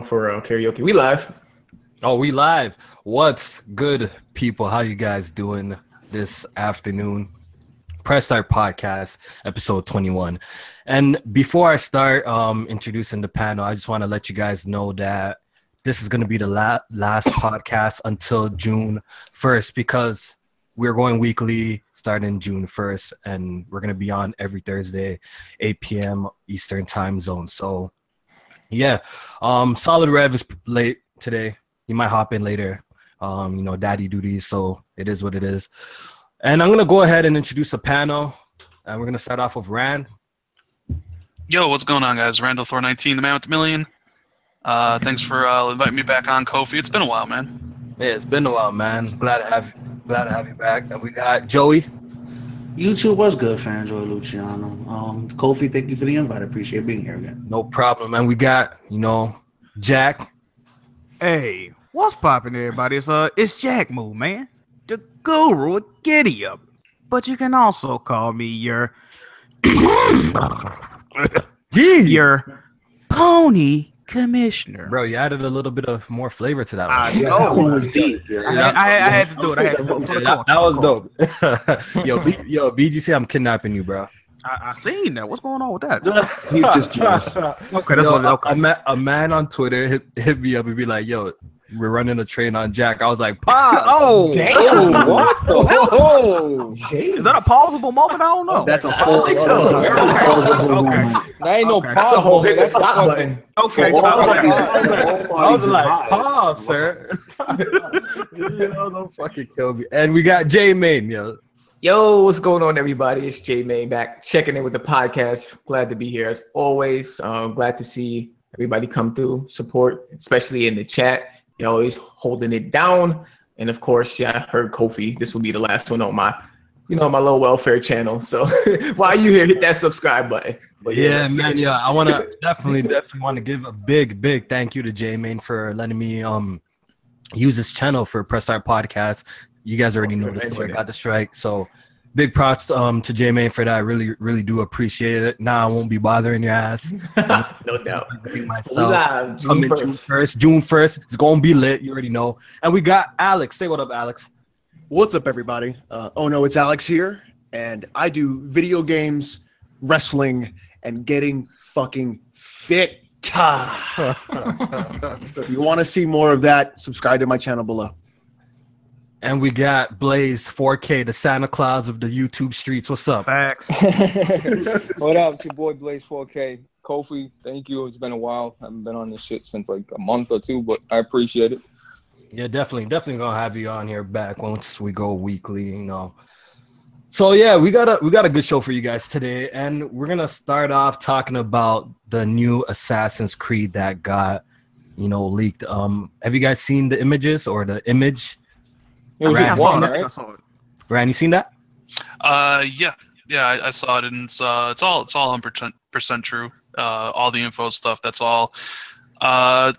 for karaoke. We live. Oh, we live. What's good, people? How you guys doing this afternoon? Press Start Podcast, episode 21. And before I start introducing the panel, I just want to let you guys know that this is going to be the last podcast until June 1st because we're going weekly starting June 1st, and we're going to be on every Thursday, 8 p.m. Eastern time zone. So, yeah, Solid Rev is late today. You might hop in later, daddy duties, so it is what it is. And I'm going to go ahead and introduce a panel, and we're going to start off with Rand. Yo, what's going on, guys? Randall Thor 19, the man with the million. Thanks for inviting me back on, Kofi. It's been a while, man. Yeah, it's been a while, man. Glad to have you back. And we got Joey. YouTube was good, fan Joey Luciano. Kofi, thank you for the invite. I appreciate being here again. No problem. And we got, Jack. Hey, what's poppin', everybody? It's Jack Moo, man. The guru of Giddy Up. But you can also call me your pony commissioner. Bro, you added a little bit of more flavor to that one. I know. That one was deep. I had to do it. That was dope. Yo, BGC, I'm kidnapping you, bro. I seen that. What's going on with that? He's just jealous. Okay, that's what. Okay. A man on Twitter hit me up and be like, "Yo, we're running a train on Jack." I was like, "Pause!" Oh, Damn. what the hell? Oh, Is that a pausable moment? I don't know. That's a I full. don't think so. Okay. That ain't no Okay. pause. That's a whole hit the That's stop fucking- button. Okay. For all Stop. parties. I was like, "Pause, sir." Don't fucking kill me. And we got J Main, yo. Yo, what's going on, everybody? It's J May back checking in with the podcast. Glad to be here as always. Glad to see everybody come through, support, especially in the chat. You're always holding it down. And of course, yeah, I heard Kofi. This will be the last one on my little welfare channel. So while you here, hit that subscribe button. But Yeah, man. Yeah, I want to definitely want to give a big thank you to J Main for letting me use this channel for Press Start Podcast. You guys already know the story. Got the strike, so big props to J Main for that. I really do appreciate it. Now I won't be bothering your ass. No doubt. Myself. June June 1st. June 1st. It's gonna be lit. You already know. And we got Alex. Say what up, Alex. What's up, everybody? It's Alex here, and I do video games, wrestling, and getting fucking fit. So if you want to see more of that, subscribe to my channel below. And we got Blaze 4K, the Santa Claus of the YouTube streets. What's up? Facts. What up? It's your boy Blaze 4K. Kofi, thank you. It's been a while. I haven't been on this shit since like a month or two, but I appreciate it. Yeah, definitely gonna have you on here back once we go weekly, So yeah, we got a good show for you guys today, and we're gonna start off talking about the new Assassin's Creed that got, leaked. Have you guys seen the images or the image? It was I think just I saw one, it. I think I right? saw it. Ryan, you seen that? Yeah, I saw it, and it's all 100% true. All the info stuff. That's all. I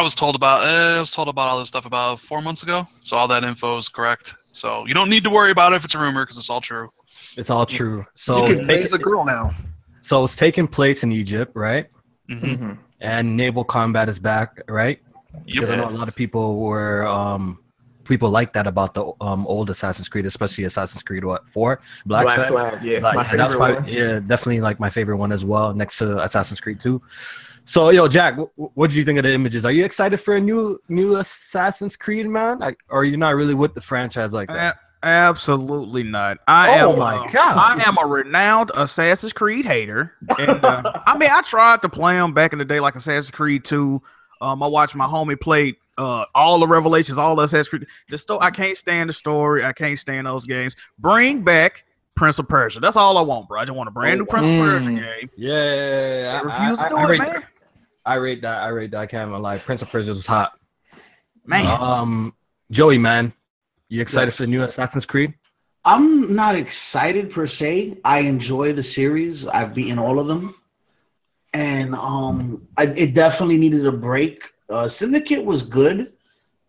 was told about all this stuff about 4 months ago, so all that info is correct. So you don't need to worry about it if it's a rumor because it's all true. It's all true. So You can raise a girl now. So it's taking place in Egypt, right? Mm-hmm. And naval combat is back, right? Because I know a lot of people were people like that about the old Assassin's Creed, especially Assassin's Creed 4? Black Flag. Yeah, Black my Flag. That's favorite probably, yeah, definitely like my favorite one as well, next to Assassin's Creed 2. So, yo, Jack, what did you think of the images? Are you excited for a new Assassin's Creed, man? Or are you not really with the franchise like that? Absolutely not. I am a renowned Assassin's Creed hater. And, I tried to play them back in the day, like Assassin's Creed 2. I watched my homie play all the Revelations, all the Assassin's Creed. I can't stand the story. I can't stand those games. Bring back Prince of Persia. That's all I want, bro. I just want a brand new Prince of Persia game. Yeah. They refuse to do it, man. I rate that. I can't even lie. Prince of Persia was hot. Man. Joey, man, you excited for the new Assassin's Creed? I'm not excited per se. I enjoy the series. I've beaten all of them. And it definitely needed a break. Syndicate was good,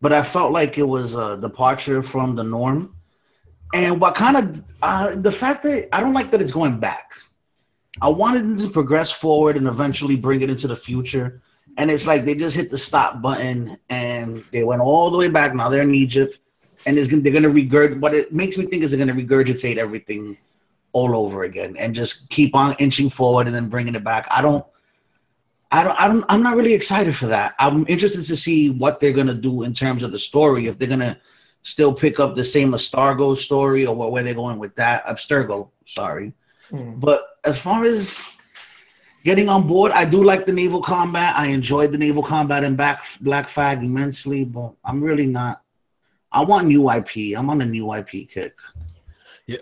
but I felt like it was a departure from the norm. And what kind of the fact that I don't like that it's going back. I wanted them to progress forward and eventually bring it into the future. and it's like they just hit the stop button and they went all the way back. Now they're in Egypt, and they're gonna regurgitate. What it makes me think is they're gonna regurgitate everything all over again and just keep on inching forward and then bringing it back. I'm not really excited for that. I'm interested to see what they're gonna do in terms of the story. If they're gonna still pick up the same Abstergo story or where they're going with that. Abstergo, sorry. But as far as getting on board, I do like the naval combat. I enjoyed the naval combat in Black Flag immensely, but I'm really not. I want new IP. I'm on a new IP kick. Yeah,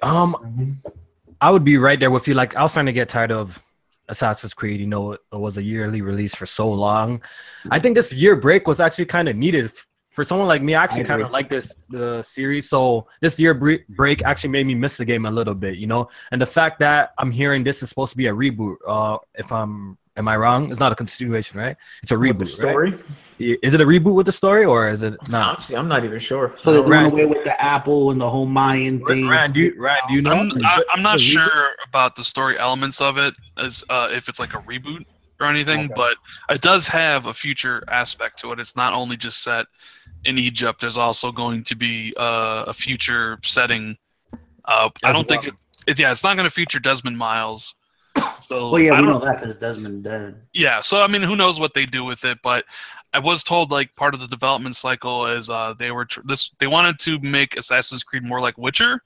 I would be right there with you. Like, I was starting to get tired of Assassin's Creed. You know, it was a yearly release for so long. I think this year break was actually kind of needed for someone like me. I actually kind of like the series. So this year break actually made me miss the game a little bit, you know. And the fact that I'm hearing this is supposed to be a reboot. Am I wrong? It's not a continuation, right? It's a reboot. The story? Right? Is it a reboot with the story, or is it not? Actually, I'm not even sure. So they're doing away with the Apple and the whole Mayan thing. Ryan, do you know? I'm not sure about the story elements of it, as if it's like a reboot or anything, but it does have a future aspect to it. It's not only just set in Egypt. There's also going to be a future setting. I don't think it's not going to feature Desmond Miles. So well, yeah, we know that because Desmond dead. Yeah, so I mean, who knows what they do with it? But I was told like part of the development cycle is they wanted to make Assassin's Creed more like Witcher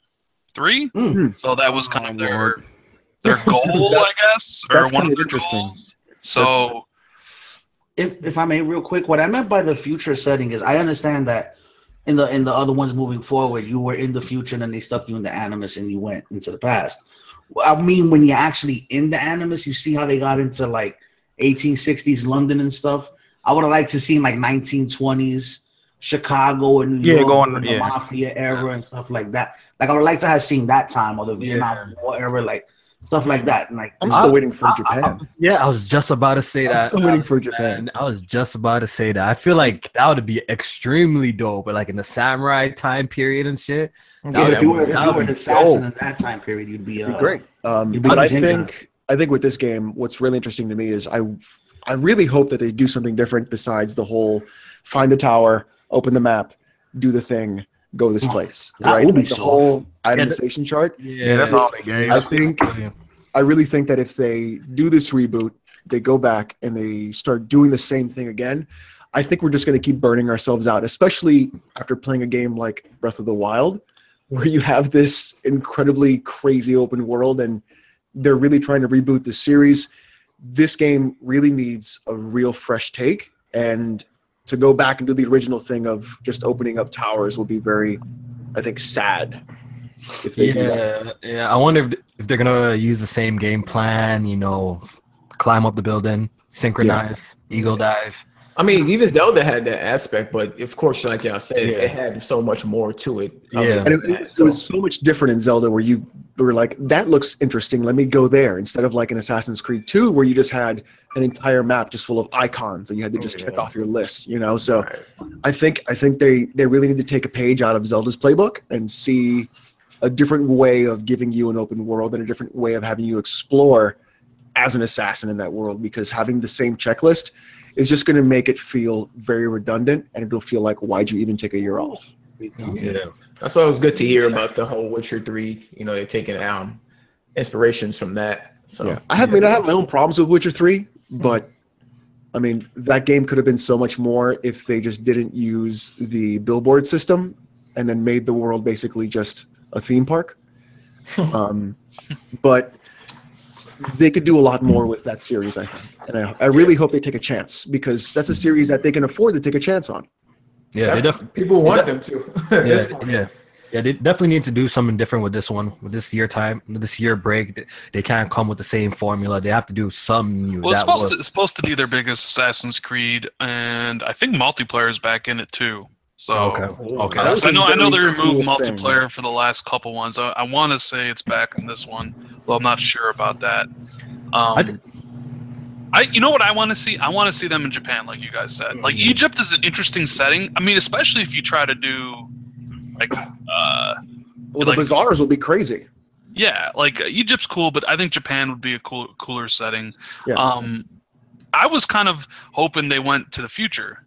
3. So that was kind of their goal, I guess, or one of their goals. So, if I may, real quick, what I meant by the future setting is I understand that in the other ones moving forward, you were in the future and then they stuck you in the Animus and you went into the past. I mean, when you're actually in the Animus, you see how they got into like 1860s London and stuff. I would have liked to see like 1920s Chicago and New York, the Mafia era and stuff like that. Like I would like to have seen that time or the Vietnam War era, like stuff like that. And like I'm still waiting for Japan. I was just about to say that. I'm still waiting for Japan. I was just about to say that. I feel like that would be extremely dope, but like in the samurai time period and shit. If you were an assassin in that time period, you'd be great. But I think with this game, what's really interesting to me is I really hope that they do something different besides the whole find the tower, open the map, do the thing, go this place. Right? Like the whole itemization chart. Yeah, that's all they gave. I really think that if they do this reboot, they go back and they start doing the same thing again, I think we're just going to keep burning ourselves out, especially after playing a game like Breath of the Wild, where you have this incredibly crazy open world and they're really trying to reboot the series. This game really needs a real fresh take, and to go back and do the original thing of just opening up towers will be very, I think, sad. If they do that. Yeah. I wonder if they're gonna use the same game plan. You know, climb up the building, synchronize, eagle dive. I mean, even Zelda had that aspect, but of course, like y'all said, it had so much more to it. And it was so much different in Zelda where you were like, that looks interesting, let me go there, instead of like in Assassin's Creed 2 where you just had an entire map just full of icons and you had to just check off your list, you know? So I think they really need to take a page out of Zelda's playbook and see a different way of giving you an open world and a different way of having you explore as an assassin in that world, because having the same checklist is just going to make it feel very redundant, and it'll feel like, why'd you even take a year off? Yeah, that's why it was good to hear about the whole Witcher 3. You know, they're taking inspirations from that. So yeah, I have my own problems with Witcher 3, but I mean, that game could have been so much more if they just didn't use the billboard system and then made the world basically just a theme park. But they could do a lot more with that series, I think. And I really hope they take a chance, because that's a series that they can afford to take a chance on. Yeah, they definitely people want them to. Yeah, they definitely need to do something different with this one, with this year break. They can't come with the same formula. They have to do something new. Well, it's supposed to be their biggest Assassin's Creed, and I think multiplayer is back in it too. So okay. I know they removed multiplayer for the last couple ones. I want to say it's back in this one. Well, I'm not sure about that. You know what I want to see? I want to see them in Japan, like you guys said. Like Egypt is an interesting setting. I mean, especially if you try to do like the bazaars will be crazy. Yeah, like Egypt's cool, but I think Japan would be a cooler setting. Yeah. I was kind of hoping they went to the future.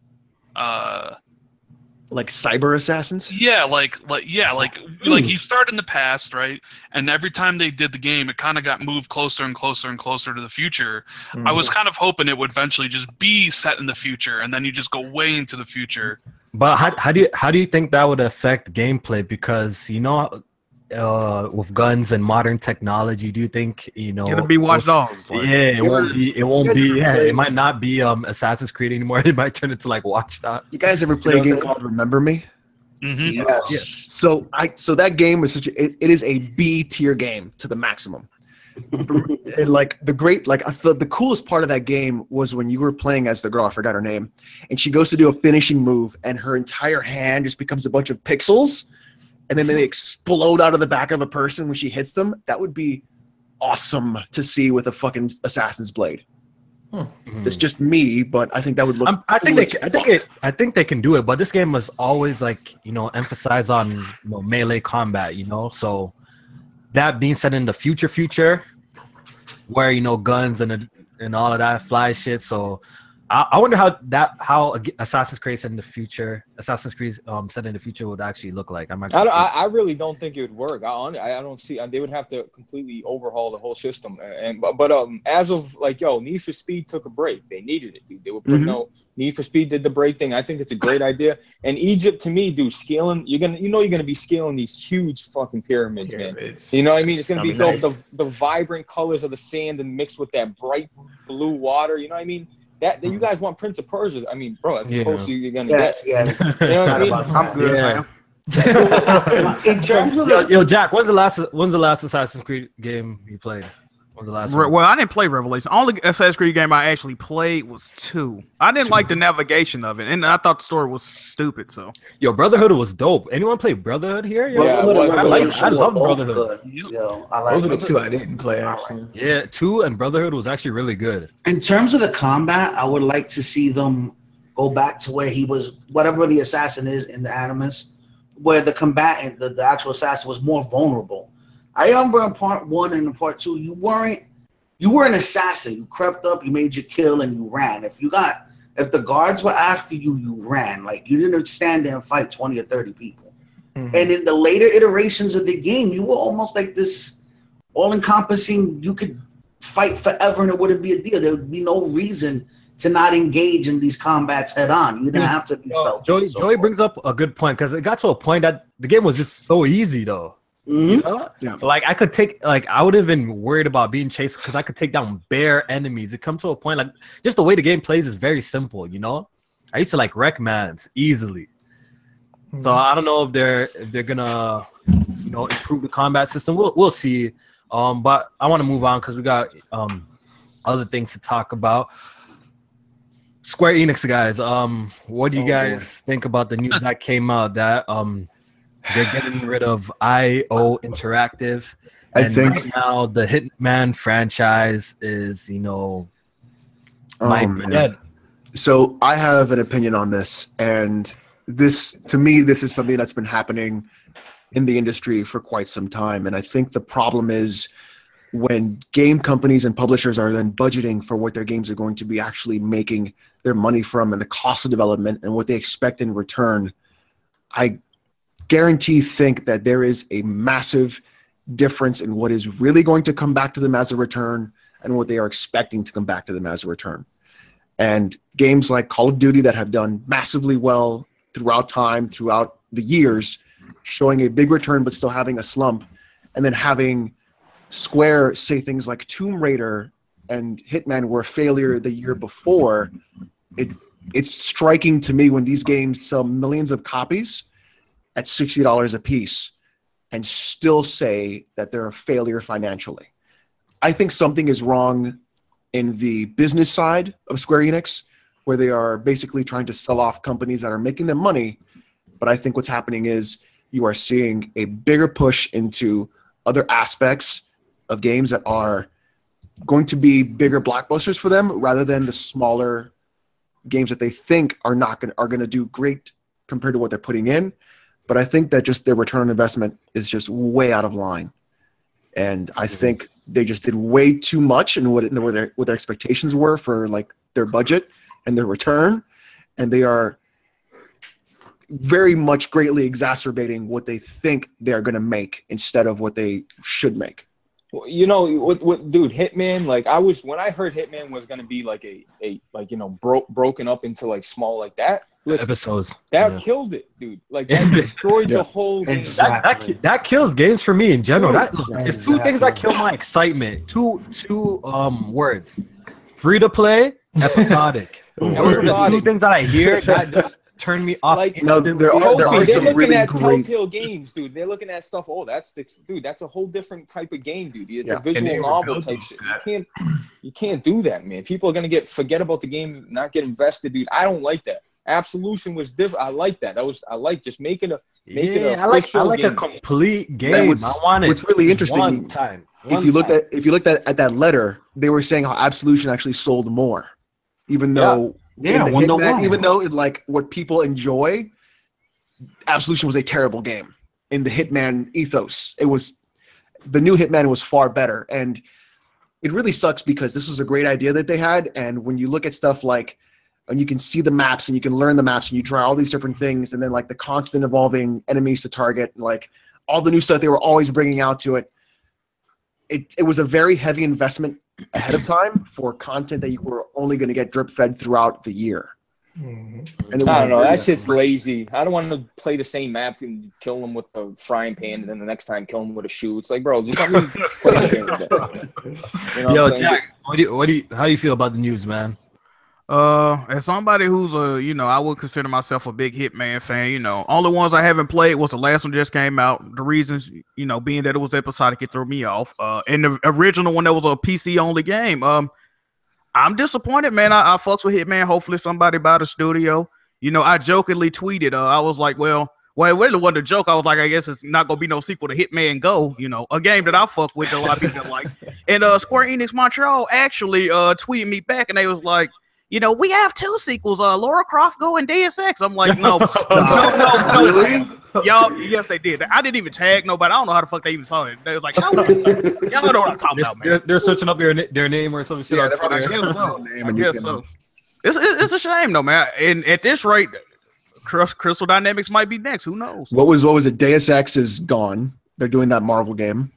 Like cyber assassins? Yeah, like you start in the past, right? And every time they did the game, it kind of got moved closer and closer and closer to the future. I was kind of hoping it would eventually just be set in the future, and then you just go way into the future. But how do you think that would affect gameplay? Because with guns and modern technology, do you think it'll be Watch Dogs? It won't be. Yeah, it might not be Assassin's Creed anymore. It might turn into like Watch Dogs. You guys ever play a game called Remember Me? Mm-hmm. Yes. So that game is it is a B tier game to the maximum. And like the coolest part of that game was when you were playing as the girl, I forgot her name, and she goes to do a finishing move, and her entire hand just becomes a bunch of pixels, and then they explode out of the back of a person when she hits them. That would be awesome to see with a fucking assassin's blade. It's just me, but I think that would look. I think they can do it, but this game was always like emphasize on melee combat. So that being said, in the future, where guns and all of that fly shit. So I wonder how Assassin's Creed set in the future, set in the future would actually look like. I really don't think it would work. I don't see. They would have to completely overhaul the whole system. But as of Need for Speed took a break. They needed it, dude. They were putting Need for Speed did the break thing. I think it's a great idea. And Egypt, to me, dude, scaling. You're gonna be scaling these huge fucking pyramids, man. You know what I mean? It's gonna be nice. the vibrant colors of the sand and mixed with that bright blue water. You know what I mean? That you guys want Prince of Persia? I mean, bro, that's close to you're gonna get. Yeah. You know what I mean? I'm good, fam. In terms of Yo, Jack, when's the last Assassin's Creed game you played? When's the last one? Well, I didn't play Revelation. Only Assassin's Creed game I actually played was 2. I didn't like the navigation of it, and I thought the story was stupid. So, yo, Brotherhood was dope. Anyone play Brotherhood here? Yo? Yeah, I love Brotherhood. Those are the two I didn't play actually. Yeah, 2 and Brotherhood was actually really good. In terms of the combat, I would like to see them go back to where he was, whatever the assassin is in the Animus, where the combatant, the actual assassin, was more vulnerable. I remember in part 1 and in part 2, you were an assassin. You crept up, you made your kill, and you ran. If the guards were after you, you ran. Like, you didn't stand there and fight 20 or 30 people. And in the later iterations of the game, you were almost like this all-encompassing, you could fight forever and it wouldn't be a deal. There would be no reason to not engage in these combats head on. You didn't have to be stealthy. Joey brings up a good point, because it got to a point that the game was just so easy, though. Yeah. Like I would have been worried about being chased because I could take down bare enemies. It comes to a point like just the way the game plays is very simple, I used to wreck mans easily. So I don't know if they're gonna improve the combat system. We'll see. But I want to move on because we got other things to talk about. Square Enix guys, what do you guys think about the news that came out that they're getting rid of IO Interactive? I think right now the Hitman franchise is, dead. So I have an opinion on this, and to me, this is something that's been happening in the industry for quite some time. And I think the problem is when game companies and publishers are then budgeting for what their games are going to be actually making their money from and the cost of development and what they expect in return, I think that there is a massive difference in what is really going to come back to them as a return and what they are expecting to come back to them as a return. And games like Call of Duty that have done massively well throughout time, throughout the years, showing a big return but still having a slump, and then having Square say things like Tomb Raider and Hitman were a failure the year before. It's striking to me when these games sell millions of copies at $60 a piece and still say that they're a failure financially. I think something is wrong in the business side of Square Enix, where they are basically trying to sell off companies that are making them money. But I think what's happening is you are seeing a bigger push into other aspects of games that are going to be bigger blockbusters for them rather than the smaller games that they think are going to do great compared to what they're putting in. But I think that just their return on investment is just way out of line. And I think they just did way too much and what their expectations were for like their budget and their return, and they are very much greatly exacerbating what they think they're going to make instead of what they should make. Well, you know what, dude? Hitman, like when I heard Hitman was gonna be like a like, you know, broken up into like small like that. Listen, episodes that killed it, dude. Like that destroyed the whole game. Exactly. that kills games for me in general. There's two things that Exactly. kill my excitement. Two words: free to play, episodic. Those are the two things that I hear that just turn me off. Like, No, instantly. there are they're some looking really at great. Telltale games, dude. They're looking at stuff. Oh, that's a whole different type of game, dude. It's Yeah. a visual novel type shit. You can't do that, man. People are gonna forget about the game, not get invested, dude. I don't like that. Absolution was different. I like that. I like just making a I like a complete game. I want it. What's really interesting, one time. if you looked at that letter, they were saying how Absolution actually sold more, even though Yeah, in the wonder Hitman, why. even though it, like what people enjoy, Absolution was a terrible game. In the Hitman ethos, the new Hitman was far better, and it really sucks because this was a great idea that they had. And when you look at stuff like, and you can see the maps and you can learn the maps and you try all these different things, and then like the constant evolving enemies to target, like all the new stuff they were always bringing out to it. It was a very heavy investment ahead of time for content that you were only going to get drip fed throughout the year. And it I don't know. That was- shit's lazy. I don't want to play the same map and kill them with a frying pan, and then the next time kill them with a shoe. It's like, bro, just let me play a game with that. You know Yo, what I'm saying? Jack, how do you feel about the news, man? As somebody who's I would consider myself a big Hitman fan. You know, only ones I haven't played was the last one just came out. The reasons, being that it was episodic, it threw me off. And the original one that was a PC only game. I'm disappointed, man. I fucks with Hitman. Hopefully somebody buy the studio. I jokingly tweeted. I was like, well, it really wasn't a joke. I was like, I guess it's not gonna be no sequel to Hitman Go. A game that I fuck with that a lot of people like. And Square Enix Montreal actually tweeted me back, and they was like, we have 2 sequels, Lara Croft Go and Deus Ex. I'm like, no, no, Really? y'all. Yes, they did. I didn't even tag nobody. I don't know how the fuck they even saw it. They was like, no, y'all know what I'm talking about, man. They're searching up their name or some shit. Yeah, on they're probably Twitter. I guess so. name I and you guess can- so. It's a shame though, man. And at this rate, Crystal Dynamics might be next. Who knows? What was it? Deus Ex is gone. They're doing that Marvel game.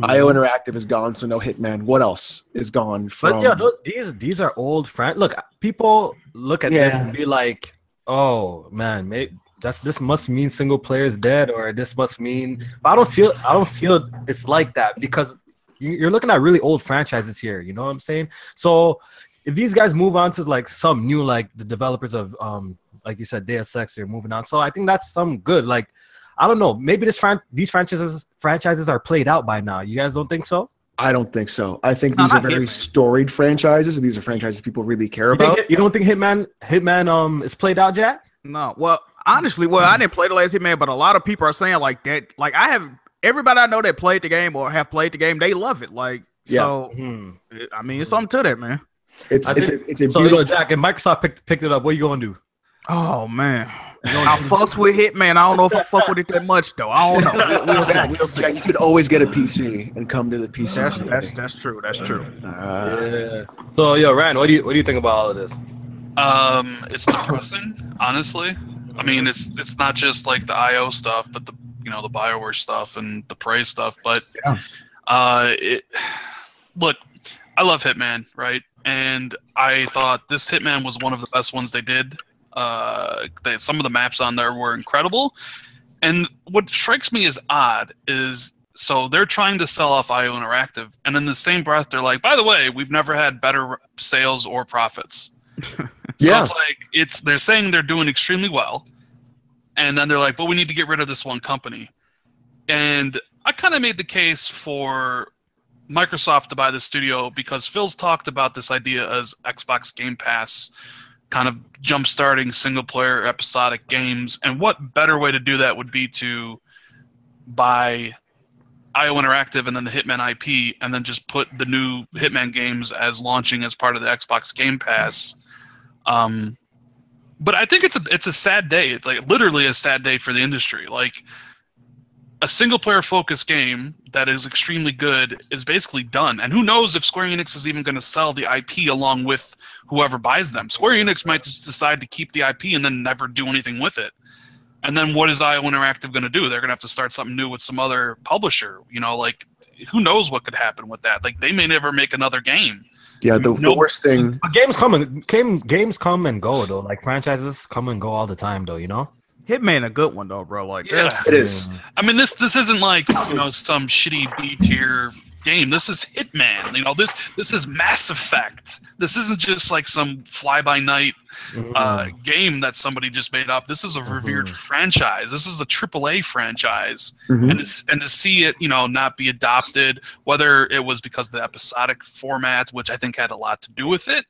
IO Interactive is gone, so no Hitman. What else is gone from? But yeah, these are old friends. Look, people look at this and be like, "Oh man, this must mean single player is dead, or this must mean." But I don't feel it's like that because you're looking at really old franchises here. You know what I'm saying? So if these guys move on to like some new, like the developers of like you said, Deus Ex, they're moving on. So I think that's some good. Like, I don't know. Maybe these franchises are played out by now. You guys don't think so? I don't think so. I think these are very storied franchises. These are franchises people really care about. You don't think Hitman is played out, Jack? No. Well, honestly, I didn't play the last Hitman, but a lot of people are saying like that. Like everybody I know that played the game or have played the game, they love it. Like, so I mean, it's something to that, man. It's a So, beautiful. Jack, if Microsoft picked it up, what are you gonna do? Oh man, I fucks with Hitman. I don't know if I fuck with it that much though. I don't know. We'll see. Jack, you could always get a PC and come to the PC. That's true. That's true. Yeah. So, Ryan, what do you think about all of this? It's depressing, honestly. I mean, it's not just like the IO stuff, but the BioWare stuff and the Prey stuff. But look, I love Hitman, right? And I thought this Hitman was one of the best ones they did. Some of the maps on there were incredible. And what strikes me as odd is, so they're trying to sell off IO Interactive, and in the same breath, they're like, by the way, we've never had better sales or profits. So it's like, they're saying they're doing extremely well, and then they're like, but we need to get rid of this one company. And I kind of made the case for Microsoft to buy the studio because Phil's talked about this idea as Xbox Game Pass, kind of jump-starting single-player episodic games. And what better way to do that would be to buy IO Interactive and then the Hitman IP, and then just put the new Hitman games as launching as part of the Xbox Game Pass. But I think it's a sad day. It's like literally a sad day for the industry. Like, a single-player focused game that is extremely good is basically done. And who knows if Square Enix is even going to sell the IP along with whoever buys them. Square Enix might just decide to keep the IP and then never do anything with it. And then what is IO Interactive going to do? They're going to have to start something new with some other publisher. You know, like, who knows what could happen with that? Like, they may never make another game. Yeah, the worst thing. But games come and go though. Like franchises come and go all the time though. You know. Hitman a good one though, bro. Like Yeah. It is. I mean, this isn't like, you know, some shitty B tier game. This is Hitman. You know, this is Mass Effect. This isn't just like some fly by night game that somebody just made up. This is a revered franchise. This is a AAA franchise, and to see it, you know, not be adopted, whether it was because of the episodic format, which I think had a lot to do with it.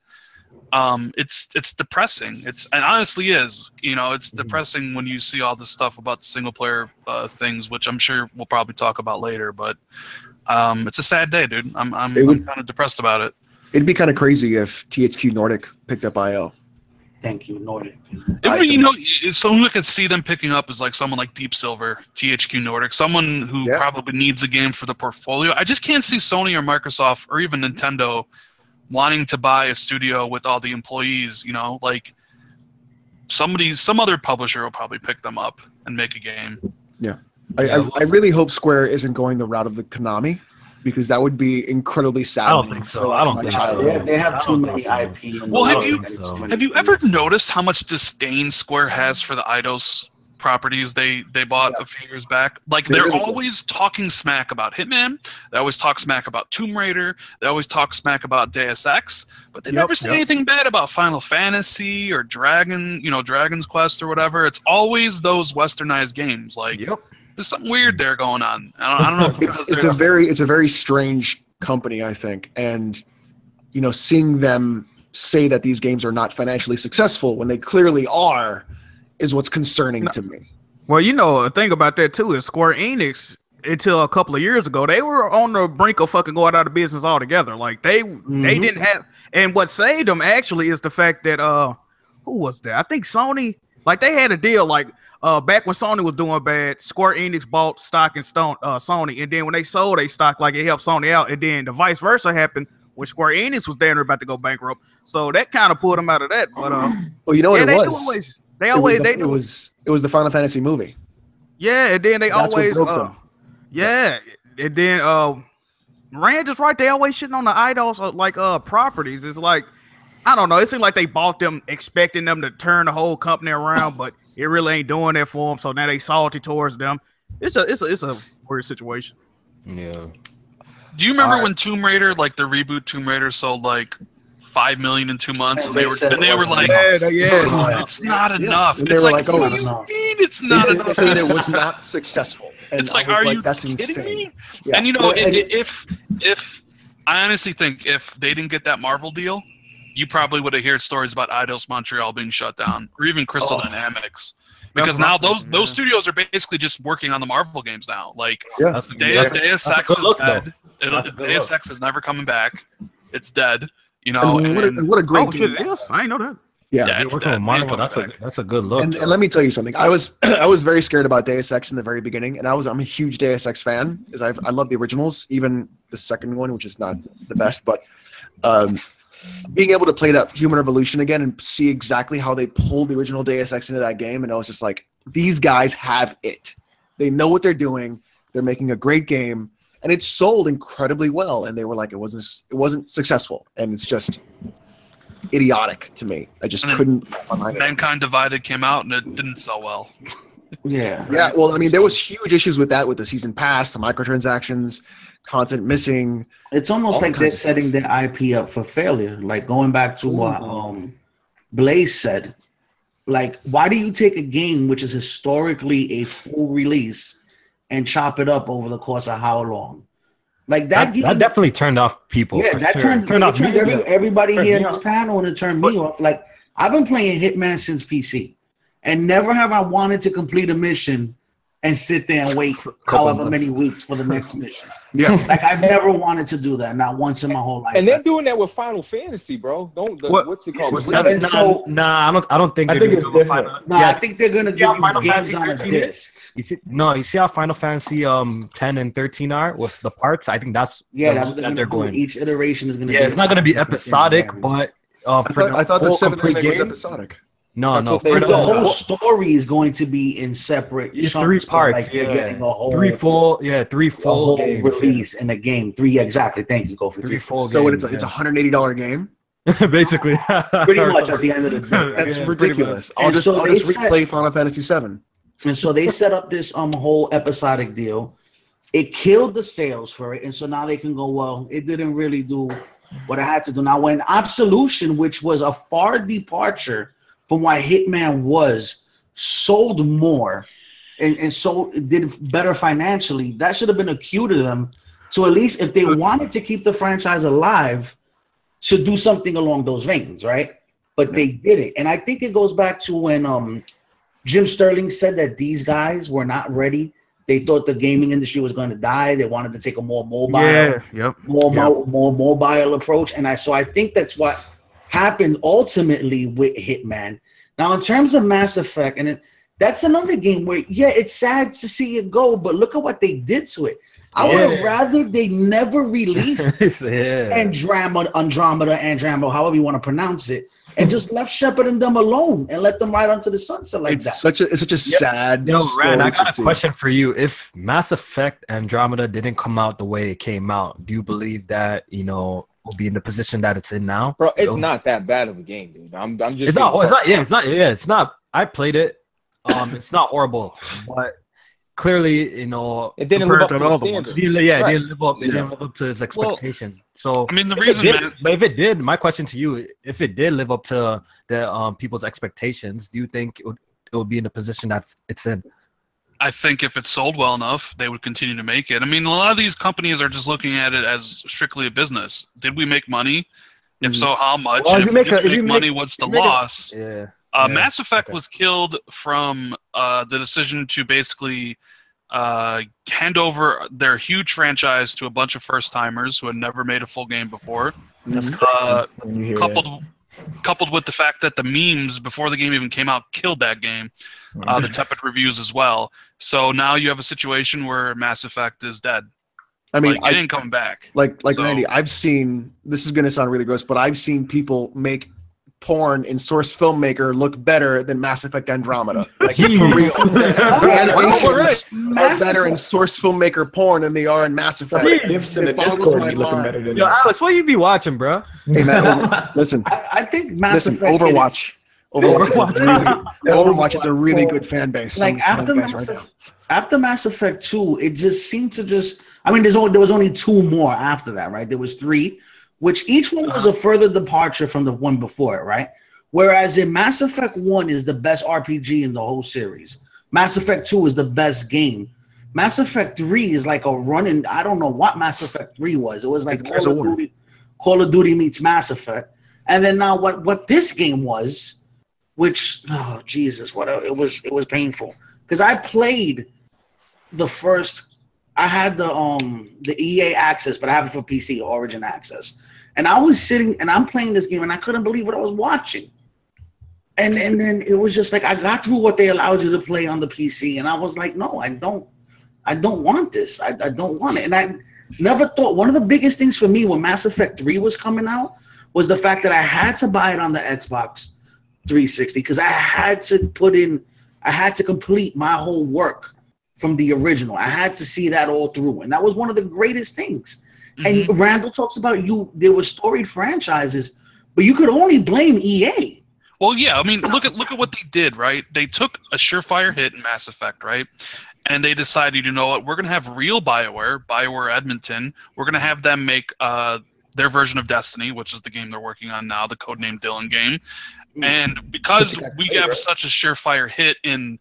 It's depressing. It honestly is. You know, it's depressing when you see all this stuff about the single player things, which I'm sure we'll probably talk about later. But it's a sad day, dude. I'm kind of depressed about it. It'd be kind of crazy if THQ Nordic picked up IO. Thank you, Nordic. You know, someone who could see them picking up is like someone like Deep Silver, THQ Nordic, someone who probably needs a game for the portfolio. I just can't see Sony or Microsoft or even Nintendo wanting to buy a studio with all the employees. You know, like some other publisher will probably pick them up and make a game. Yeah, I really hope Square isn't going the route of the Konami, because that would be incredibly sad. I don't think so. I don't think so. They have too many IP. Well, have you ever noticed how much disdain Square has for the Eidos properties they bought a few years back? Like, they're always talking smack about Hitman. They always talk smack about Tomb Raider. They always talk smack about Deus Ex. But they never say anything bad about Final Fantasy or Dragon's Quest or whatever. It's always those westernized games. Like, there's something weird there going on. I don't know if it's a very strange company, I think, and you know, seeing them say that these games are not financially successful when they clearly are is what's concerning to me. Well, you know, a thing about that too is Square Enix, until a couple of years ago, they were on the brink of fucking going out of business altogether. Like they didn't have, and what saved them actually is the fact that who was that? I think Sony, like they had a deal like. Back when Sony was doing bad, Square Enix bought stock in Sony, and then when they sold their stock, like it helped Sony out, and then the vice versa happened when Square Enix was there about to go bankrupt. So that kind of pulled them out of that. But well, you know what it was? It was the Final Fantasy movie. Yeah, and then they That's always what broke them. Yeah, and then Rand is right. They always shitting on the Eidos properties. It's like, I don't know. It seemed like they bought them expecting them to turn the whole company around, but it really ain't doing that for them. So now they salty towards them. It's a weird situation. Yeah. Do you remember when Tomb Raider, like the reboot Tomb Raider, sold like 5 million in 2 months, and they were like, it's not enough. It's like, what do you mean it's not enough? They said it was not successful. And it's like, are you kidding me? Yeah. And you know, if I honestly think if they didn't get that Marvel deal, you probably would have heard stories about Eidos Montreal being shut down, or even Crystal Dynamics, because now those studios are basically just working on the Marvel games now. Like Deus Ex is dead. Deus Ex is never coming back. It's dead. You know. And what a great game it is. I ain't know that. Yeah, working on Marvel. That's a good look. And let me tell you something. I was very scared about Deus Ex in the very beginning, and I'm a huge Deus Ex fan, because I love the originals, even the second one, which is not the best, but. Being able to play that Human Revolution again and see exactly how they pulled the original Deus Ex into that game, and I was just like, these guys have it. They know what they're doing. They're making a great game, and it sold incredibly well. And they were like, it wasn't successful, and it's just idiotic to me. I just couldn't. Mankind Divided came out, and it didn't sell well. Yeah. Well, I mean, there was huge issues with that, with the season pass, the microtransactions, content missing. It's almost like they're setting their IP up for failure. Like going back to what Blaze said. Like, why do you take a game which is historically a full release and chop it up over the course of how long? Like that definitely turned off people. Yeah, that turned off everybody here in this panel, and it turned me off. Like, I've been playing Hitman since PC, and never have I wanted to complete a mission and sit there and wait however many weeks for the next mission. Yeah. Like I've never wanted to do that, not once in my whole life. And they're doing that with Final Fantasy, bro. What's it called? I don't think. I think it's different. I think they're gonna give you games on a disc. You see how Final Fantasy 10 and 13 are with the parts? I think that's what they're going. Each iteration is gonna be. Yeah, it's not gonna be episodic, but I thought the 7th remake was episodic. No. The whole story is going to be in separate chunks. 3 parts. Like you're getting a whole three full games, release in the game. 3 exactly. Thank you. Go for 3 full. So it's a $180 game. Basically, pretty much at the end of the day. That's ridiculous. I'll just replay Final Fantasy 7. And so they set up this whole episodic deal. It killed the sales for it, and so now they can go, well, it didn't really do what it had to do. Now, when Absolution, which was a far departure from what Hitman was, sold more and so did better financially, that should have been a cue to them to at least, if they wanted to keep the franchise alive, to do something along those veins, right? But they didn't. And I think it goes back to when Jim Sterling said that these guys were not ready. They thought the gaming industry was going to die. They wanted to take a more mobile, more mobile approach. And I think that's what happened ultimately with Hitman. Now, in terms of Mass Effect, and that's another game where, it's sad to see it go, but look at what they did to it. I would have rather they never released Andromeda, however you want to pronounce it, and just left Shepard and them alone and let them ride onto the sunset like that. It's such a sad. Rand, I got a question for you. If Mass Effect Andromeda didn't come out the way it came out, do you believe that we'll be in the position that it's in now? Bro, it's not that bad of a game, dude. I'm just. It's not. I played it. It's not horrible, but clearly, it didn't live up to the standards. It didn't live up to his expectations. So, I mean, the reason, but if it did, my question to you, if it did live up to the people's expectations, do you think it would be in the position that it's in? I think if it sold well enough, they would continue to make it. I mean, a lot of these companies are just looking at it as strictly a business. Did we make money? If so, how much? Well, if you make money, what's the loss? Mass Effect Okay. was killed from the decision to basically hand over their huge franchise to a bunch of first-timers who had never made a full game before. Coupled with the fact that the memes before the game even came out killed that game, the tepid reviews as well. So now you have a situation where Mass Effect is dead. I mean, it ain't coming back. Randy, I've seen, this is going to sound really gross, but I've seen people make porn in Source Filmmaker look better than Mass Effect Andromeda. Like, for real. The animations are better in Source Filmmaker porn than they are in Mass Effect. Diffs in the Discord be looking better than Yo, Alex, what you be watching, bro? Hey, man, listen. I think Mass Effect. Overwatch. Overwatch is a really good fan base. Like after Mass Effect 2, it just seemed to I mean, there was only 2 more after that, right? There was 3, which each one was a further departure from the one before it, right? Whereas in Mass Effect 1 is the best RPG in the whole series. Mass Effect 2 is the best game. Mass Effect 3 is like a running, I don't know what Mass Effect 3 was. It was like Call of Duty meets Mass Effect. And then now what this game was, which, oh Jesus, it was painful. Because I played the first, I had the EA access, but I have it for PC, Origin access. And I was sitting and I'm playing this game and I couldn't believe what I was watching. And then it was just like I got through what they allowed you to play on the PC, and I was like, no, I don't want this. I don't want it. And I never thought, one of the biggest things for me when Mass Effect 3 was coming out was the fact that I had to buy it on the Xbox 360 because I had to complete my whole work from the original. I had to see that all through. And that was one of the greatest things. Mm-hmm. And Randall talks about there were storied franchises, but you could only blame EA. Well, yeah, I mean, look at what they did, right? They took a surefire hit in Mass Effect, right? And they decided, you know what, we're going to have real BioWare Edmonton. We're going to have them make their version of Destiny, which is the game they're working on now, the codename Dylan game. And because we have such a surefire hit in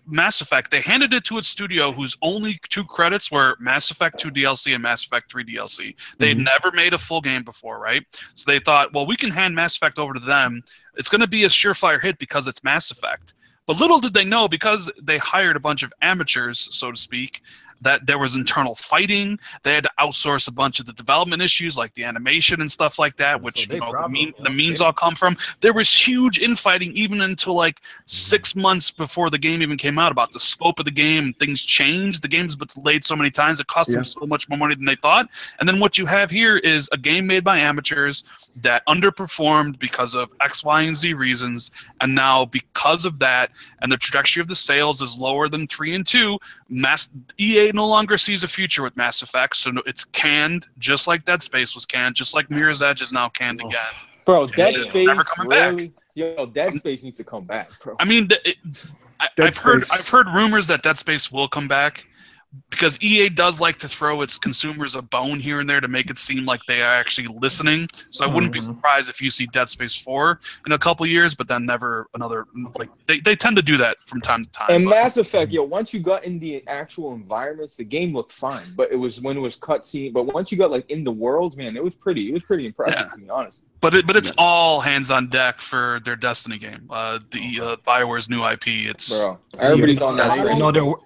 Mass Effect, they handed it to its studio whose only 2 credits were Mass Effect 2 DLC and Mass Effect 3 DLC. They had never made a full game before, right? So they thought, well, we can hand Mass Effect over to them. It's going to be a surefire hit because it's Mass Effect. But little did they know, because they hired a bunch of amateurs, so to speak, that there was internal fighting. They had to outsource a bunch of the development issues, like the animation and stuff like that, which the memes all come from. There was huge infighting even until like 6 months before the game even came out about the scope of the game. Things changed. The game's been delayed so many times, it cost them so much more money than they thought. And then what you have here is a game made by amateurs that underperformed because of X, Y, and Z reasons. And now because of that, and the trajectory of the sales is lower than 3 and 2, EA no longer sees a future with Mass Effect, so it's canned, just like Dead Space was canned, just like Mirror's Edge is now canned again. Bro, Dead Space never coming back. Yo, Dead Space needs to come back, bro. I mean, I've heard rumors that Dead Space will come back, because EA does like to throw its consumers a bone here and there to make it seem like they are actually listening. So I wouldn't be surprised if you see Dead Space 4 in a couple years, but then never another. Like they tend to do that from time to time. And Mass Effect, once you got in the actual environments, the game looked fine. But it was when it was cutscene. But once you got like in the worlds, man, it was pretty impressive, to be honest. But it's all hands on deck for their Destiny game. BioWare's new IP. It's everybody's on that.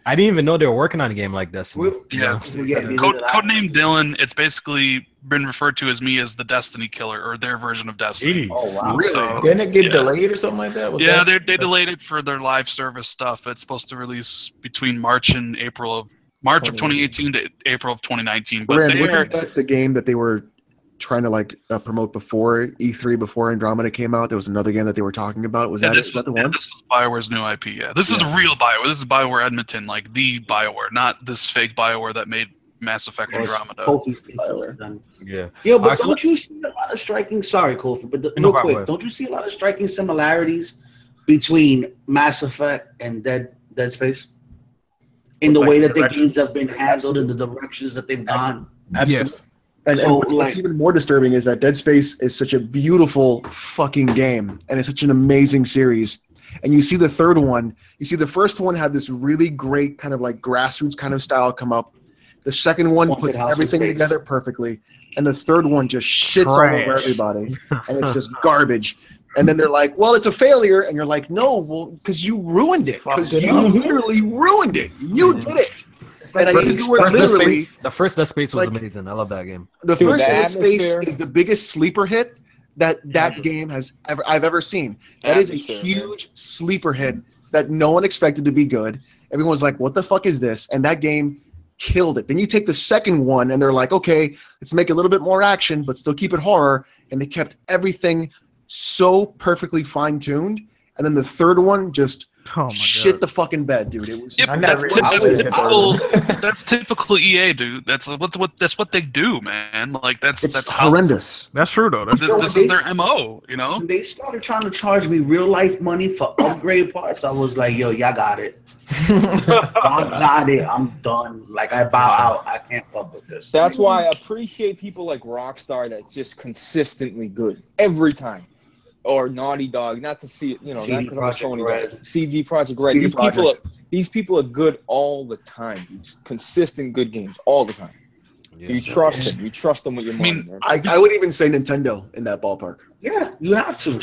I didn't even know they were working on a game like Destiny. Codename Dylan. It's basically been referred to as me as the Destiny killer, or their version of Destiny. Jeez. Oh wow! Really? So, didn't it get delayed or something like that? They delayed it for their live service stuff. It's supposed to release between March of 2018 to April of 2019. But wasn't that the game that they were trying to promote before E3, before Andromeda came out? There was another game that they were talking about. Was that the one? This was BioWare's new IP. Yeah, this is the real BioWare. This is BioWare Edmonton, like the BioWare, not this fake BioWare that made Mass Effect Andromeda. Yeah, but don't you see a lot of striking? Sorry, Kofi, but real quick, don't you see a lot of striking similarities between Mass Effect and Dead Space in the way that the games have been handled and the directions that they've gone? Absolutely. Yes. And what's even more disturbing is that Dead Space is such a beautiful fucking game, and it's such an amazing series. And you see the third one, the first one had this really great kind of like grassroots kind of style come up. The second one puts everything together perfectly, and the third one just shits all over everybody, and it's just garbage. And then they're like, well, it's a failure, and you're like, no, well, because you ruined it. Because you literally ruined it. You did it. The first Dead Space was amazing. I love that game. The first Dead Space is the biggest sleeper hit that game I've ever seen. That is a huge sleeper hit that no one expected to be good. Everyone was like, what the fuck is this? And that game killed it. Then you take the second one and they're like, okay, let's make a little bit more action, but still keep it horror. And they kept everything so perfectly fine-tuned. And then the third one just shit the fucking bed, dude. It was that's typical EA, dude. That's what they do, man. Like that's horrendous. That's true though. This is their MO, you know. When they started trying to charge me real life money for upgrade parts, I was like, yo, y'all got it. I got it. I'm done. Like, I bow out. I can't fuck with this. That's why I appreciate people like Rockstar that's just consistently good every time. Or Naughty Dog, not to see it, CD Projekt Red. CD Projekt Red. These people are good all the time. Consistent good games all the time. Yes, you trust them. You trust them with your money. I would even say Nintendo in that ballpark. Yeah, you have to.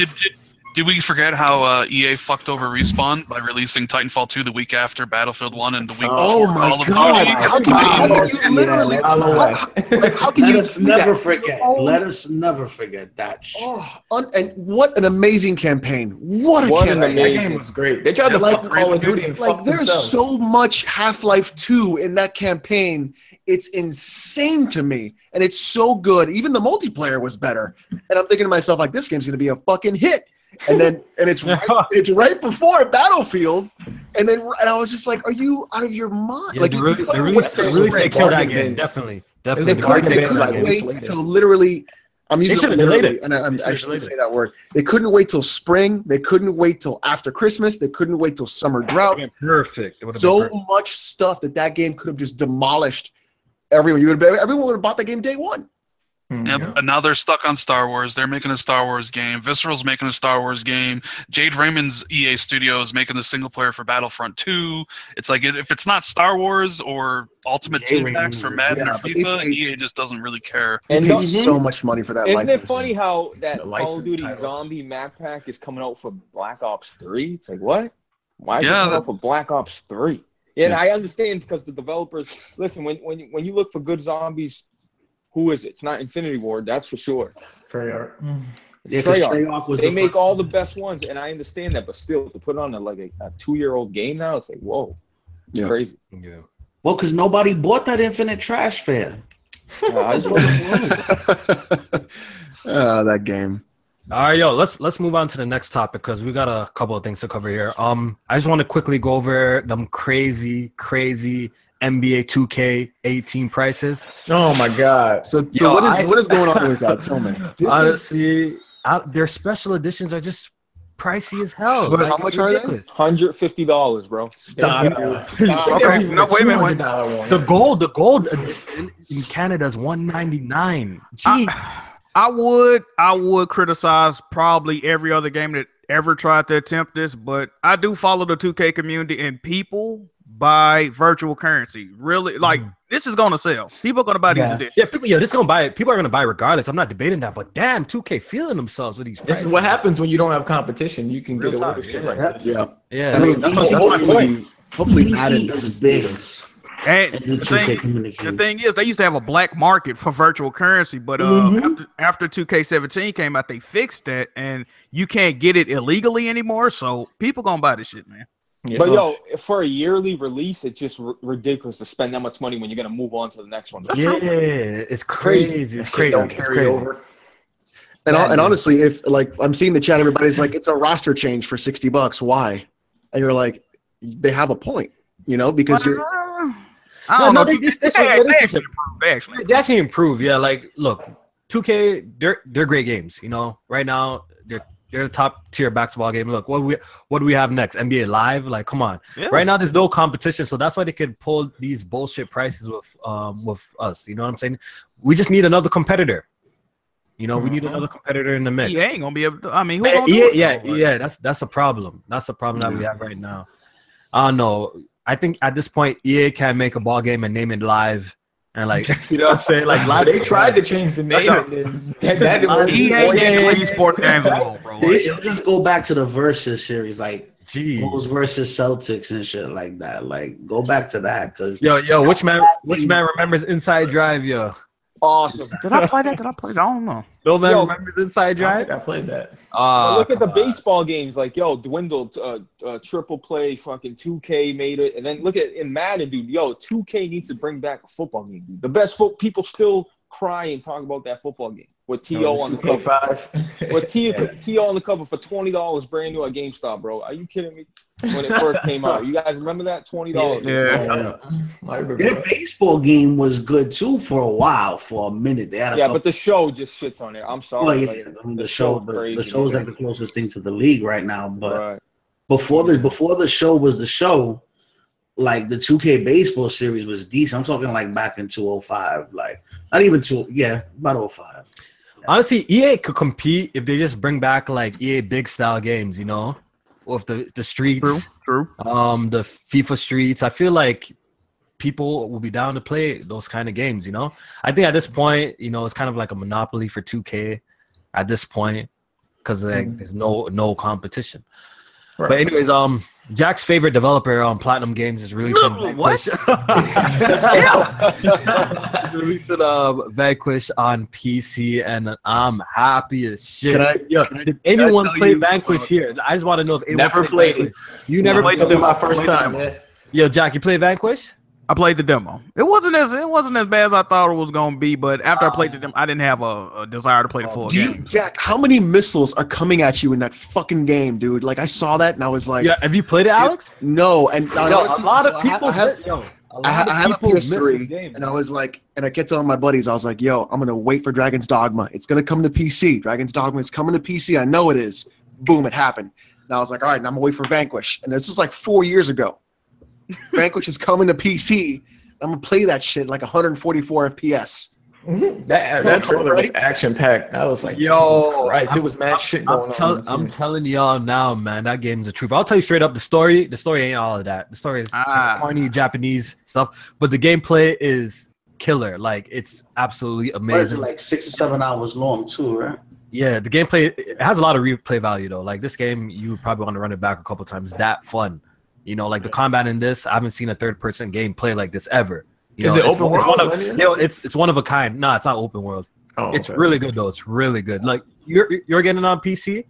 Did we forget how EA fucked over Respawn by releasing Titanfall 2 the week after Battlefield 1 and the week before Call of Duty? How can you never forget? Let us never forget that shit. And what an amazing campaign. What a campaign. That game was great. They tried to fuck Call of Duty and fuck there's themselves. So much Half-Life 2 in that campaign. It's insane to me. And it's so good. Even the multiplayer was better. And I'm thinking to myself, like, this game's going to be a fucking hit. And it's right before Battlefield, and I was just like, "Are you out of your mind?" Yeah, like, they really killed that game. Definitely. They couldn't wait till literally. I'm using it literally, and I shouldn't say that word. They couldn't wait till spring. They couldn't wait till after Christmas. They couldn't wait till summer drought. Perfect. So much stuff that game could have just demolished everyone. Everyone would have bought that game day one. Yep. And now they're stuck on Star Wars. They're making a Star Wars game. Visceral's making a Star Wars game. Jade Raymond's EA Studio is making the single player for Battlefront 2. It's like, if it's not Star Wars or Ultimate Team Packs for Madden or FIFA, EA just doesn't really care. And they paid so much money for that license. Isn't it funny how that Call of Duty zombie map pack is coming out for Black Ops 3? It's like, what? Why is it coming out for Black Ops 3? Yeah, and I understand because the developers listen when you look for good zombies, who is it? It's not Infinity Ward, that's for sure. Treyarch. Treyarch. They make all the best ones, and I understand that, but still, to put on a 2-year-old game now, it's like whoa, it's crazy. Yeah. Well, because nobody bought that Infinite Trash Fair. That game. All right, yo, let's move on to the next topic because we got a couple of things to cover here. I just want to quickly go over them crazy NBA 2K18 prices. Oh my god! So what is going on with that? Tell me. Honestly, their special editions are just pricey as hell. But how much are they? $150, bro. Stop. Okay, no, wait a minute. The gold in Canada is $199. Gee. I would criticize probably every other game that ever tried to attempt this, but I do follow the 2K community, and people buy virtual currency. Really, this is gonna sell. People are gonna buy these editions. Yeah, people are gonna buy regardless. I'm not debating that, but damn, 2K feeling themselves with these prices. This is what happens when you don't have competition. You can get away with shit like that. Yeah. I mean, hopefully Madden does big. And the thing is, they used to have a black market for virtual currency, but after 2K17 came out, they fixed that, and you can't get it illegally anymore. So people gonna buy this shit, man. Yeah. But for a yearly release, it's just ridiculous to spend that much money when you're gonna move on to the next one. It's crazy. It's crazy. Don't carry over. And honestly, if I'm seeing the chat, everybody's like, it's a roster change for $60. Why? And you're like, they have a point, because you're. I don't know. They actually improve. Yeah, look, 2K, they're great games. Right now they're the top tier basketball game. Look, what do we have next? NBA Live? Like, come on. Yeah. Right now there's no competition, so that's why they could pull these bullshit prices with us. You know what I'm saying? We just need another competitor. We need another competitor in the mix. EA ain't gonna be able to. I mean, who gonna do it? Yeah. That's a problem. That's the problem that we have right now. I don't know. I think at this point, EA can't make a ball game and name it Live, and you know what I'm saying? Live. They tried to change the name, and then that didn't work. EA can't play sports games alone, bro. They should just go back to the Versus series, Bulls versus Celtics and shit like that. Go back to that, cause which man remembers Inside Drive, yo? Awesome. Did I play that? I don't know. No man remembers Inside Drive. I played that. Look at the baseball games, dwindled. Triple play, fucking 2K made it, and then look at in Madden, dude. 2K needs to bring back a football game, dude. The best people still cry and talk about that football game with T.O. on the cover. With T.O. on the cover for $20, brand new at GameStop, bro. Are you kidding me? When it first came out, you guys remember that $20? Yeah. Their baseball game was good too for a while, for a minute. They had but the show just shits on there. I'm sorry. The show is like the closest thing to the league right now. But before the show was the show, the 2K baseball series was decent. I'm talking back in 2005, not even about 05. Honestly, EA could compete if they just bring back EA big style games, with the streets, true. The FIFA streets. I feel like people will be down to play those kind of games. I think at this point, it's kind of like a monopoly for 2K at this point because there's no competition. Right. But anyways, Jack's favorite developer on Platinum Games is releasing Vanquish. Releasing Vanquish on PC, and I'm happy as shit. Did anyone play Vanquish here? I just want to know if anyone never played it. You never played it? My first time. Yeah. Yo, Jack, you played Vanquish? I played the demo. It wasn't as bad as I thought it was gonna be, but after I played the demo, I didn't have a desire to play the full game. Jack, how many missiles are coming at you in that fucking game, dude? I saw that and I was like, yeah. Have you played it, Alex? No, and honestly, a lot of people. I have a PS3, and I was like, and I kept telling my buddies, I was like, yo, I'm gonna wait for Dragon's Dogma. It's gonna come to PC. Dragon's Dogma is coming to PC. I know it is. Boom, it happened. And I was like, all right, now I'm gonna wait for Vanquish. And this was 4 years ago. Vanquish is coming to PC. I'm gonna play that shit 144 FPS. Mm-hmm. That trailer was action packed. I was like, yo, Christ, it was mad shit going on. I'm telling y'all now, man, that game's the truth. I'll tell you straight up, the story ain't all of that. The story is corny Japanese stuff, but the gameplay is killer. It's absolutely amazing. What is it, 6 or 7 hours long too, right? Yeah, the gameplay, it has a lot of replay value though. Like this game, you would probably want to run it back a couple times. It's that fun. You know, like the combat in this, I haven't seen a third-person game play like this ever. Is it open world? It's one of a kind. No, it's not open world. Oh, it's really good though. It's really good. Like you're getting it on PC,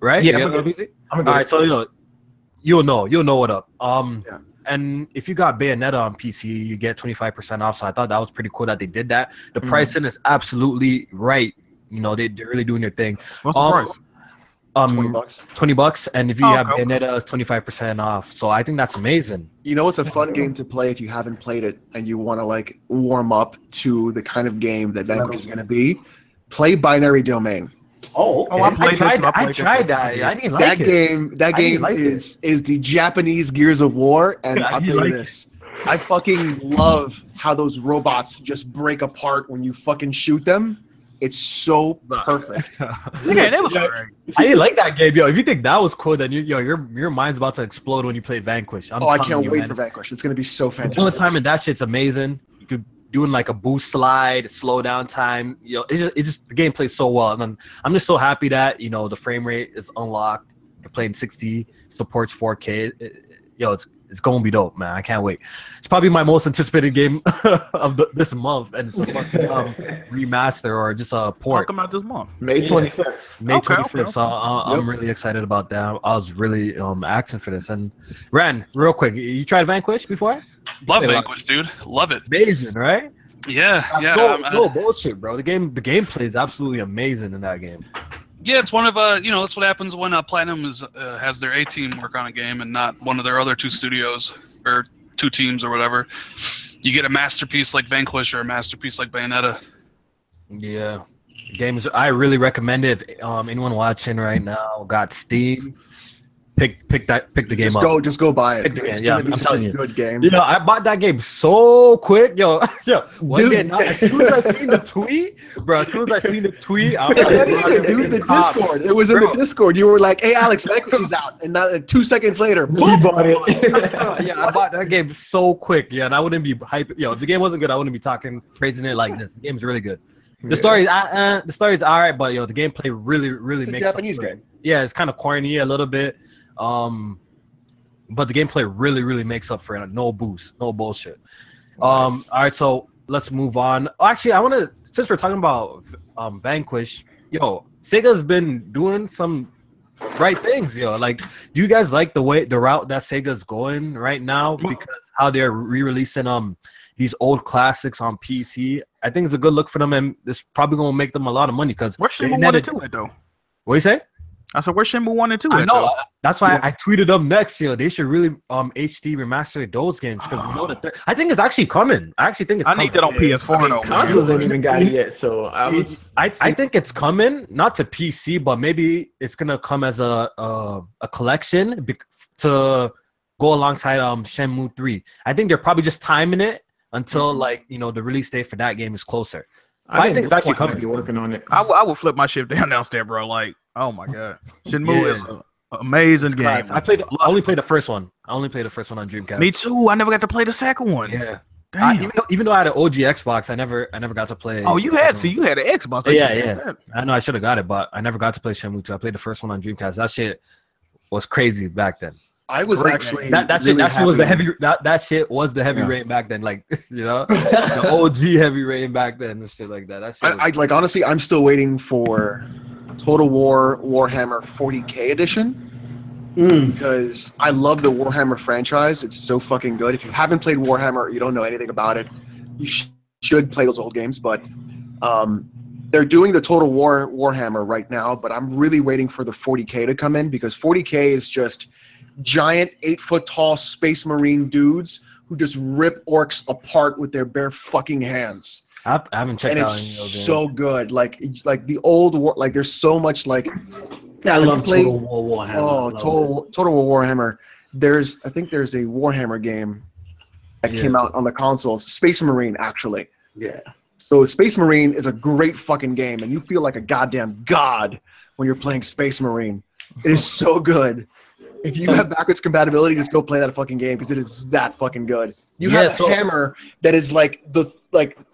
right? Yeah, I'm on PC. All right, so you'll know what up. And if you got Bayonetta on PC, you get 25% off. So I thought that was pretty cool that they did that. The pricing is absolutely right. You know, they're really doing their thing. What's the price? $20. $20, and if you have Bayonetta, it's 25% off. So I think that's amazing. You know, it's a fun game to play if you haven't played it and you want to like warm up to the kind of game that Vanquish is going to be. Play Binary Domain. Oh, okay. I tried that. I didn't like it. That game is the Japanese Gears of War, and I'll tell you this. I fucking love how those robots just break apart when you fucking shoot them. It's so perfect. Yeah, that was great. I didn't like that game, yo. If you think that was cool, then your mind's about to explode when you play Vanquish. I can't wait for Vanquish. It's gonna be so fantastic. The bullet time and that shit's amazing. You could doing like a boost slide, slow down time. You know, it just the game plays so well, and I'm just so happy that the frame rate is unlocked. You're playing 60, supports 4K. It's gonna be dope, man. I can't wait. It's probably my most anticipated game of this month, and it's a fucking remaster or just a port. It's coming out this month, May 25th. May 25th. So I'm really excited about that. I was really asking for this. And Ren, real quick, you tried Vanquish before? Love Vanquish, dude. Love it. Amazing, right? Yeah. No bullshit, bro. The gameplay is absolutely amazing in that game. Yeah, it's one of that's what happens when Platinum has their A team work on a game and not one of their other two studios or two teams or whatever. You get a masterpiece like Vanquish or a masterpiece like Bayonetta. Yeah, games. I really recommend it. If anyone watching right now got Steam, pick the game up. Just go buy it. It's gonna be such a good game. I bought that game so quick, yo. Dude, as soon as I seen the tweet, bro. I'm like, dude, the Discord. It was in the Discord. You were like, "Hey, Alex, Vanquish is out," and not 2 seconds later, he bought it. I bought that game so quick, and I wouldn't be hype. If the game wasn't good, I wouldn't be praising it like this. The game's really good. The story's all right, but the gameplay really makes a Japanese game. Yeah, it's kind of corny a little bit. But the gameplay really makes up for it. No boost, no bullshit. All right, so let's move on. Actually, I want to, since we're talking about Vanquish, Sega's been doing some right things, Like, do you guys like the route that Sega's going right now? Because how they're re-releasing these old classics on PC. I think it's a good look for them, and it's probably gonna make them a lot of money. Because where's Shenmue 1 and 2 at though? What you say? I said, where's Shenmue 1 and 2 I at, know. though? That's why I tweeted them next. They should really HD remaster those games because I think it's actually coming. I actually think it's coming. I need that on PS4 though. Consoles ain't even got it yet, so I think it's coming, not to PC, but maybe it's gonna come as a collection to go alongside Shenmue 3. I think they're probably just timing it until the release date for that game is closer. I think it's actually coming. Be working on it. I would flip my shit downstairs, bro. Like, oh my god, Shenmue is an amazing game. I only played the first one. I only played the first one on Dreamcast. Me too. I never got to play the second one. Yeah. Damn. Even though I had an OG Xbox, I never got to play. Oh, you had an Xbox. Yeah. I know I should have got it, but I never got to play Shenmue 2. I played the first one on Dreamcast. That shit was crazy back then. I was actually that shit was the heavy that shit was the heavy rain back then, like the OG heavy rain back then and shit like that. I like honestly, I'm still waiting for Total War Warhammer 40K edition because I love the Warhammer franchise. It's so fucking good. If you haven't played Warhammer, you don't know anything about it. You should play those old games, but they're doing the Total War Warhammer right now. But I'm really waiting for the 40K to come in because 40K is just giant 8-foot-tall space marine dudes who just rip orcs apart with their bare fucking hands. I haven't checked out any of those. It's so good. Like the old war. Like there's so much like. Yeah, I love Total War Warhammer. Oh, Total War Warhammer. I think there's a Warhammer game that came out on the consoles. Space Marine, actually. Yeah. So Space Marine is a great fucking game, and you feel like a goddamn god when you're playing Space Marine. It is so good. If you have backwards compatibility, just go play that fucking game because it is that fucking good. You have a hammer that is like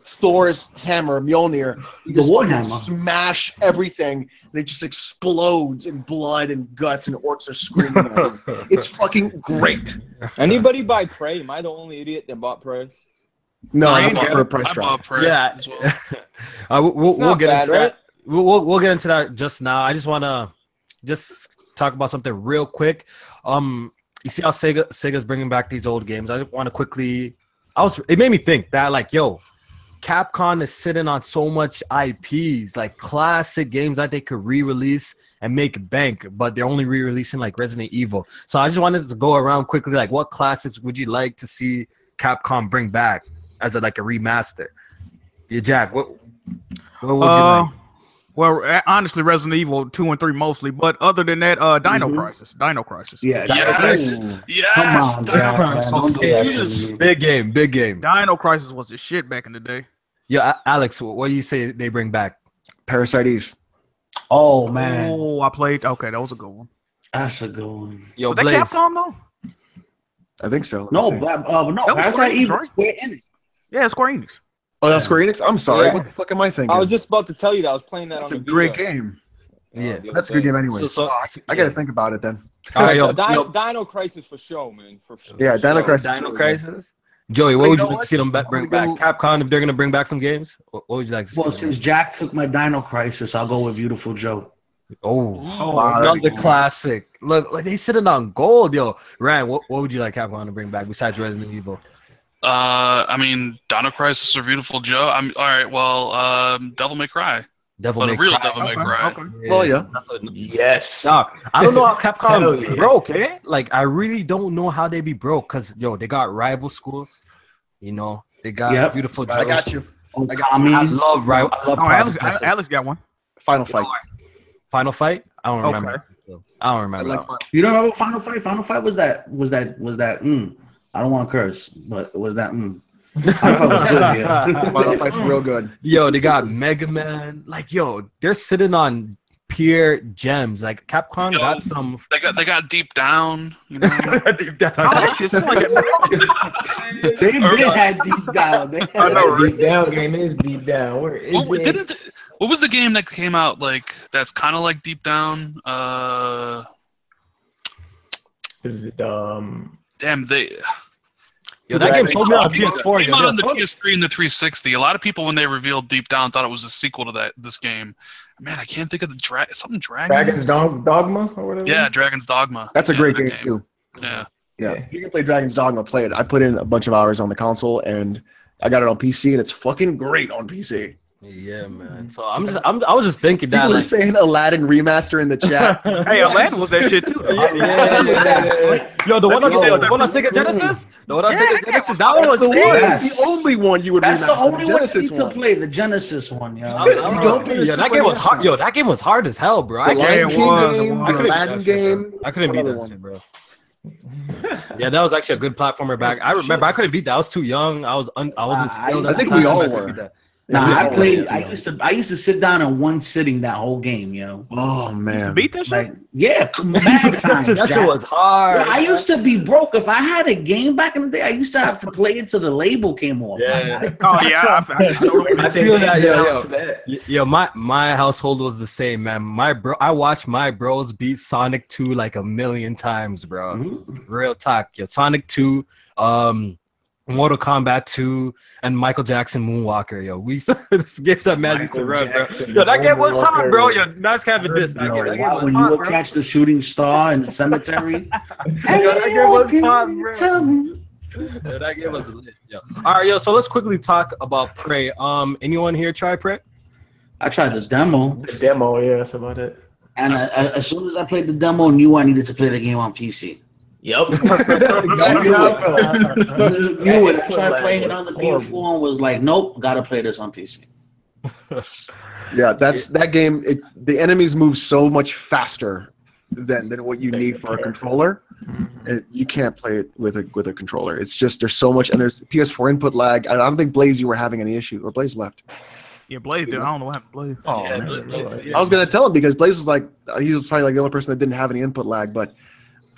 Thor's hammer, Mjolnir. You just fucking smash everything, and it just explodes in blood and guts, and orcs are screaming at you. It's fucking great. Anybody buy Prey? Am I the only idiot that bought Prey? No, I bought for a price drop. Yeah, we'll get into that. We'll get into that just now. I just want to talk about something real quick. You see how Sega's bringing back these old games. I just want to quickly. It made me think that like, yo, Capcom is sitting on so much IPs, like classic games that they could re-release and make bank, but they're only re-releasing like Resident Evil. So I just wanted to go around quickly, like, what classics would you like to see Capcom bring back as a remaster? Yeah, Jack, what would you like? Well, honestly, Resident Evil 2 and 3 mostly, but other than that, Dino Crisis. Dino Crisis. Yeah. Yes. Come on, Jack. Big game. Dino Crisis was the shit back in the day. Yeah, Alex, what do you say they bring back? Parasite Eve. Oh man. Oh, I played. Okay, that was a good one. That's a good one. Yo, was that Capcom though? I think so. No, Parasite Eve was Square Enix. Yeah, Square Enix. Oh, that's Square Enix? I'm sorry. Yeah. What the fuck am I thinking? I was just about to tell you that I was playing that. That's on a the great Vita. game. Yeah, That's a good game anyway. I got to think about it then. All right, Dino Crisis for show, man. For Yeah, Dino Crisis. Dino Crisis. Joey, what would you like to see them bring back? Capcom, if they're gonna bring back some games, what would you like to see? Well, since Jack took my Dino Crisis, I'll go with Beautiful Joe. Another classic. Look, like they sitting on gold, yo. Ryan, what would you like Capcom to bring back besides Resident Evil? I mean, Dino Crisis or Beautiful Joe. All right. Well, Devil May Cry. Devil May Cry. Okay. Well, yeah. Yes. Nah, I don't know how Capcom broke, eh? Like, I really don't know how they be broke because, yo, they got rival schools. You know, they got Beautiful Joe. I got you. I love rival. Alex got one. Final Fight. Final Fight? I don't remember. I don't remember. You don't remember Final Fight? Final Fight was that. I don't want to curse, but it was that. Final Fight was good. Yeah. Final Fight's real good. Yo, they got Mega Man. Like, yo, they're sitting on pure gems. Like Capcom got some. They got Deep Down. You know? Deep Down. They had Deep Down. Deep Down game is Deep Down. Where is it? What was the game that came out that's kind of like Deep Down? Is it Damn, Yo, that game sold me on PS4. It came out on the PS3 and the 360. A lot of people, when they revealed Deep Down, thought it was a sequel to this game. Man, I can't think of the Dragon's Dogma or whatever. Yeah, Dragon's Dogma. That's a great game too. Yeah. If you can play Dragon's Dogma, play it. I put in a bunch of hours on the console, and I got it on PC, and it's fucking great on PC. Yeah, man. So I was just thinking that. People were saying Aladdin remaster in the chat. Hey, Aladdin was that shit too. Yo, the one on Sega Genesis. The one on Sega Genesis. That one was the one. That's the only one you would. That's remaster. the only one you need to one. play. The Genesis one, yo. That game was hard. Yo, that game was hard as hell, bro. Aladdin game. I couldn't beat that shit, bro. Yeah, that was actually a good platformer back. I remember I couldn't beat that. I was too young. I wasn't skilled. I think we all were. I played. I used to sit down in one sitting that whole game, yo. Oh man, beat that shit. Mad times. That shit was hard. I used to be broke. If I had a game back in the day, I used to have to play it till the label came off. Yeah. I feel that. Yo, my household was the same, man. I watched my bros beat Sonic 2 like a million times, bro. Mm-hmm. Real talk. Yo, Sonic 2. Mortal Kombat 2 and Michael Jackson Moonwalker, yo. We used to get that magic to run, bro. Yo, that game was hard, bro. Yo, nice having this. That game was when hard, you would catch the shooting star in the cemetery. Yo, that game was hard, bro. Yo, that game was lit, yo. All right, yo. So let's quickly talk about Prey. Anyone here try Prey? I tried the demo. The demo, yeah, that's about it. And as soon as I played the demo, I knew I needed to play the game on PC. Yep. That's exactly how I felt. You would try playing it on the PS4 and was like, nope, gotta play this on PC. Yeah, that game. The enemies move so much faster than what you need for a controller. You can't play it with a controller. It's just there's so much, and there's PS4 input lag. I don't think Blaze, you were having any issue, or Blaze left. Yeah, Blaze did. I don't know what happened to Blaze. Oh, man. I was gonna tell him because Blaze was like he was probably like the only person that didn't have any input lag, but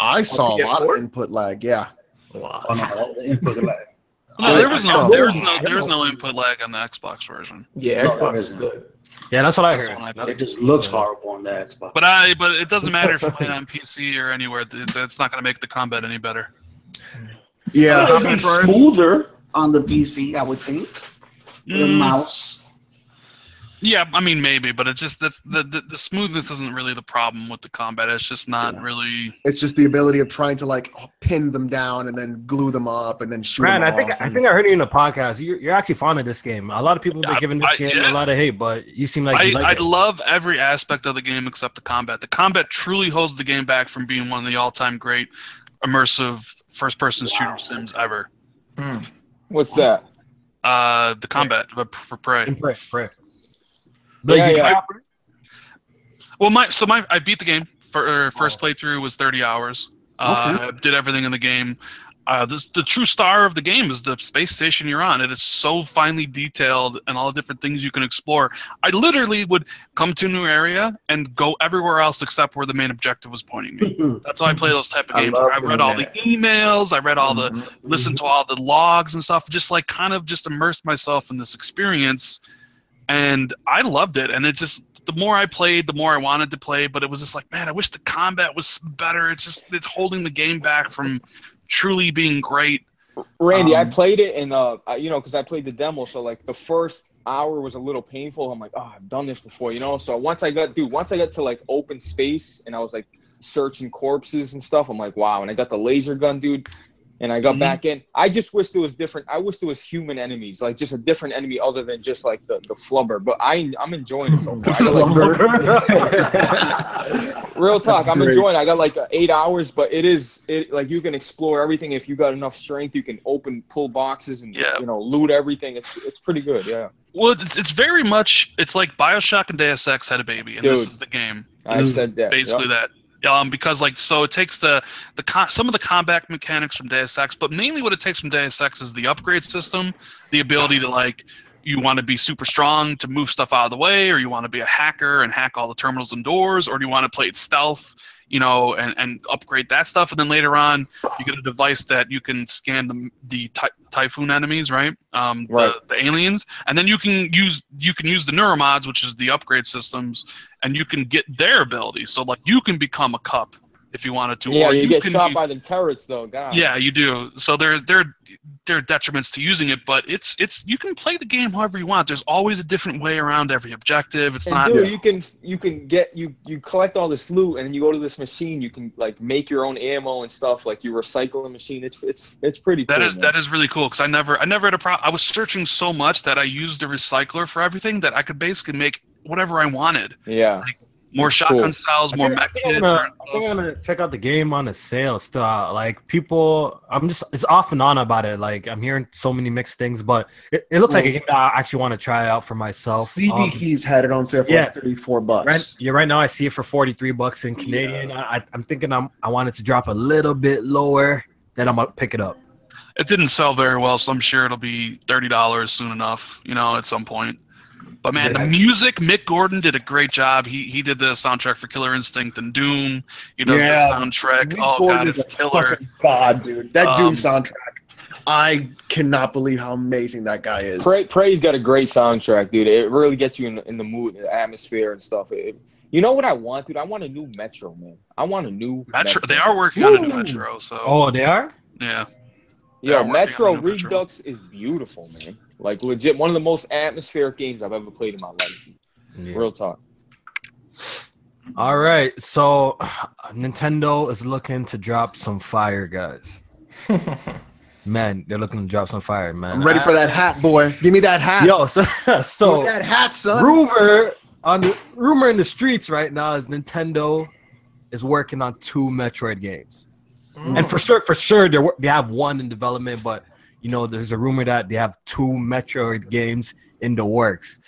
I saw a lot of PS4? input lag. Yeah. Wow. Oh, no, the input lag. No, there was So- no input lag on the Xbox version. Yeah, No, Xbox there is isn't. good. Yeah, that's what I That's heard. the one I That's- It just looks horrible on the Xbox. But it doesn't matter if you're playing on PC or anywhere. That's not going to make the combat any better. Yeah. It'd be smoother on the PC, I would think. The mouse. Yeah, I mean maybe, but it's just that's the smoothness isn't really the problem with the combat. It's just not really. It's just the ability of trying to like pin them down and then glue them up and then shoot Brand, them I think off. I heard you in the podcast. You're actually fond of this game. A lot of people have been giving this game yeah. a lot of hate, but you seem like you like I it. love every aspect of the game except the combat. The combat truly holds the game back from being one of the all-time great immersive first-person shooter sims ever. What's that? The combat for Prey. Prey. Yeah. Well, I beat the game. First playthrough was 30 hours. Did everything in the game. The true star of the game is the space station you're on. It is so finely detailed and all the different things you can explore. I literally would come to a new area and go everywhere else except where the main objective was pointing me. That's how I play those type of games. I read all the emails. I read all listened to all the logs and stuff. Just like kind of just immersed myself in this experience. And I loved it. And it just, the more I played, the more I wanted to play. But it was just like, man, I wish the combat was better. It's holding the game back from truly being great. Randy, I played it and because I played the demo, so like the first hour was a little painful. I'm like, oh, I've done this before, So once I got to like open space and I was like searching corpses and stuff, I'm like, wow. And I got the laser gun, dude. And I got back in. I just wish there was different. I wish there was human enemies, like just a different enemy other than just like the flubber. But I'm enjoying it so far. Real talk, I'm enjoying it. I got like 8 hours, but it like you can explore everything if you got enough strength. You can pull boxes and loot everything. It's pretty good, yeah. Well, it's very much. It's like BioShock and Deus Ex had a baby, and this is the game. I said that. Basically that. Because it takes some of the combat mechanics from Deus Ex, but mainly what it takes from Deus Ex is the upgrade system, the ability to you want to be super strong to move stuff out of the way, or you want to be a hacker and hack all the terminals and doors, or do you want to play it stealth, and upgrade that stuff, and then later on you get a device that you can scan the typhoon enemies, right? The aliens, and then you can use the neuromods, which is the upgrade systems, and you can get their abilities. So like you can become a cup if you wanted to. Yeah, or you get shot by the turrets though, God. Yeah, you do. So there are detriments to using it, but it's you can play the game however you want. There's always a different way around every objective. It's not. Dude, you can collect all this loot and then you go to this machine. You can like make your own ammo and stuff. Like you recycle a machine. It's pretty. That is really cool because I never had a problem. I was searching so much that I used the recycler for everything that I could basically make whatever I wanted. Yeah. Like, more shotgun cells, more mech kits. I think I'm gonna check out the game on the sale still. Like people, it's off and on about it. Like I'm hearing so many mixed things, but it looks like a game that I actually want to try out for myself. CD Keys had it on sale for like $34. Right now I see it for $43 in Canadian. I'm thinking I want it to drop a little bit lower, then I'm gonna pick it up. It didn't sell very well, so I'm sure it'll be $30 soon enough. At some point. But man, the music, Mick Gordon did a great job. He did the soundtrack for Killer Instinct and Doom. He does the soundtrack. Mick Gordon is it's killer. God, dude. That Doom soundtrack. I cannot believe how amazing that guy is. Prey's got a great soundtrack, dude. It really gets you in the mood, the atmosphere and stuff. You know what I want, dude? I want a new Metro, man. I want a new Metro. They are working on a new Metro. So. Oh, they are? Yeah. Yeah, Metro Redux is beautiful, man. Like legit, one of the most atmospheric games I've ever played in my life. Yeah. Real talk. All right, so Nintendo is looking to drop some fire, guys. Man, they're looking to drop some fire, man. I'm ready for that hat, boy. Give me that hat. Yo, so give me that hat, son. Rumor in the streets right now is Nintendo is working on 2 Metroid games. And for sure, they have one in development, but there's a rumor that they have 2 Metroid games in the works.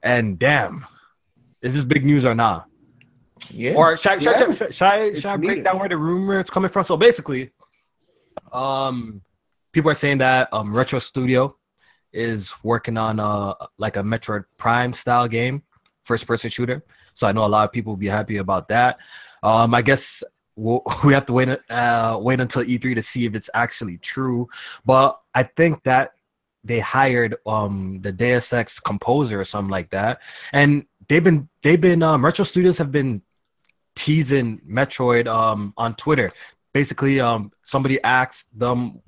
And damn, is this big news or not? Yeah. Or should I break down where the rumor is coming from? So basically, people are saying that Retro Studio is working on like a Metroid Prime style game, first person shooter. So I know a lot of people will be happy about that. I guess we have to wait until E3 to see if it's actually true. But I think that they hired the Deus Ex composer or something like that, and they've been Retro Studios have been teasing Metroid on Twitter. Basically, somebody asked them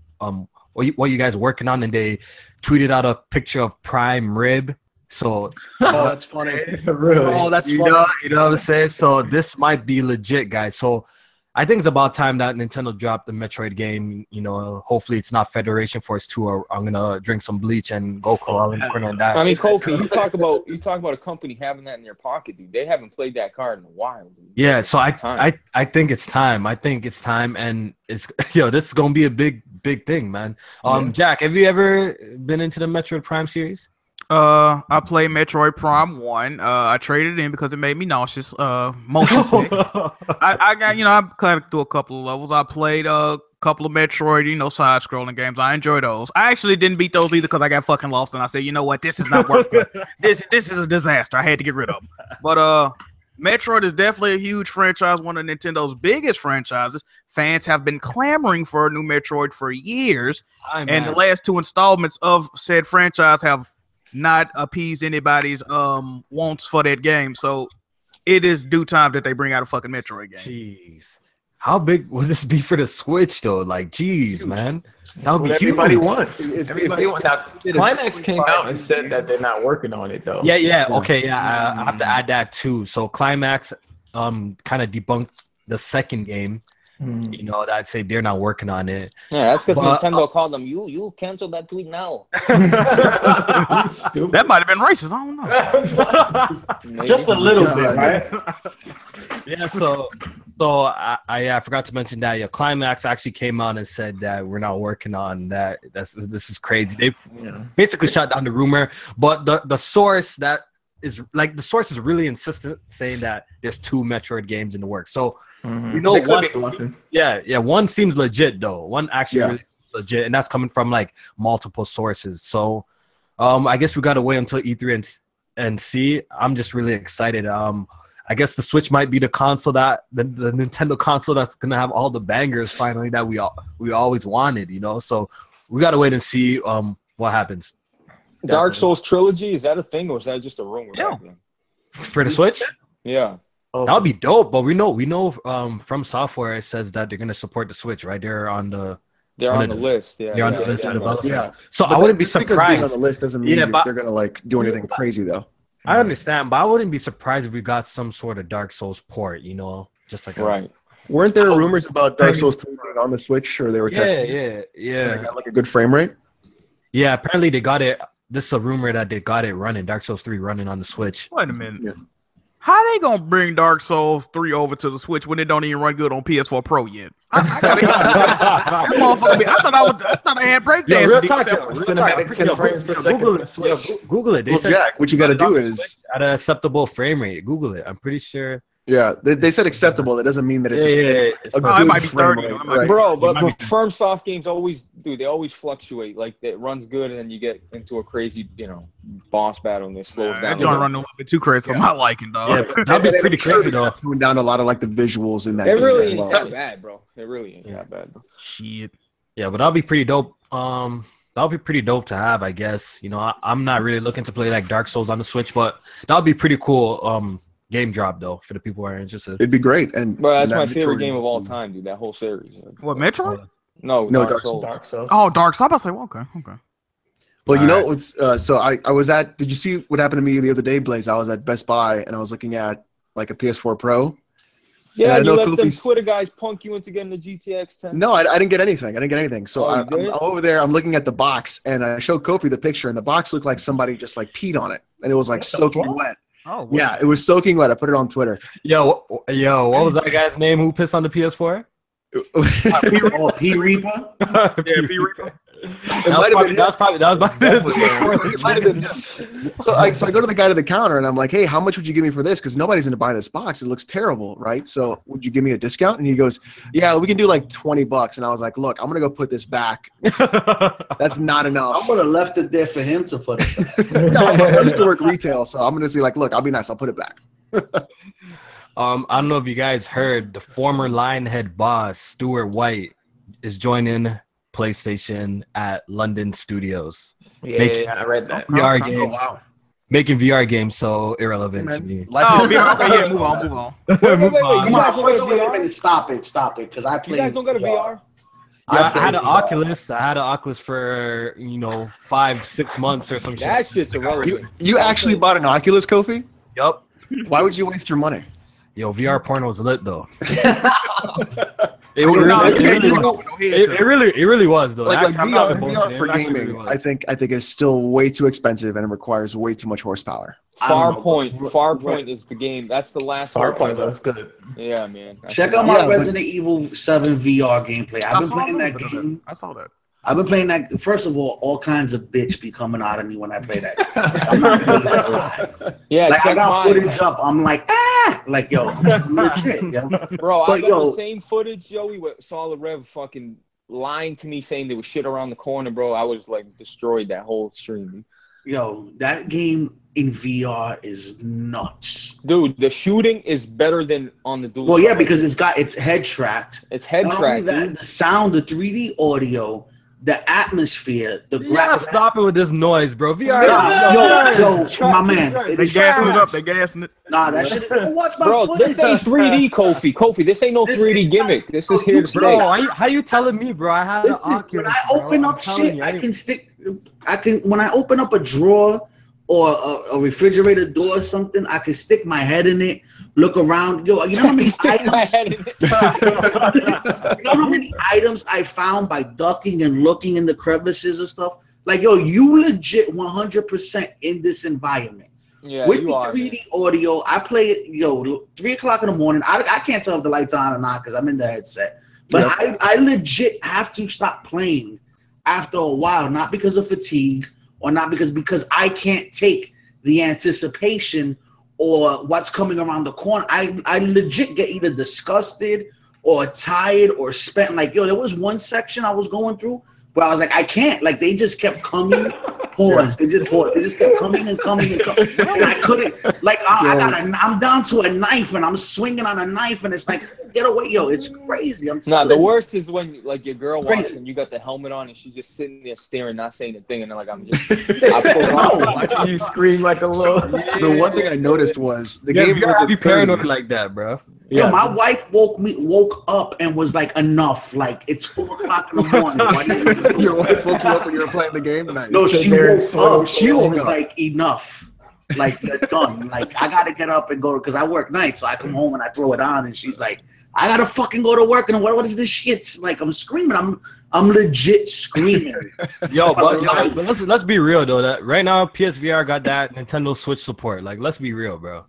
what you guys are working on, and they tweeted out a picture of Prime Rib. So that's funny. Really? Oh, that's funny. You know what I'm saying? So this might be legit, guys. So I think it's about time that Nintendo dropped the Metroid game. You know, hopefully it's not Federation Force 2, or I'm gonna drink some bleach and go crawl in the corner and die. I mean, Kofi, you talk about a company having that in their pocket, dude. They haven't played that card in a while, dude. Yeah, so I think it's time. I think it's time, and it's this is gonna be a big thing, man. Jack, have you ever been into the Metroid Prime series? I played Metroid Prime 1. I traded it in because it made me nauseous. Motion sick. I kind of through a couple of levels. I played a couple of Metroid, side-scrolling games. I enjoy those. I actually didn't beat those either because I got fucking lost, and I said, you know what, this is not worth it. This is a disaster. I had to get rid of them. But Metroid is definitely a huge franchise, one of Nintendo's biggest franchises. Fans have been clamoring for a new Metroid for years, and the last 2 installments of said franchise have not appeased anybody's wants for that game. So it is due time that they bring out a fucking Metroid game. Jeez. How big will this be for the Switch, though? Like, jeez, man. That would be everybody huge. Wants. Everybody wants. Now, Climax came out and said that they're not working on it, though. Yeah. Okay, yeah. I have to add that, too. So Climax kind of debunked the second game. I'd say they're not working on it. Yeah, that's because Nintendo called them. You cancel that tweet now. That might have been racist. I don't know. Just a little bit, right? Yeah. So I forgot to mention that. Yeah, Climax actually came out and said that we're not working on that. This is crazy. They basically shut down the rumor, but the source is really insistent, saying that there's 2 Metroid games in the works. So one seems legit though. One actually really legit, and that's coming from like multiple sources. So I guess we gotta wait until E3 and see. I'm just really excited. I guess the Switch might be the console that the Nintendo console that's gonna have all the bangers finally that we always wanted. So we gotta wait and see what happens. Dark Souls trilogy, is that a thing, or is that just a rumor? Yeah. For the Switch? Yeah. That would be dope, but we know from software it says that they're gonna support the Switch, right? They're on the list. Yeah. They're on the list of developers. Yeah. So but I wouldn't be surprised. Because being on the list doesn't mean they're gonna like do anything crazy though. I understand, but I wouldn't be surprised if we got some sort of Dark Souls port, just like right. Weren't there rumors about Dark Souls 3 being on the Switch, or they were testing? Yeah. They got like a good frame rate. Yeah, apparently they got it. This is a rumor that they got it running, Dark Souls 3 running on the Switch. Wait a minute. Yeah. How they gonna bring Dark Souls 3 over to the Switch when it don't even run good on PS4 Pro yet? I thought I had breakdance. Google it. They said, Jack, what you got to do is at an acceptable frame rate. Google it. I'm pretty sure. Yeah, they said acceptable. That doesn't mean that it's a good might be 30. Right. Bro, but FromSoft games always fluctuate. Like it runs good and then you get into a crazy, boss battle and it slows down. That don't run a little bit too crazy for my liking, dog. Yeah, that'd be pretty crazy though. Tune down a lot of like the visuals in that. It really ain't that bad, bro. It really ain't that bad. Bro. Shit. Yeah, but that'll be pretty dope. That'll be pretty dope to have, I guess. I'm not really looking to play like Dark Souls on the Switch, but that'll be pretty cool. Game drop though for the people who are interested. It'd be great, and that's my favorite game of all time, dude. That whole series. What, Metroid? No, Dark Souls. Oh, Dark Souls. I was like, okay. Well, it's so I was at. Did you see what happened to me the other day, Blaze? I was at Best Buy and I was looking at like a PS4 Pro. Yeah, you let them Twitter guys punk you into getting the GTX 10. No, I didn't get anything. So I'm over there. I'm looking at the box, and I showed Kofi the picture, and the box looked like somebody just like peed on it, and it was like soaking wet. Oh, yeah, it was soaking wet. I put it on Twitter. Yo, what was that guy's name who pissed on the PS4? P Reaper? Yeah, P Reaper. That might have been. So I go to the guy to the counter and I'm like, hey, how much would you give me for this? Because nobody's gonna buy this box. It looks terrible, right? So would you give me a discount? And he goes, yeah, we can do like $20. And I was like, look, I'm gonna go put this back. That's not enough. I would have left it there for him to put it back. No, I used to work retail, so I'm gonna say like, look, I'll be nice. I'll put it back. I don't know if you guys heard, the former Lionhead boss, Stuart White, is joining PlayStation at London Studios. Yeah, I read that. VR Oh, games. wow. Making VR games so irrelevant to me. Oh, VR. Okay, yeah, move on. Wait. Come on, Wait wait a minute. Stop it, because I You play. guys don't got a VR? Yeah, I had an Oculus. I had an Oculus for 5-6 months or some shit. That shit's irrelevant. You actually bought an Oculus, Kofi? Yup. Why would you waste your money? Yo, VR porno's lit though. It really was though. Like I'm not VR bullshitting. for It actually gaming, really was. I think is still way too expensive and it requires way too much horsepower. Farpoint is the game. That's the last Farpoint, though, it's good. Yeah, man. Check out my Resident Evil 7 VR gameplay. I've been playing that game. I saw that. I've been playing that. First of all kinds of bitch be coming out of me when I play that. I'm not gonna lie. Yeah, like I got mine. footage up. I'm like, like yo, I'm legit, yo. Bro, I But, got the same footage, Joey, with Solid Rev fucking lying to me saying there was shit around the corner, bro. I was like destroyed that whole stream. Yo, that game in VR is nuts. Dude, the shooting is better than on the dual. Well, yeah, because it's head tracked. It's head Not only tracked. that, the sound, the 3D audio, the atmosphere, the Yeah, stop it with this noise, bro. VR. Yo, my man. They gassing it up. They gassing it. Nah, that shit. Watch my Bro, footage. this ain't 3D, Kofi. Kofi, this ain't no This 3D is gimmick. This is here to stay. Bro, how you telling me, bro? I had an Listen, Oculus. when I open up shit, when I open up a drawer or a refrigerator door or something, I can stick my head in it, look around. Yo, you know how many items? You know how many items I found by ducking and looking in the crevices and stuff? Like, yo, you legit 100% in this environment. Yeah, With you the are, 3D audio, I play it, 3 o'clock in the morning. I can't tell if the light's on or not because I'm in the headset. But I legit have to stop playing after a while, not because of fatigue or not because I can't take the anticipation or what's coming around the corner. I legit get either disgusted or tired or spent. Like, yo, there was one section I was going through where I was like, I can't. Like, they just kept coming. Pause. They just paused. They just kept coming and coming and coming. And I couldn't. Like, I'm down to a knife and I'm swinging on a knife and it's like, get away, yo. It's crazy. The worst is when like your girl walks and you got the helmet on and she's just sitting there staring, not saying a thing, and then like Watching you scream like a little. The one thing I noticed was the Yeah, game VR was be paranoid like that, bro. Yo, my wife woke up and was like, enough. Like, it's 4 o'clock in the morning. Why didn't you Your wife woke you up when you were playing the game tonight. No, she woke up. She woke was up. like, enough. Like, you're done. Like, I gotta get up and go because I work nights, so I come home and I throw it on, and she's like, I gotta fucking go to work. And what is this shit? Like, I'm screaming. I'm legit screaming. but let's be real though. That right now PSVR got that Nintendo Switch support. Like, let's be real, bro.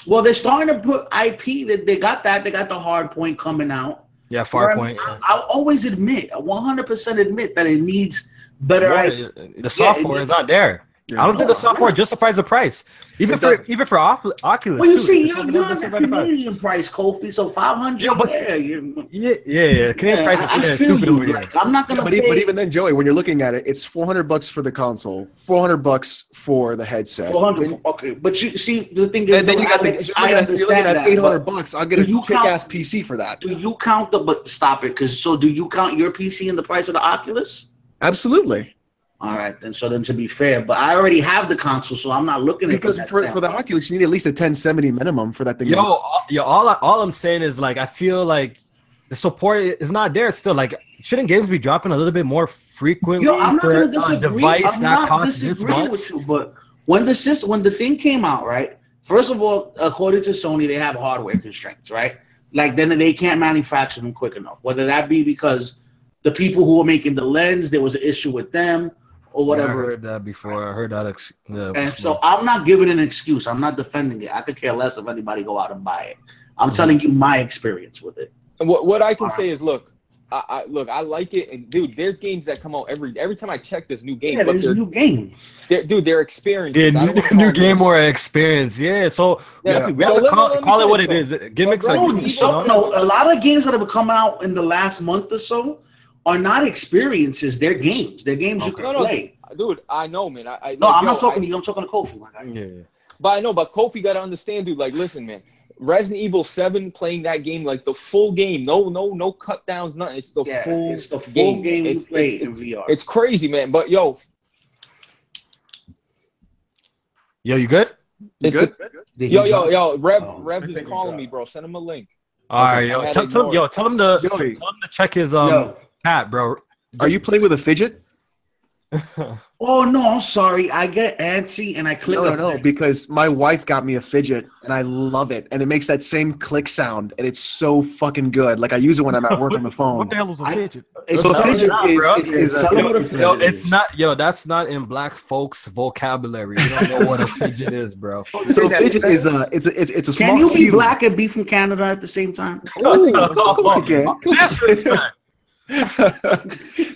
Well, they're starting to put IP. That they got that. They got the hard point coming out. Yeah, Farpoint. I'll always admit, 100% admit that it needs better. The software is not there. I don't think the software justifies the price, even for Oculus. Well, you see, you're on the Canadian price, Kofi, so $500. Yeah, Canadian price is stupid over here. Like, I'm not gonna. But even then, Joey, when you're looking at it, it's $400 for the console, $400 for the headset. 400. Okay, but you see, the thing is, and then you got I understand that. $800. I'll get a kick-ass PC for that. Do you count but stop it? Do you count your PC in the price of the Oculus? Absolutely. All right, then to be fair, but I already have the console, so I'm not looking at it. Because for the Oculus, you need at least a 1070 minimum for that thing. All I'm saying is, like, I feel like the support is not there still. Like, shouldn't games be dropping a little bit more frequently? I'm not going to disagree. Device I'm not disagreeing with you, but when the thing came out, right? First of all, according to Sony, they have hardware constraints, right? Like, then they can't manufacture them quick enough. Whether that be because the people who were making the lens, there was an issue with them, or whatever. I heard that before. I heard that. So I'm not giving an excuse. I'm not defending it. I could care less if anybody go out and buy it. I'm telling you my experience with it. And what I can say is, look, I like it, and dude, there's games that come out every time I check this new game. Yeah, there's new games. They're experiences. New game or experience. Yeah, so we have to call it what it is. Gimmicks are a lot of games that have come out in the last month or so are not experiences. They're games. They're games you can play. Dude, I know, man. I'm not talking to you. I'm talking to Kofi. But I know, but Kofi got to understand, dude. Like, listen, man. Resident Evil 7, playing that game like the full game, no cut downs, nothing. It's the full. It's the full game you play in VR. It's crazy, man. But yo, you good? Good? Yo, Rev is calling me, bro. Send him a link. All right, yo. Tell him to check his chat, bro. Are you playing with a fidget? Oh no, I'm sorry. I get antsy and I click. No, because my wife got me a fidget and I love it, and it makes that same click sound, and it's so fucking good. Like I use it when I'm at work on the phone. What the hell is a fidget? So a fidget that's not in black folks' vocabulary. You don't know what a fidget is, bro. So a fidget is it's a small. Can you be black and be from Canada at the same time?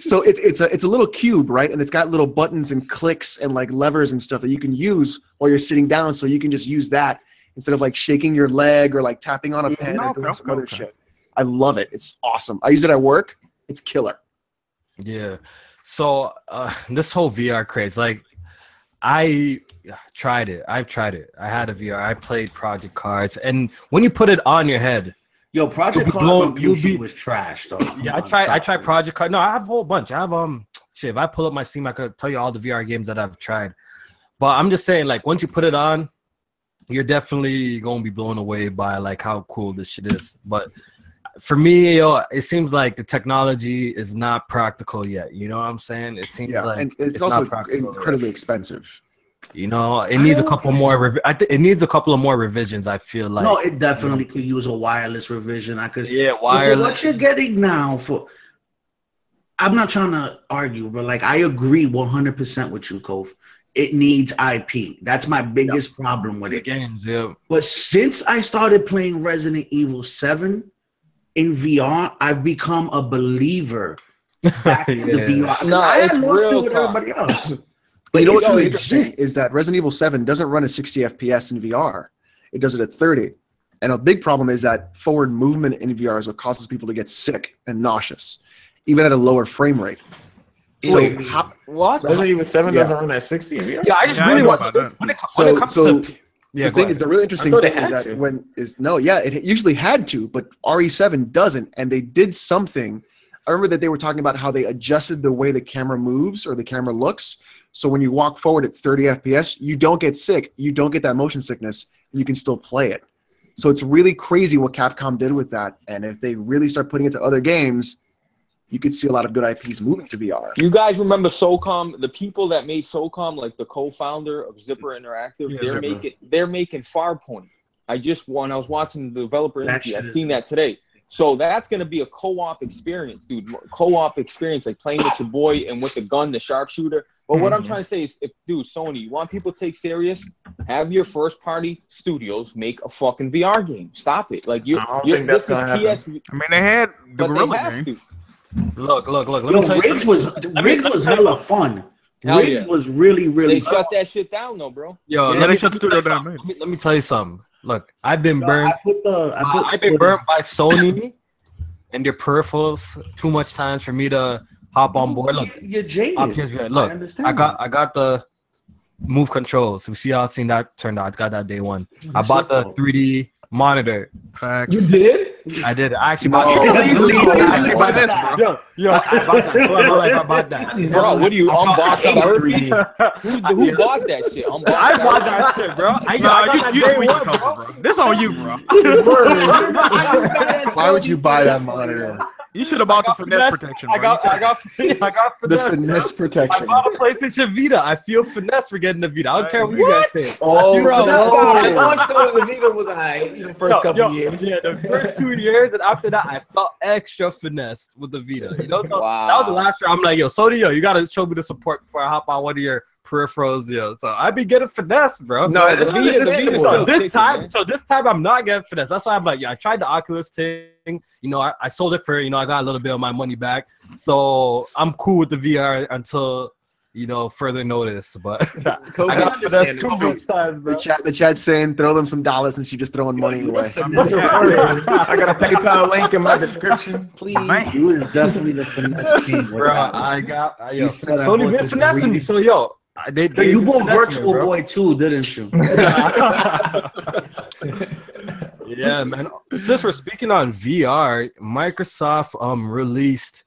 So it's a little cube, right? And it's got little buttons and clicks and like levers and stuff that you can use while you're sitting down. So you can just use that instead of like shaking your leg or like tapping on a pen or doing some other shit. I love it. It's awesome. I use it at work. It's killer. Yeah. So this whole VR craze, like I've tried it. I had a VR. I played Project Cars, and when you put it on your head. Yo, Project Cars on PC was trash, though. Yeah, I tried Project Cars. No, I have a whole bunch. I have shit. If I pull up my Steam, I could tell you all the VR games that I've tried. But I'm just saying, like, once you put it on, you're definitely gonna be blown away by like how cool this shit is. But for me, it seems like the technology is not practical yet. You know what I'm saying? It seems like and it's also incredibly expensive. You know, it needs a couple more. It needs a couple of more revisions. I feel like. No, it definitely could use a wireless revision. Wireless. What you're getting now I'm not trying to argue, but like I agree 100% with you, Kof. It needs IP. That's my biggest problem with it. Games, yeah. But since I started playing Resident Evil 7 in VR, I've become a believer back in the VR. No, I had lost it real with everybody else. But you know what's really interesting is that Resident Evil 7 doesn't run at 60 FPS in VR. It does it at 30. And a big problem is that forward movement in VR is what causes people to get sick and nauseous, even at a lower frame rate. Wait, what? Resident Evil 7 doesn't run at 60 in VR? Yeah, I just really want the thing is, the really interesting thing is that it usually had to, but RE7 doesn't. And they did something. I remember that they were talking about how they adjusted the way the camera moves or the camera looks. So when you walk forward at 30 FPS, you don't get sick. You don't get that motion sickness. And you can still play it. So it's really crazy what Capcom did with that. And if they really start putting it to other games, you could see a lot of good IPs moving to VR. You guys remember SOCOM? The people that made SOCOM, like the co-founder of Zipper Interactive, they're making Farpoint. When I was watching the developer interview, I've seen that today. So that's going to be a co-op experience, dude. Co-op experience, like playing with your boy and with the gun, the sharpshooter. But what I'm trying to say is, Sony, you want people to take serious, have your first-party studios make a fucking VR game. Stop it. Like I don't think that's going to happen. I mean, they had the Gorilla game. Look. Riggs was hella fun. Riggs was really They shut that shit down, though, bro. They shut the studio down, man. Let me tell you something. Look, I've been burned. I've been burnt by Sony and their peripherals too much times for me to hop on board. Look, you're jaded. Look, I got the Move controls. We see how that turned out. I got that day one. I bought the 3D monitor. Facts. You did? I did. I actually bought that. I bought that. Bro, what do you unboxing? Who bought that shit? I bought that shit, bro. Bro. This on you, bro. Why would you buy that monitor? You should have bought the finesse protection. I got finesse. The finesse protection. I bought a PlayStation Vita. I feel finesse for getting the Vita. I don't care what you guys say. Oh, bro. The launch store of the Vita was the first couple of years. Yeah, the first 2 years, and after that, I felt extra finessed with the Vita. You know, so wow. That was the last year. I'm like, Sony, you gotta show me the support before I hop on one of your peripherals, So I be getting finesse, bro. No, the Vita. So this time I'm not getting finesse. That's why I'm like, I tried the Oculus thing. You know, I sold it for, I got a little bit of my money back. So I'm cool with the VR until, further notice. But I got finesse too much time, bro. The chat's saying throw them some dollars and she's just throwing money away. I got a PayPal link in my description, please. You is definitely the finesse king, bro. Sony been finessing me. So You bought Virtual Boy too, didn't you? Yeah, man. Since we're speaking on VR, Microsoft released.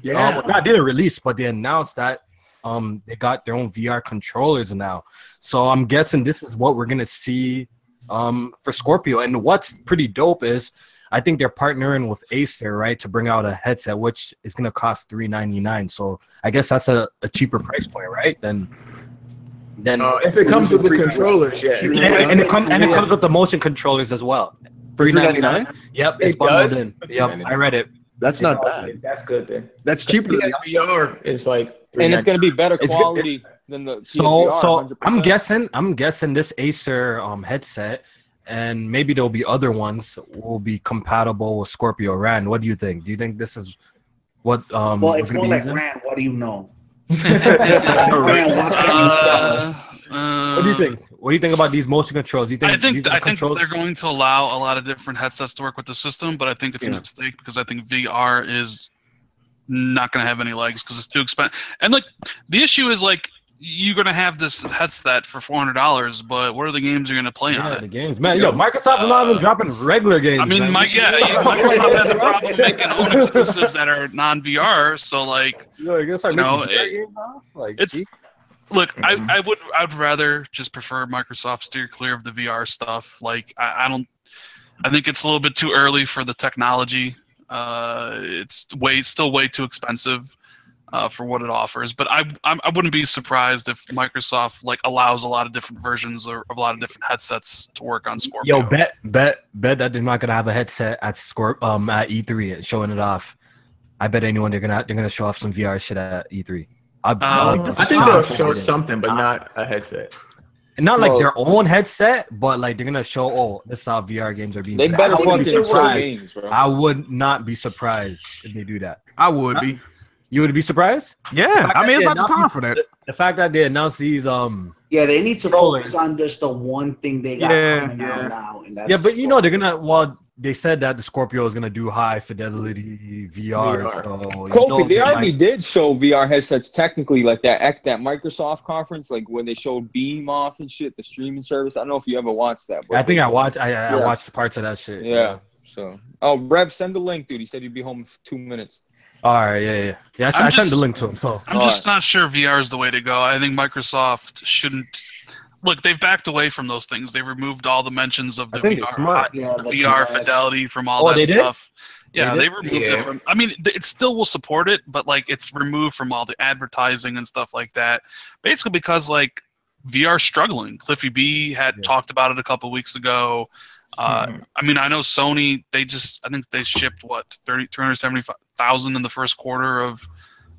Yeah. Not didn't release, but they announced that they got their own VR controllers now. So I'm guessing this is what we're gonna see for Scorpio. And what's pretty dope is I think they're partnering with Acer, right, to bring out a headset which is gonna cost $399. So I guess that's a cheaper price point, right? Then if it comes with the controllers, yeah. And it comes with the motion controllers as well. $399? Yep, it's bundled in. Yep, I read it. That's not bad. That's good then. That's cheaper than VR is like and it's going to be better quality than the PSVR. So 100%. I'm guessing this Acer headset, and maybe there'll be other ones, will be compatible with Scorpio. Rand, what do you think? Do you think this is what well, it's more like Rand, what do you know? What do you think? What do you think about these motion controls? I think they're going to allow a lot of different headsets to work with the system, but I think it's a mistake because I think VR is not going to have any legs because it's too expensive. And like the issue is like you're going to have this headset for $400, but what are the games you're going to play on it? The games, man. Yo, Microsoft is not even dropping regular games. I mean, Microsoft has a problem making own exclusives that are non-VR. So like, Look, I would rather just prefer Microsoft steer clear of the VR stuff. Like I think it's a little bit too early for the technology. It's still way too expensive for what it offers. But I wouldn't be surprised if Microsoft like allows a lot of different versions or a lot of different headsets to work on Scorpio. Yo, bet that they're not gonna have a headset at at E3 showing it off. I bet anyone they're gonna show off some VR shit at E3. I think they'll show something, but not a headset. And not like their own headset, but like they're gonna show, this is how VR games are being. They better fucking show games, bro. I would not be surprised if they do that. I would be. You would be surprised? Yeah, I mean it's not the time for that. The fact that they announced these they need to focus on just the one thing they got coming out now. And that's but you know they're gonna they said that the Scorpio is gonna do high fidelity VR. So Kofi, they already did show VR headsets technically, like that Microsoft conference, like when they showed Beam off and shit, the streaming service. I don't know if you ever watched that. I think I watched parts of that shit. Yeah. So, Rev, send the link, dude. He said he'd be home in 2 minutes. All right, yeah. I sent the link to him. So I'm just not sure VR is the way to go. I think Microsoft shouldn't. Look, they've backed away from those things. They removed all the mentions of the VR fidelity from all that stuff. Yeah, they removed it from. I mean, it still will support it, but like it's removed from all the advertising and stuff like that. Basically, because like VR's struggling. Cliffy B had talked about it a couple weeks ago. I mean, I know Sony. I think they shipped 375,000 in the first quarter of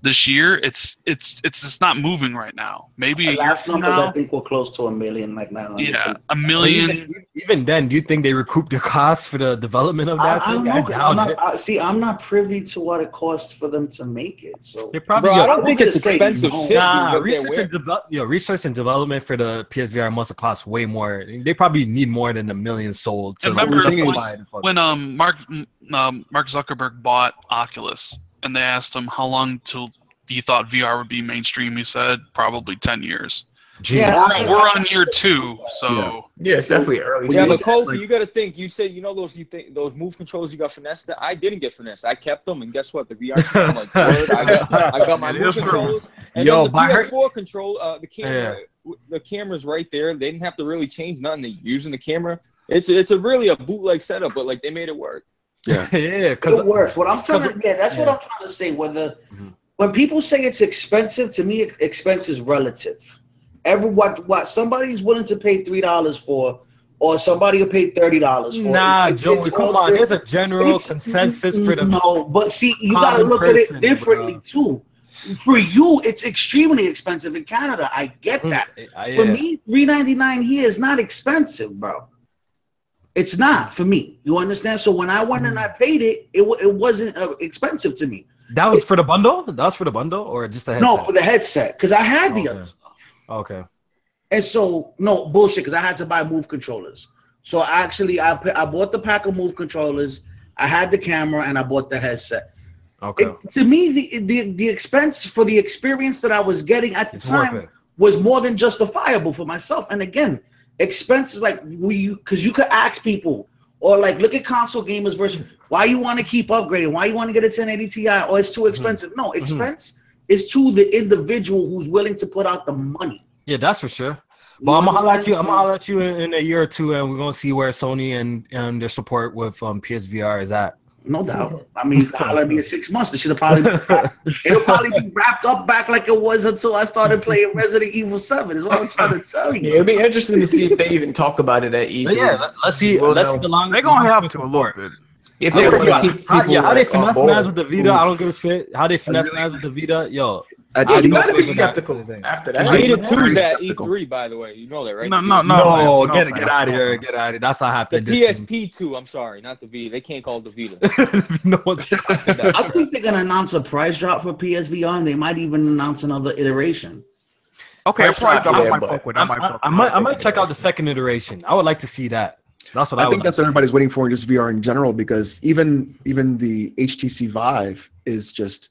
this year. It's just not moving right now. Maybe the last numbers I think we're close to 1 million like now. Yeah, 1 million. Even then, do you think they recouped the cost for the development of that? I don't know. I'm not privy to what it costs for them to make it. So I don't think it's expensive shit. Research and development for the PSVR must have cost way more. They probably need more than 1 million sold. To remember when Mark Zuckerberg bought Oculus? And they asked him how long till you thought VR would be mainstream. He said probably 10 years. Yeah, we're on year 2, so it's definitely early. Yeah, but Kofi, you got to think. You said those move controls you got finessed. I didn't get finessed. I kept them, and guess what? The VR. I'm like, I got my move controls. And then the PS4 control. The camera's right there. They didn't have to really change nothing. They're using the camera. It's really a bootleg setup, but like they made it work. Yeah, it works. What I'm trying to that's what I'm trying to say. When people say it's expensive, to me, expense is relative. What somebody's willing to pay $3 for, or somebody will pay $30 for. Nah, Joey, come on. There's a general consensus for the. No, but see, you gotta look at it differently too. For you, it's extremely expensive in Canada. I get that. For me, $3.99 here is not expensive, bro. It's not for me. You understand? So when I went and I paid it, it wasn't expensive to me. That was for the bundle? That was for the bundle or just the headset? No, for the headset. Because I had the other stuff. Okay. And so, no, bullshit, because I had to buy Move controllers. So actually, I bought the pack of Move controllers, I had the camera, and I bought the headset. Okay. To me, the expense for the experience that I was getting at the time was more than justifiable for myself. And again, expenses like because you could ask people, or like look at console gamers versus why you want to keep upgrading, why you want to get a 1080 Ti, or it's too expensive. No, expense is to the individual who's willing to put out the money. Yeah, that's for sure. But I'm gonna holler at you in a year or two, and we're gonna see where Sony and their support with PSVR is at. No doubt. I mean, you can holler at me in 6 months. It'll probably be wrapped up back like it was until I started playing Resident Evil 7. Is what I'm trying to tell you. Yeah, it'll be interesting to see if they even talk about it at E3. But yeah, let's see. Let's see the long. They're gonna have to a little bit. If they want to keep people how they finesse man's with the Vita, I don't give a shit. How they finesse man's with the Vita, yo. You gotta be skeptical after that. Vita 2's at E3, by the way. You know that, right? No, get out of here. Get out of here. That's not happening. The PSP 2, I'm sorry, not the Vita. They can't call it the Vita. I think they're gonna announce a price drop for PSVR, and they might even announce another iteration. Okay, I might check out the second iteration. I would like to see that. That's what I think that's what everybody's waiting for in just VR in general, because even the HTC Vive is just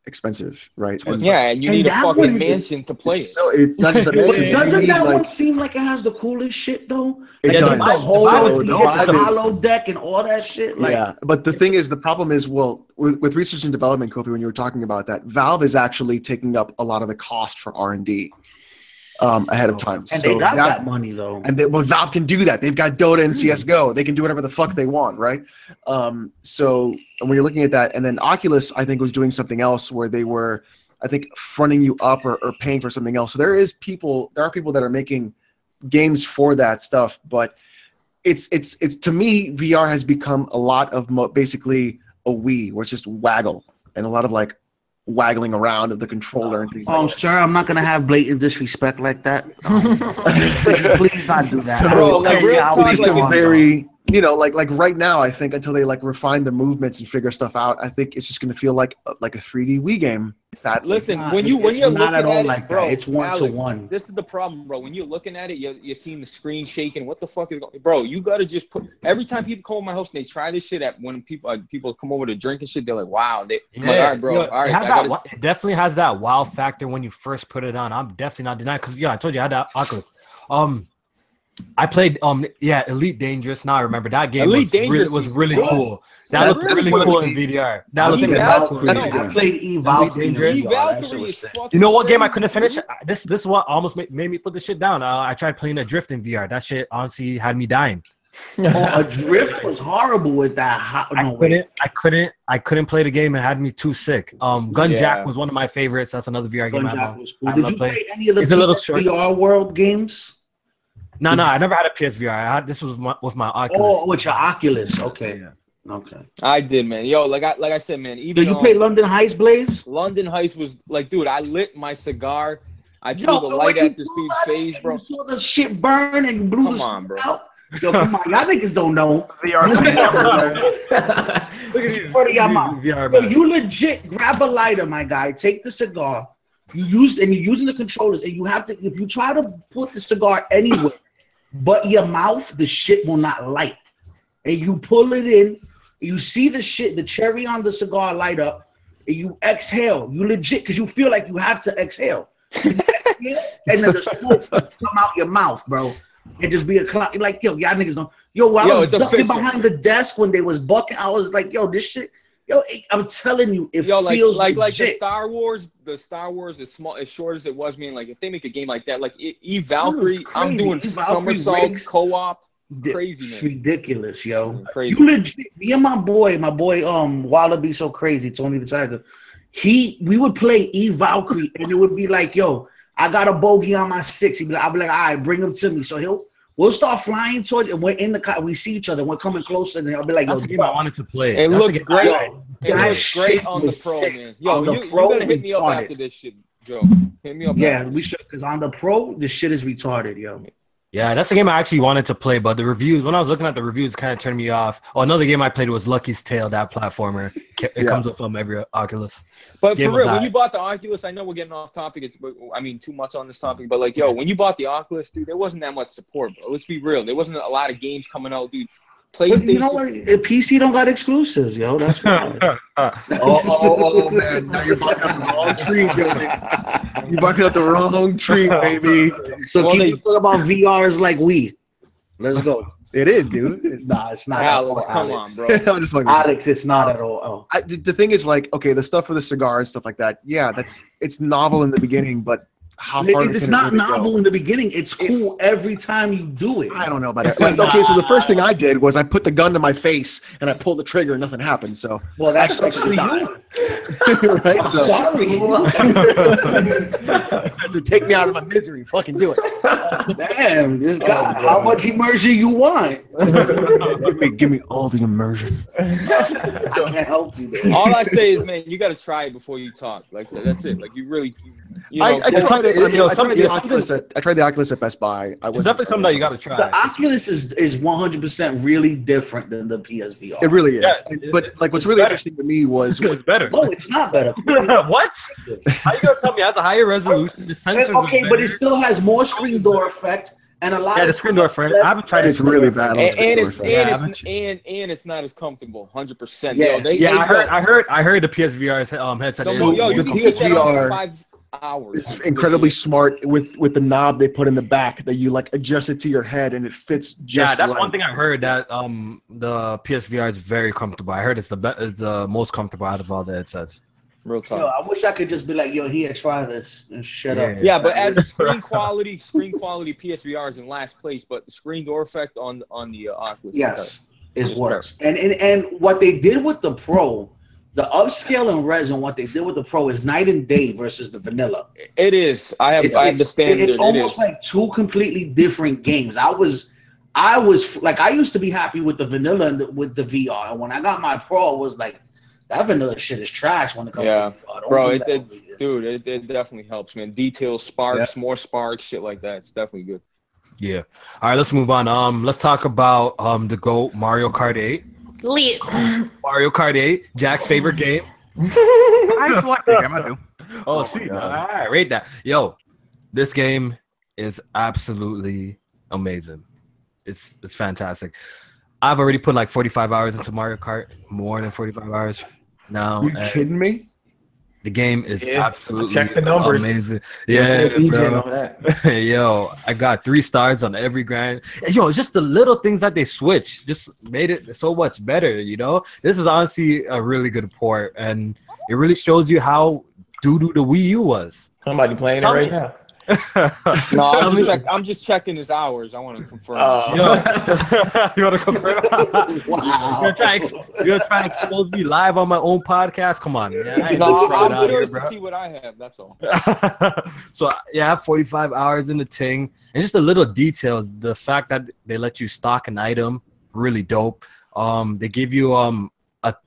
expensive, right? And you need a fucking mansion to play it. So it's not just a mansion. Doesn't that one seem like it has the coolest shit though? It does. The hollow deck and all that shit. Like, yeah, but the thing is, the problem is, well, with research and development, Kofi, when you were talking about that, Valve is actually taking up a lot of the cost for R&D. Ahead of time. And they got that money though. And Valve can do that. They've got Dota and CSGO. They can do whatever the fuck they want, right? So when you're looking at that, and then Oculus, I think, was doing something else where they were, I think, fronting you up or paying for something else. So there are people that are making games for that stuff, but it's to me, VR has become a lot of basically a Wii, where it's just waggle and a lot of like waggling around of the controller and things. Oh, sir, I'm not gonna have blatant disrespect like that. Please not do that. So, bro, it's just a very, like right now, I think until they like refine the movements and figure stuff out, I think it's just gonna feel like a 3D Wii game. Listen, when you're looking at it, like bro, that. It's one to one. This is the problem, bro. When you're looking at it, you're seeing the screen shaking. What the fuck is going? Bro, you gotta just put. Every time people come to my house and they try this shit, when people come over to drink and shit, they're like, wow. I'm like, all right, bro. All right. It definitely has that wow factor when you first put it on. I'm definitely not denying, because I told you I had that Oculus. I played Elite Dangerous. Now I remember that game. Was really cool. That looked really cool in VDR. I played Valkyrie. You know what game I couldn't finish? This is what almost made me put the shit down. I tried playing Adrift in VR. That shit honestly had me dying. Adrift was horrible with that. I couldn't play the game. It had me too sick. Gunjack was one of my favorites. That's another VR game. Gunjack was cool. Did you play any of the VR World games? No, I never had a PSVR. This was with my Oculus. Oh, with your Oculus. Okay. Yeah. Okay. I did, man. Yo, like I said, man. Even did you play London Heist, Blaze? London Heist was like, dude, I lit my cigar. I threw the light at this dude's face, bro. You saw the shit burn and blew bro. out. Yo, come on, y'all niggas don't know. Look at these. You legit grab a lighter, my guy. Take the cigar. You're using the controllers, and you have to. If you try to put the cigar anywhere but your mouth, the shit will not light. And you pull it in, you see the shit, the cherry on the cigar light up, and you exhale. You legit, because you feel like you have to exhale. And then the smoke come out your mouth, bro. And just be a cloud. Like, yo, y'all niggas don't. Yo, when I was ducking behind the desk when they was bucking, I was like, yo, this shit. Yo, I'm telling you, it feels like the Star Wars. The Star Wars is small, as short as it was. Mean, like if they make a game like that, like Valkyrie, I'm doing somersaults co-op. Crazy, it's man. Ridiculous, yo. Crazy. You legit. Me and my boy, Wallaby so crazy. Tony the Tiger. We would play Valkyrie, and it would be like, yo, I got a bogey on my 6. I'll be like, all right, bring him to me. So we'll start flying towards, and we're in the car. We see each other. We're coming closer, and I'll be like, "That's the game I wanted to play." It looks great. It looks great on the Pro, man. Yo, you gotta hit me up after this shit, Joe. Hit me up. Yeah, we should, because on the Pro, this shit is retarded, yo. Yeah, that's the game I actually wanted to play, but the reviews, when I was looking at the reviews, kind of turned me off. Oh, another game I played was Lucky's Tale, that platformer. It comes with every Oculus. But for real, when you bought the Oculus, I know we're getting off topic. Too much on this topic, but like, yo, when you bought the Oculus, dude, there wasn't that much support, bro. Let's be real. There wasn't a lot of games coming out, dude. PlayStation. You know what? PC don't got exclusives, yo. That's why. oh man, now you're barking on the wrong tree, building. You're barking up the wrong tree, baby. So keep talking about VRs like we. Let's go. It is, dude. It's not Alex, come on, bro. I'm just Alex, it's not at all. The thing is, like, okay, the stuff for the cigar and stuff like that. Yeah, it's novel in the beginning, but how far? It's not novel in the beginning. It's cool every time you do it. I don't know about that. Like, okay, so the first thing I did was I put the gun to my face and I pulled the trigger and nothing happened. So well, that's actually you. Right? So, sorry. so take me out of my misery. Fucking do it. Damn, this guy. How much immersion you want? give me all the immersion. I can't help you there. All I say is, man, you got to try it before you talk. Like that's it. Like you really. I tried it. I tried the Oculus at Best Buy. It's definitely something that you got to try. The Oculus is 100% really different than the PSVR. It really is. Yeah, but like, what's really interesting to me was it's better. No, it's not better. What? How you gonna tell me it has a higher resolution? The sensors okay, but it still has more screen door effect and a lot. Yeah, the screen door effect. I haven't tried it. It's really bad. And it's not as comfortable. 100%. Yeah, I heard the PSVR's headset. So, the PSVR 5 hours. It's incredibly smart with the knob they put in the back that you like adjust it to your head and it fits just Yeah, that's right. one thing I heard, that the PSVR is very comfortable. I heard it's the most comfortable out of all the headsets. Real talk. Yo, I wish I could just be like, yo, here, try this and shut up. Yeah, but as a screen quality PSVR is in last place, but the screen door effect on the Oculus. Yes, is worse. And what they did with the Pro, the upscale and resin, what they did with the Pro is night and day versus the vanilla. It is. I understand. It's almost like two completely different games. I was like, I used to be happy with the vanilla and with the VR. And when I got my Pro, I was like, that vanilla shit is trash when it comes to VR. Bro, it definitely helps, man. Details, sparks, more sparks, shit like that. It's definitely good. Yeah. All right, let's move on. Let's talk about the GOAT Mario Kart 8. Lit. Mario Kart 8, Jack's favorite game. I select that game. I do. Oh, see, all right, rate that. Yo, this game is absolutely amazing. It's fantastic. I've already put like 45 hours into Mario Kart, more than 45 hours now. You kidding me? The game is absolutely check the numbers. Amazing. Yeah, bro. Yo, I got 3 stars on every grind. Yo, it's just the little things that they switch just made it so much better, you know? This is honestly a really good port, and it really shows you how doo-doo the Wii U was. Somebody playing it right now. No, I'm just checking his hours. I want to confirm. You want to confirm? Wow. You're gonna try to expose me live on my own podcast? Come on, man. I'm curious to see what I have. That's all. So yeah, I have 45 hours in the thing, and just the little details. The fact that they let you stock an item, really dope. They give you a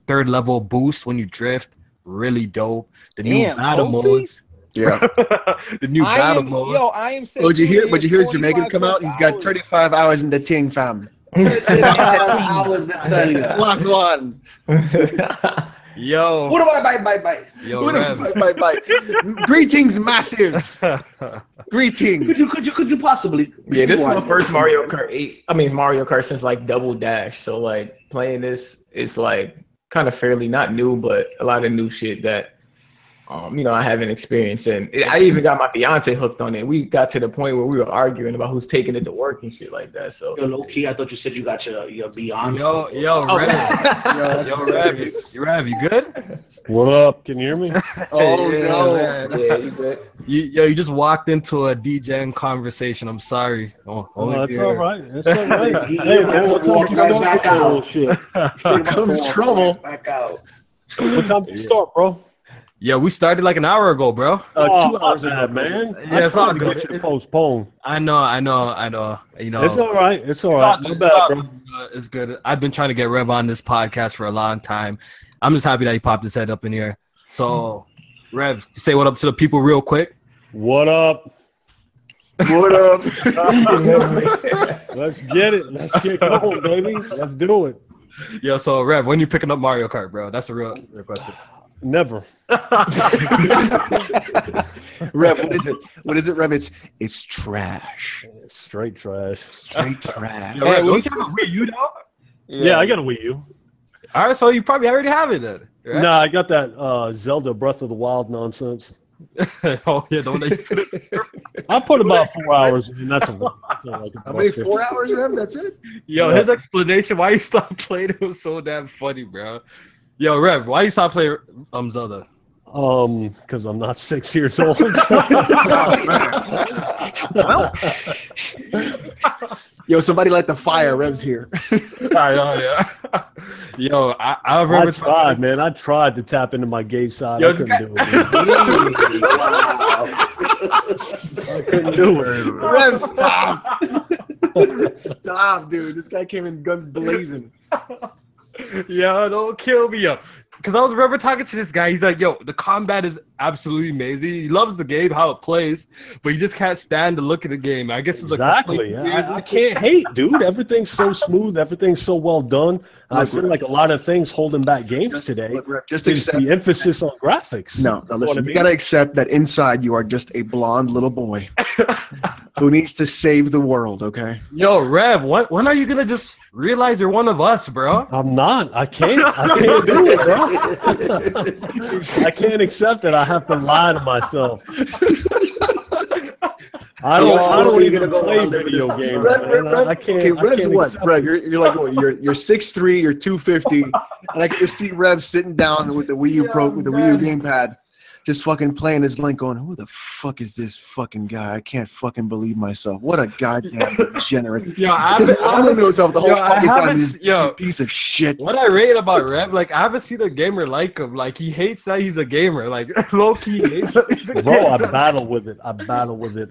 3rd level boost when you drift, really dope. The new battle modes. Yeah, the new battle mode. Yo, I am saying. Oh, did you hear his Jamaican come out? He's got 35 hours in the ting, fam. 35 hours, tell you. Lock on. Yo. What about bye? Yo, bye. Greetings, massive. Greetings. Could you possibly? Yeah, this is my first Mario Kart 8. I mean, Mario Kart since like Double Dash. So like playing this is like kind of fairly not new, but a lot of new shit that I haven't experienced. And I even got my fiance hooked on it. We got to the point where we were arguing about who's taking it to work and shit like that. So low key, I thought you said you got your Beyonce. Yo, Rev, you good? What up? Can you hear me? Oh yeah, no. Man. Yeah, you good? You just walked into a DJing conversation. I'm sorry. It's all right. It's all right. Hey, man, what time you start? Back out. Shit. Here comes trouble. Back out. What time did you start, bro? Yeah, we started like an hour ago, bro. 2 hours ago, man. Yeah, it's all good. Get you to postpone. I know. You know, it's all right. It's all right. No bad, bro. It's good. I've been trying to get Rev on this podcast for a long time. I'm just happy that he popped his head up in here. So, Rev, say what up to the people real quick. What up? What up? Let's get it. Let's get going, baby. Let's do it. Yo, so Rev, when you picking up Mario Kart, bro? That's a real question. Never. Rev, what is it, Rev? It's trash. It's straight trash. Straight trash. Yo, Rev, don't you have a Wii U, dog? Yeah, I got a Wii U. All right, so you probably already have it then. Right? Nah, I got that Zelda Breath of the Wild nonsense. Oh yeah, don't they? I put about 4 hours in. That's a How many 4 hours, Rev? That's it? Yo, his explanation why you stopped playing it was so damn funny, bro. Yo, Rev, why you stop playing Zelda? Because I'm not 6 years old. Well, yo, somebody light the fire. Rev's here. I know, yeah. Yo, I remember. I tried, man. I tried to tap into my gay side. Yo, I couldn't do it. I couldn't do it. Rev, stop. Stop, dude. This guy came in guns blazing. Yo, don't kill me, yo. Because I was remember talking to this guy. He's like, yo, the combat is absolutely amazing. He loves the game, how it plays, but he just can't stand the look of the game. I guess it's exactly. I can't hate, dude. Everything's so smooth. Everything's so well done. I feel like a lot of things holding back games today just is the emphasis on graphics. No, listen. You gotta accept that inside you are just a blonde little boy who needs to save the world. Okay. Yo, Rev, when are you gonna just realize you're one of us, bro? I'm not. I can't do it, bro. I can't accept it. I have to lie to myself. I don't even play video games. I can't. Okay, Rev's what? Rev, it. you're like what? You're 6'3", you're 250, and I can just see Rev sitting down with the Wii U Pro with the Wii U gamepad, just fucking playing his Link, going, "Who the fuck is this fucking guy? I can't fucking believe myself. What a goddamn degenerate!" Yo, I'm to myself the whole fucking time. This piece of shit. What I rate about Rev, like I haven't seen a gamer like him. Like he hates that he's a gamer. Like low key hates that he's a gamer. Bro, I battle with it.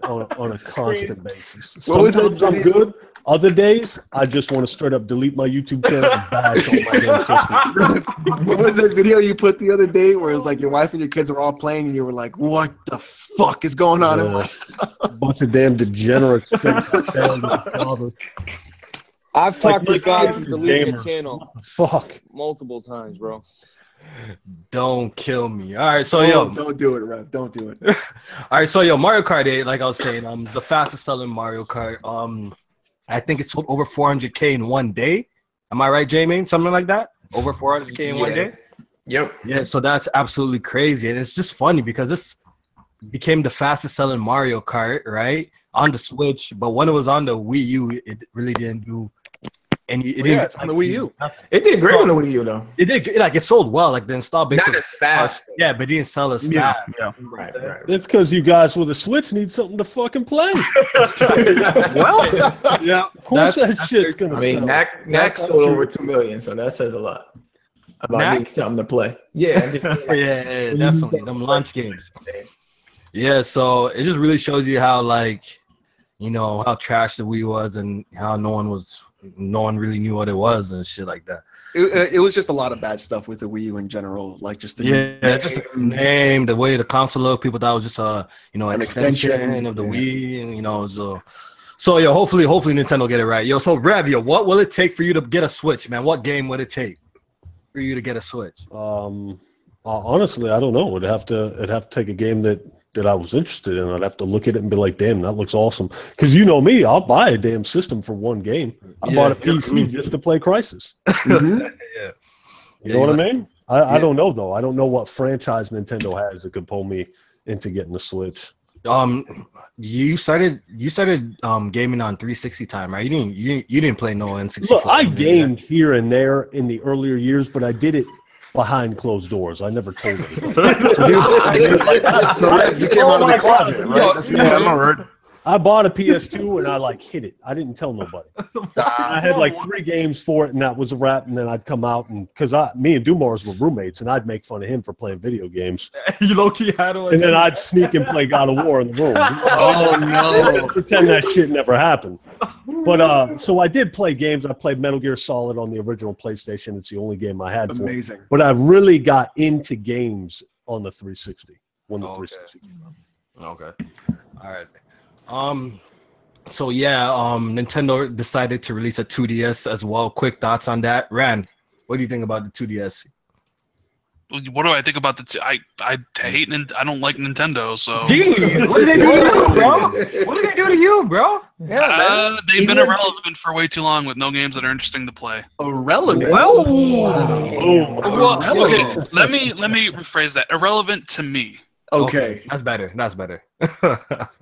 On a constant basis. Sometimes I'm good. Other days, I just want to straight up delete my YouTube channel and bash on my game system. What was that video you put the other day where it was like your wife and your kids were all playing and you were like, "What the fuck is going on in my house?" Bunch of damn degenerates. I've talked to God from deleting the channel. Fuck. Multiple times, bro. Don't kill me. All right, so yo, don't do it, Rev. Don't do it. All right, so yo, Mario Kart 8, like I was saying, the fastest selling Mario Kart. I think it sold over 400K in one day. Am I right, Jamie? Something like that? Over 400K in one day? Yep. Yeah, so that's absolutely crazy. And it's just funny because this became the fastest selling Mario Kart, right? On the Switch. But when it was on the Wii U, it really didn't do any. It's on the Wii U. It did great on the Wii U, though. It did. Like, it sold well. Like, the install base Not was as fast. Yeah, but it didn't sell as fast. Yeah. Right. That's because you guys with a Switch need something to fucking play. Well, yeah. Of course that shit's going to sell. Knack sold over 2 million, so that says a lot about needing something to play. Yeah, yeah, definitely. Them launch games. Yeah, so it just really shows you how, like, you know, how trash the Wii was and how no one really knew what it was and shit like that. It was just a lot of bad stuff with the Wii U in general, like just the just the name, the way the console looked. People thought it was just a an extension of the Wii, and so yeah. Hopefully Nintendo get it right, yo. So Rev, what will it take for you to get a Switch, man? What game would it take for you to get a Switch? Honestly, I don't know. It'd have to take a game that I was interested in. I'd have to look at it and be like, damn, that looks awesome. Because you know me, I'll buy a damn system for one game. I bought a PC just to play Crysis. Yeah. You know what I mean? I don't know, though. I don't know what franchise Nintendo has that could pull me into getting a Switch. You started gaming on 360 time, right? You didn't play no N64. Look, I gamed here and there in the earlier years, but I did it behind closed doors. I never told you. So you came out of the closet, right? I bought a PS2 and I hid it. I didn't tell nobody. I had 3 games for it, and that was a wrap. And then I'd come out and me and Dumars were roommates, and I'd make fun of him for playing video games. You low key had one. And then I'd sneak and play God of War in the room. Oh no! Pretend that shit never happened. But so I did play games. I played Metal Gear Solid on the original PlayStation. It's the only game I had. Amazing. But I really got into games on the 360. When the 360 came out. Okay. All right. So yeah, Nintendo decided to release a 2DS as well. Quick thoughts on that, Rand? What do you think about the 2DS? What do I think about I hate I don't like Nintendo. So jeez, what did they do to you, bro? What did they do to you, bro? Yeah, they've been irrelevant for way too long with no games that are interesting to play. Irrelevant. Well, okay, let me rephrase that. Irrelevant to me. Okay. That's better. That's better.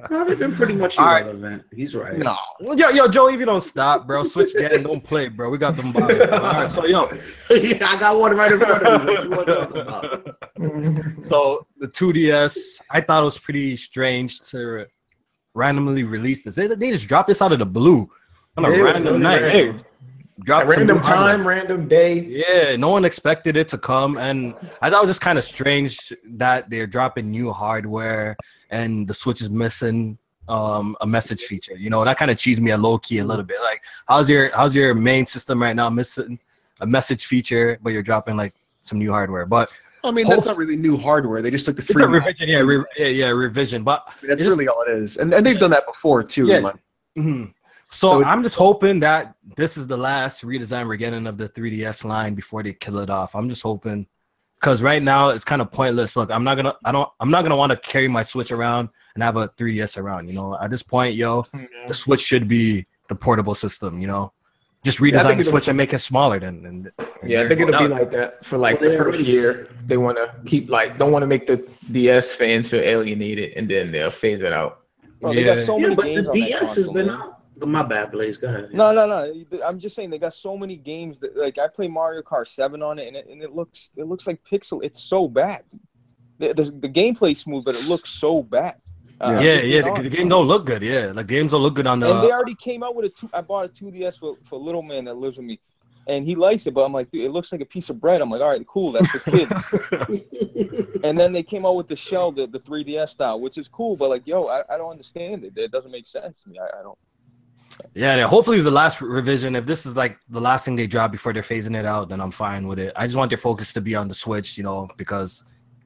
No, they've been pretty much irrelevant. He's right. No. Yo, Joe, if you don't stop, bro, switch again. Don't play, bro. We got them bottles. All right, so yo. Yeah, I got one right in front of me. What you want to talk about? So the 2DS, I thought it was pretty strange to randomly release this. They just dropped this out of the blue on a random night. Hey, drop random time, random day. Yeah, no one expected it to come, and I thought it was just kind of strange that they're dropping new hardware and the Switch is missing a message feature. You know, that kind of cheesed me a low key a little bit. Like, how's your main system right now missing a message feature, but you're dropping like some new hardware? But I mean, that's not really new hardware. They just took the 3D revision, revision. But that's really all it is, and they've done that before too. Yeah. Mm-hmm. So I'm just hoping that this is the last redesign we're getting of the 3DS line before they kill it off. I'm just hoping, because right now it's kind of pointless. Look, I'm not gonna want to carry my Switch around and have a 3DS around. You know, at this point, the Switch should be the portable system. You know, just redesign the Switch and make it smaller. I think it'll be like that for like the first year. They want to keep don't want to make the DS fans feel alienated, and then they'll phase it out. Well, they got so many but games the DS has been out. My bad, Blaze. Go ahead. No. I'm just saying they got so many games that, like, I play Mario Kart 7 on it, and it looks like pixel. It's so bad. The gameplay's smooth, but it looks so bad. The game don't look good. Yeah, like games don't look good on the. And they already came out with I bought a 2DS for little man that lives with me, and he likes it, but I'm like, dude, it looks like a piece of bread. I'm like, all right, cool, that's for kids. And then they came out with the shell, the 3DS style, which is cool, but like, yo, I don't understand it. It doesn't make sense to me. I don't. Yeah, hopefully it's the last revision. If this is like the last thing they drop before they're phasing it out, then I'm fine with it. I just want their focus to be on the Switch, because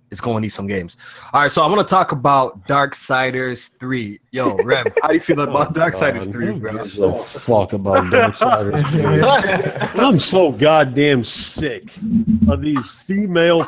it's going to need some games. All right, so I want to talk about Darksiders 3. Yo, Rev, how do you feel about Darksiders 3, bro? So fuck about Darksiders 3. I'm so goddamn sick of these female.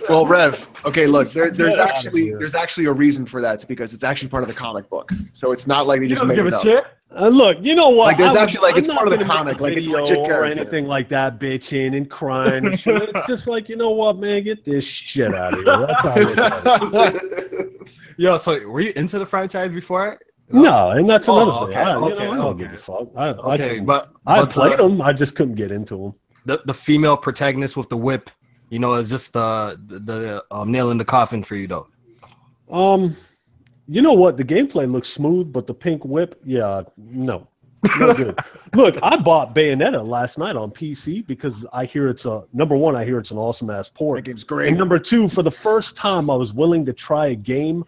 Well, Rev. Okay, look, there's actually a reason for that. It's because it's actually part of the comic book. So it's not like they just made it up. Shit? Look, you know what? Like, there's it's part of the comic. Like, it's legit or anything like that, bitching and crying and shit. It's just like, you know what, man? Get this shit out of here. That's how I look at it. Yo, so were you into the franchise before? No, and that's another thing. I don't give a fuck. I played them. I just couldn't get into them. The female protagonist with the whip, is just the nail in the coffin for you, though. You know what? The gameplay looks smooth, but the pink whip, no good. Look, I bought Bayonetta last night on PC because I hear number one, I hear it's an awesome ass port. That game's great. And number two, for the first time, I was willing to try a game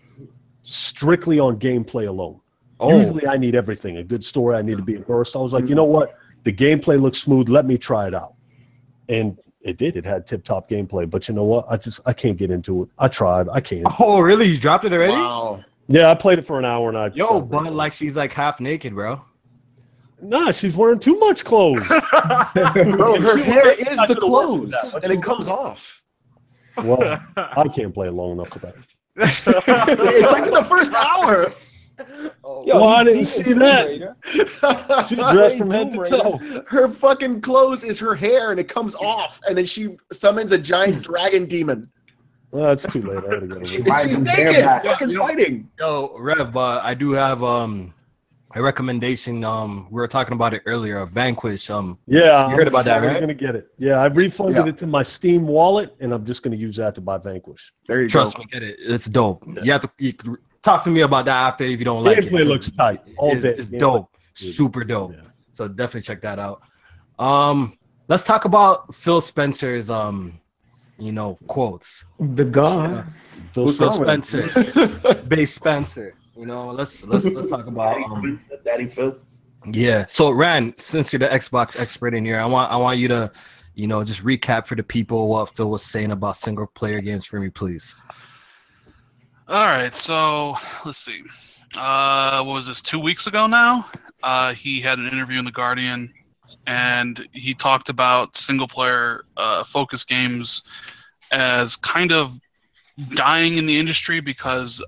strictly on gameplay alone. Usually, I need everything. A good story, I need to be immersed. I was like, you know what? The gameplay looks smooth. Let me try it out. And it did. It had tip-top gameplay. But you know what? I can't get into it. I tried. I can't. Oh, really? You dropped it already? Wow. Yeah, I played it for an hour and but like she's like half naked, bro. Nah, she's wearing too much clothes. Bro, her hair is the clothes, and it comes off. Well, I can't play it long enough for that. It's like in the first hour. I didn't see that. She's dressed from head to toe. Her fucking clothes is her hair, and it comes off, and then she summons a giant dragon demon. Well, that's too late. I gotta go. She's naked, fucking fighting. Yo, Rev, I do have a recommendation. We were talking about it earlier. Vanquish. You heard about that, right? I'm gonna get it. Yeah, I've refunded it to my Steam wallet, and I'm just gonna use that to buy Vanquish. There you go. Trust me, get it. It's dope. Yeah. You talk to me about that after if you don't like it. Gameplay looks tight. It's dope. Super dope. Yeah. So definitely check that out. Let's talk about Phil Spencer's quotes. The god. Phil Spencer. Base Spencer. Let's talk about Daddy Phil. Yeah. So Ran, since you're the Xbox expert in here, I want you to, just recap for the people what Phil was saying about single player games for me, please. All right, so let's see. What was this, 2 weeks ago now? He had an interview in The Guardian, and he talked about single-player focus games as kind of dying in the industry because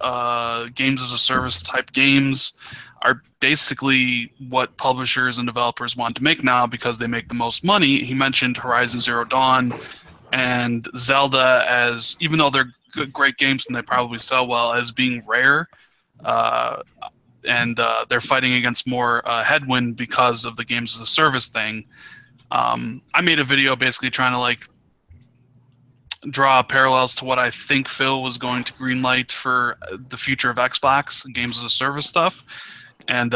games-as-a-service type games are basically what publishers and developers want to make now because they make the most money. He mentioned Horizon Zero Dawn and Zelda as, even though they're great games and they probably sell well as being rare. And they're fighting against more headwind because of the games as a service thing. I made a video basically trying to like draw parallels to what I think Phil was going to greenlight for the future of Xbox games as a service stuff, and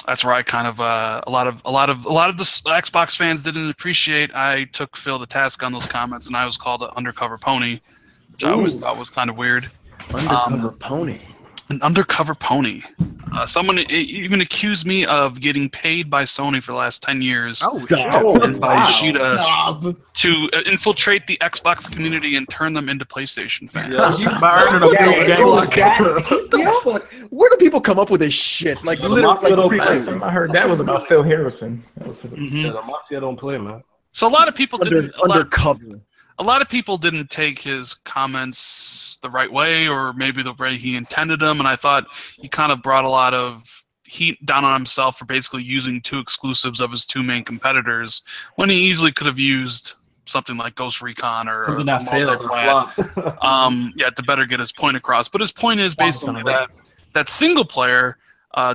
that's where I kind of a lot of the Xbox fans didn't appreciate. I took Phil to task on those comments, and I was called an undercover pony, which I always thought was kind of weird. Undercover pony. An undercover pony. Someone even accused me of getting paid by Sony for the last 10 years and by Yoshida to infiltrate the Xbox community and turn them into PlayStation fans. Where do people come up with this shit? Like, literally, last time I heard that was about Phil Harrison. The Mafia don't play, man. So a lot of people didn't. Undercover. A lot of people didn't take his comments the right way, or maybe the way he intended them, and I thought he kind of brought a lot of heat down on himself for basically using two exclusives of his two main competitors when he easily could have used something like Ghost Recon or something that failed to better get his point across. But his point is basically that single player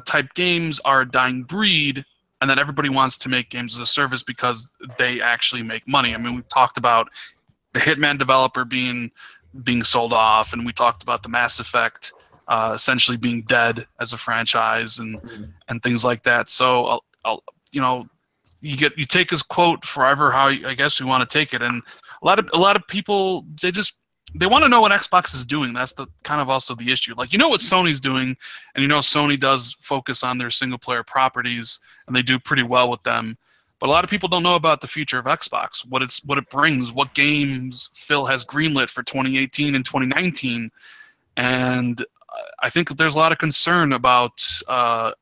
type games are a dying breed, and that everybody wants to make games as a service because they actually make money. I mean, we've talked about the Hitman developer being sold off, and we talked about the Mass Effect essentially being dead as a franchise and things like that. So you take his quote forever how I guess we want to take it, and a lot of people they want to know what Xbox is doing. That's the kind of also the issue. Like, what Sony's doing, and Sony does focus on their single player properties, and they do pretty well with them. But a lot of people don't know about the future of Xbox, what it brings, what games Phil has greenlit for 2018 and 2019. And I think that there's a lot of concern about are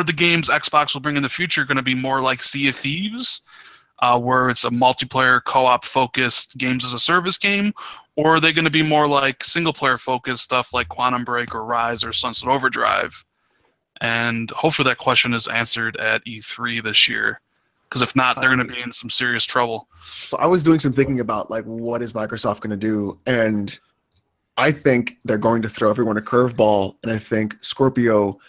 the games Xbox will bring in the future going to be more like Sea of Thieves, where it's a multiplayer co-op focused games as a service game, or are they going to be more like single player focused stuff like Quantum Break or Rise or Sunset Overdrive? And hopefully that question is answered at E3 this year. Because if not, they're going to be in some serious trouble. So I was doing some thinking about, like, what is Microsoft going to do? And I think they're going to throw everyone a curveball. And I think Scorpio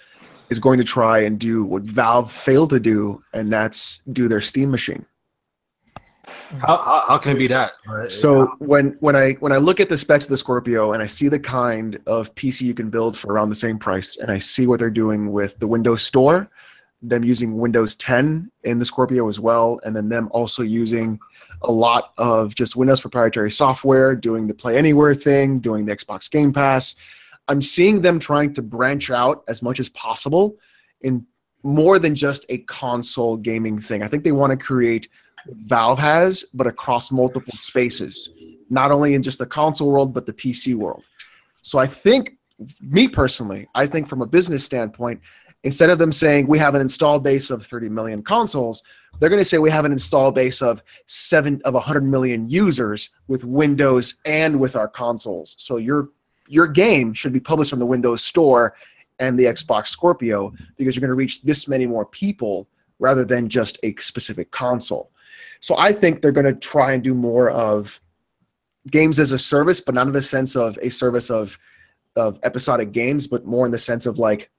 is going to try and do what Valve failed to do, and that's do their Steam machine. How can it be that? So when I look at the specs of the Scorpio and I see the kind of PC you can build for around the same price, and I see what they're doing with the Windows Store, them using Windows 10 in the Scorpio as well, and then them also using a lot of just Windows proprietary software, doing the Play Anywhere thing, doing the Xbox Game Pass. I'm seeing them trying to branch out as much as possible in more than just a console gaming thing. I think they want to create what Valve has, but across multiple spaces, not only in just the console world, but the PC world. So I think, me personally, I think from a business standpoint, instead of them saying we have an install base of 30 million consoles, they're going to say we have an install base of 100 million users with Windows and with our consoles. So your game should be published on the Windows Store and the Xbox Scorpio because you're going to reach this many more people rather than just a specific console. So I think they're going to try and do more of games as a service, but not in the sense of a service of episodic games, but more in the sense of like,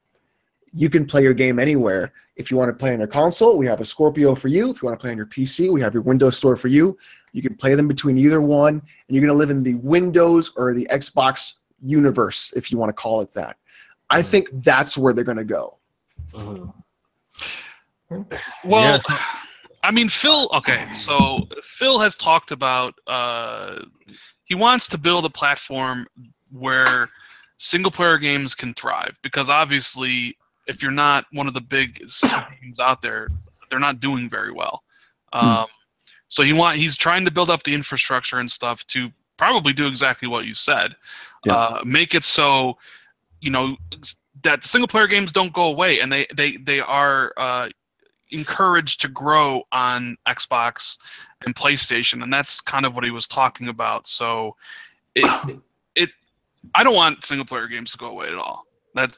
you can play your game anywhere. If you want to play on your console, we have a Scorpio for you. If you want to play on your PC, we have your Windows Store for you. You can play them between either one, and you're going to live in the Windows or the Xbox universe, if you want to call it that. I think that's where they're going to go. Well, I mean, Phil has talked about he wants to build a platform where single-player games can thrive, because obviously if you're not one of the big games out there, they're not doing very well. So he's trying to build up the infrastructure and stuff to probably do exactly what you said. Make it so, that single-player games don't go away, and they are encouraged to grow on Xbox and PlayStation, and that's kind of what he was talking about. So I don't want single-player games to go away at all.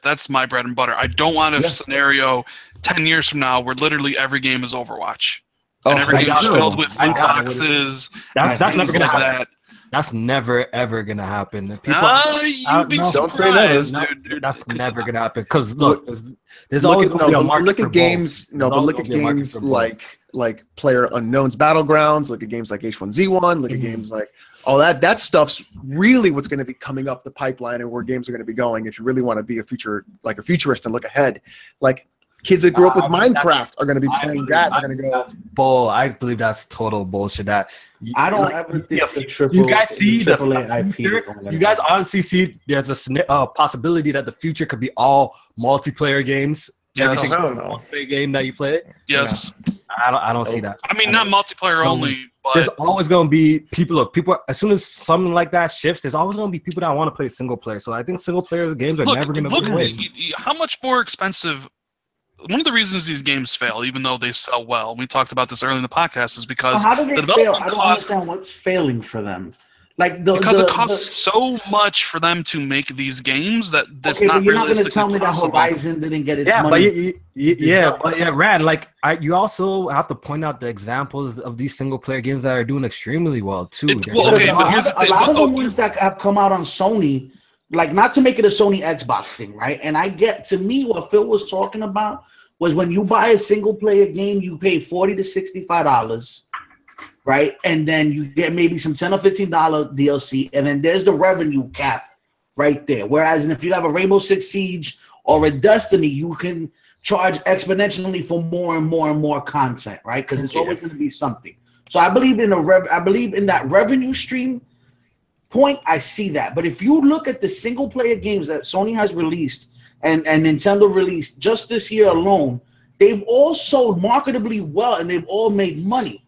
That's my bread and butter. I don't want a scenario 10 years from now where literally every game is Overwatch. And every game is filled with loot boxes. That's never going to happen. That's never ever gonna happen. People, you'd be Don't say that. surprised, dude. That's never gonna happen. Because look, there's always Look at, gonna be a no, but market look for at games. both. No, There's but always look gonna at be a market games for both. like Player Unknown's Battlegrounds. Look at games like H1Z1. Look at games like all that. That stuff's really what's going to be coming up the pipeline and where games are going to be going. If you really want to be a futurist and look ahead, like kids that grew up with Minecraft are going to be playing that. They're going to go. Bull. I believe that's total bullshit. I don't ever think the triple. You guys see the AAA IP. future? You guys honestly see there's a possibility that the future could be all multiplayer games. Yes. No, no. Multiplayer game that you play. Yes. I don't see that. I mean, not multiplayer only, There's but always going to be people. Look, people. As soon as something like that shifts, there's always going to be people that want to play single player. So I think single player games are never going to look, go away. how much more expensive. One of the reasons these games fail, even though they sell well, we talked about this earlier in the podcast, is because How do they the fail? development I don't cost, understand what's failing for them. because it costs so much for them to make these games that that's Okay, not but you're not going to realistically tell me that possible. Horizon didn't get its Yeah, money. but Rand, like you also have to point out the examples of these single player games that are doing extremely well too. Well, okay, but here's the a thing. lot of the Okay. ones that have come out on Sony, like not to make it a Sony Xbox thing, right? And I get, to me, what Phil was talking about was when you buy a single player game, you pay $40 to $65, right? And then you get maybe some $10 or $15 DLC, and then there's the revenue cap right there. Whereas if you have a Rainbow Six Siege or a Destiny, you can charge exponentially for more and more and more content, right? Because it's always going to be something. So I believe in that revenue stream point. I see that. But if you look at the single player games that Sony has released and Nintendo released just this year alone, they've all sold marketably well and they've all made money.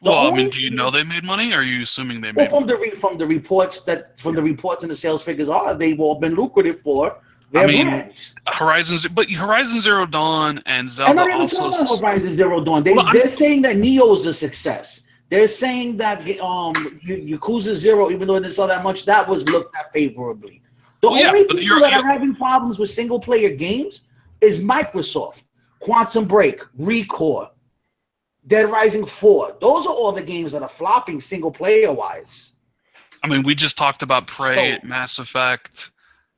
Well, I mean, do you know they made money, or are you assuming they made money? From the reports and the sales figures they've all been lucrative for their brands. Horizon Zero Dawn and Zelda I'm not even also. talking about Horizon Zero Dawn. They're saying that Neo is a success. They're saying that Yakuza 0, even though it didn't sell that much, that was looked at favorably. The only people that are having problems with single player games is Microsoft, Quantum Break, Recore, Dead Rising 4. Those are all the games that are flopping single player wise. I mean, we just talked about Prey, Mass Effect.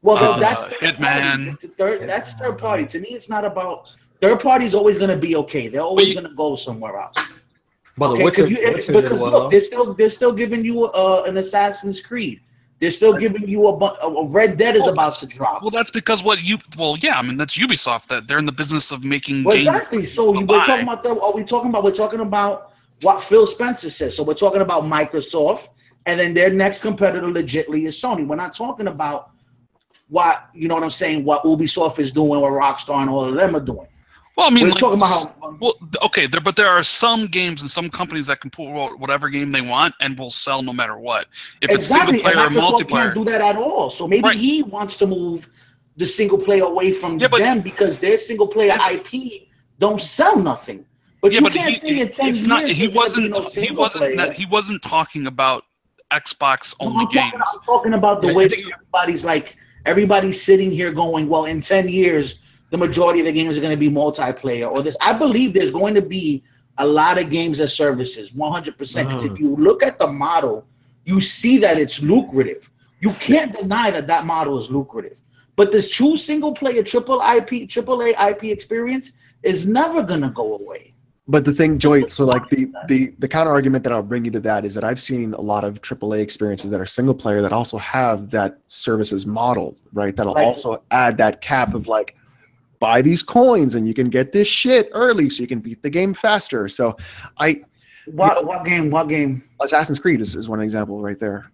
Well, that's Hitman. That's third party. To me, it's not about third party. Is always going to be okay. They're always going to go somewhere else. But Because look, they're still giving you an Assassin's Creed. They're still giving you a Red Dead is about to drop. Well, that's because that's Ubisoft. That they're in the business of making games. Exactly. So we're talking about we're talking about what Phil Spencer says. So we're talking about Microsoft, and then their next competitor legitly is Sony. We're not talking about what Ubisoft is doing, what Rockstar and all of them are doing. Well, I mean, we're talking about but there are some games and some companies that can put whatever game they want and will sell no matter what. If it's single player or multiplayer, can't do that at all. So maybe he wants to move the single player away from them because their single player IP don't sell nothing. But you can't say in 10 years he wasn't talking about Xbox only games. I'm talking about the way that everybody's sitting here going, well, in 10 years. The majority of the games are going to be multiplayer or this. I believe there's going to be a lot of games as services, 100%. If you look at the model, you see that it's lucrative. You can't deny that model is lucrative. But this true single player AAA IP experience is never going to go away. But the thing, Joy, so like the counter argument that I'll bring you to that is that I've seen a lot of AAA experiences that are single player that also have that services model, right? That'll also add that cap of buy these coins and you can get this shit early so you can beat the game faster. So what game? Assassin's Creed is one example right there.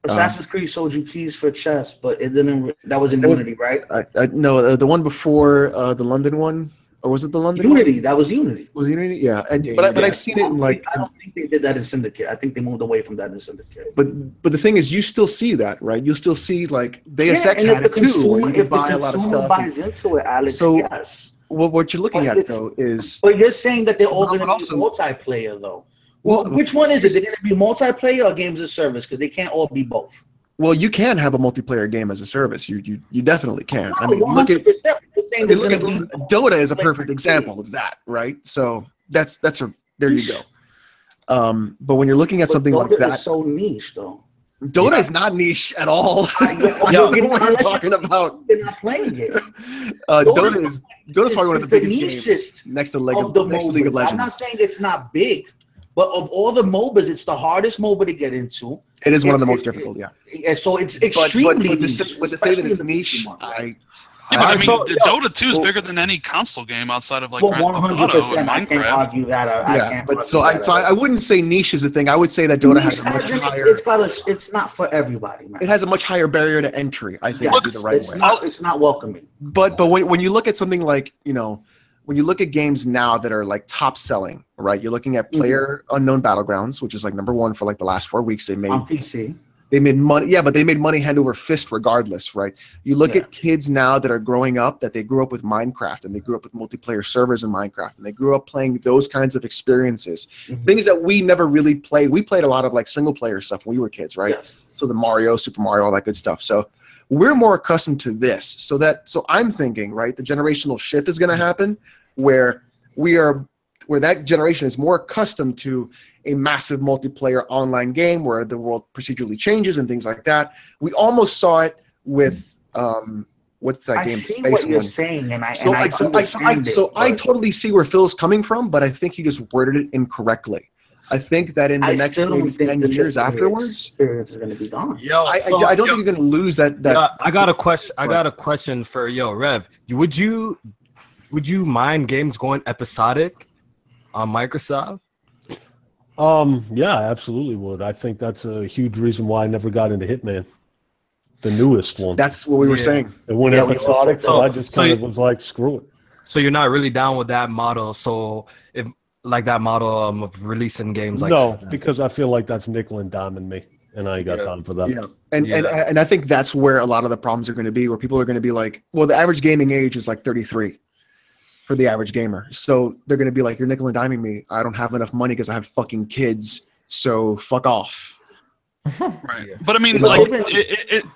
Assassin's Creed sold you keys for chess, but it didn't. That was in Unity, right? No, the one before the London one. Or was it the London Unity? one? That was Unity. Was it Unity? Yeah. But I've seen it in I don't think they did that in Syndicate. I think they moved away from that in Syndicate. But the thing is, you still see that, right? You still see Deus Ex had it too, where you can buy a lot of stuff. Buys into it, Alex. So, yes. Well, what you're looking at though is. But you're saying that they're all going to be multiplayer though. Well, which one is it? They're going to be multiplayer or games as service? Because they can't all be both. Well, you can have a multiplayer game as a service. You definitely can. I mean, look at Dota is a perfect example of that, right? So there you go. But when you're looking at something like that, is so niche though. Dota is not niche at all. What you're talking about. They're not playing it. Dota's probably one of the biggest games next to League of Legends. I'm not saying it's not big, but of all the MOBAs, it's the hardest MOBA to get into. It is one of the most difficult, yeah. So it's extremely niche. But to say that it's niche, Dota 2 is bigger than any console game outside of like 100%. I can't argue that. I wouldn't say niche is the thing. I would say that Dota has a much higher. It's not for everybody, man. It has a much higher barrier to entry. I think would be the right way. It's not welcoming. But when you look at something like when you look at games now that are like top selling, right? You're looking at Player Unknown Battlegrounds, which is like #1 for like the last 4 weeks. They made on PC. They made money, but they made money hand over fist regardless, right? You look at kids now that are growing up, that they grew up with Minecraft, and they grew up with multiplayer servers in Minecraft, and they grew up playing those kinds of experiences, things that we never really played. We played a lot of like single player stuff when we were kids, right? Yes. So the Mario, Super Mario, all that good stuff. So we're more accustomed to this. So I'm thinking, right, the generational shift is going to happen where that generation is more accustomed to a massive multiplayer online game where the world procedurally changes and things like that. We almost saw it with what's that game? I see what you're saying, and I totally see where Phil's coming from, but I think he just worded it incorrectly. I think that in the next 10 years afterwards, experience is going to be gone. I don't think you're going to lose that. I got a question. I got a question for Rev. Would you mind games going episodic on Microsoft? Yeah, I absolutely would. I think that's a huge reason why I never got into Hitman, the newest one. That's what we were saying. It went episodic, so I just kind of was like, screw it. So you're not really down with that model. So if like that model of releasing games like that. Because I feel like that's nickel and diming me, and I ain't got time for that. Yeah, and I think that's where a lot of the problems are going to be, where people are going to be like, well, the average gaming age is like 33. For the average gamer. So they're going to be like, you're nickel and diming me. I don't have enough money because I have fucking kids. So fuck off. Right. But I mean, like,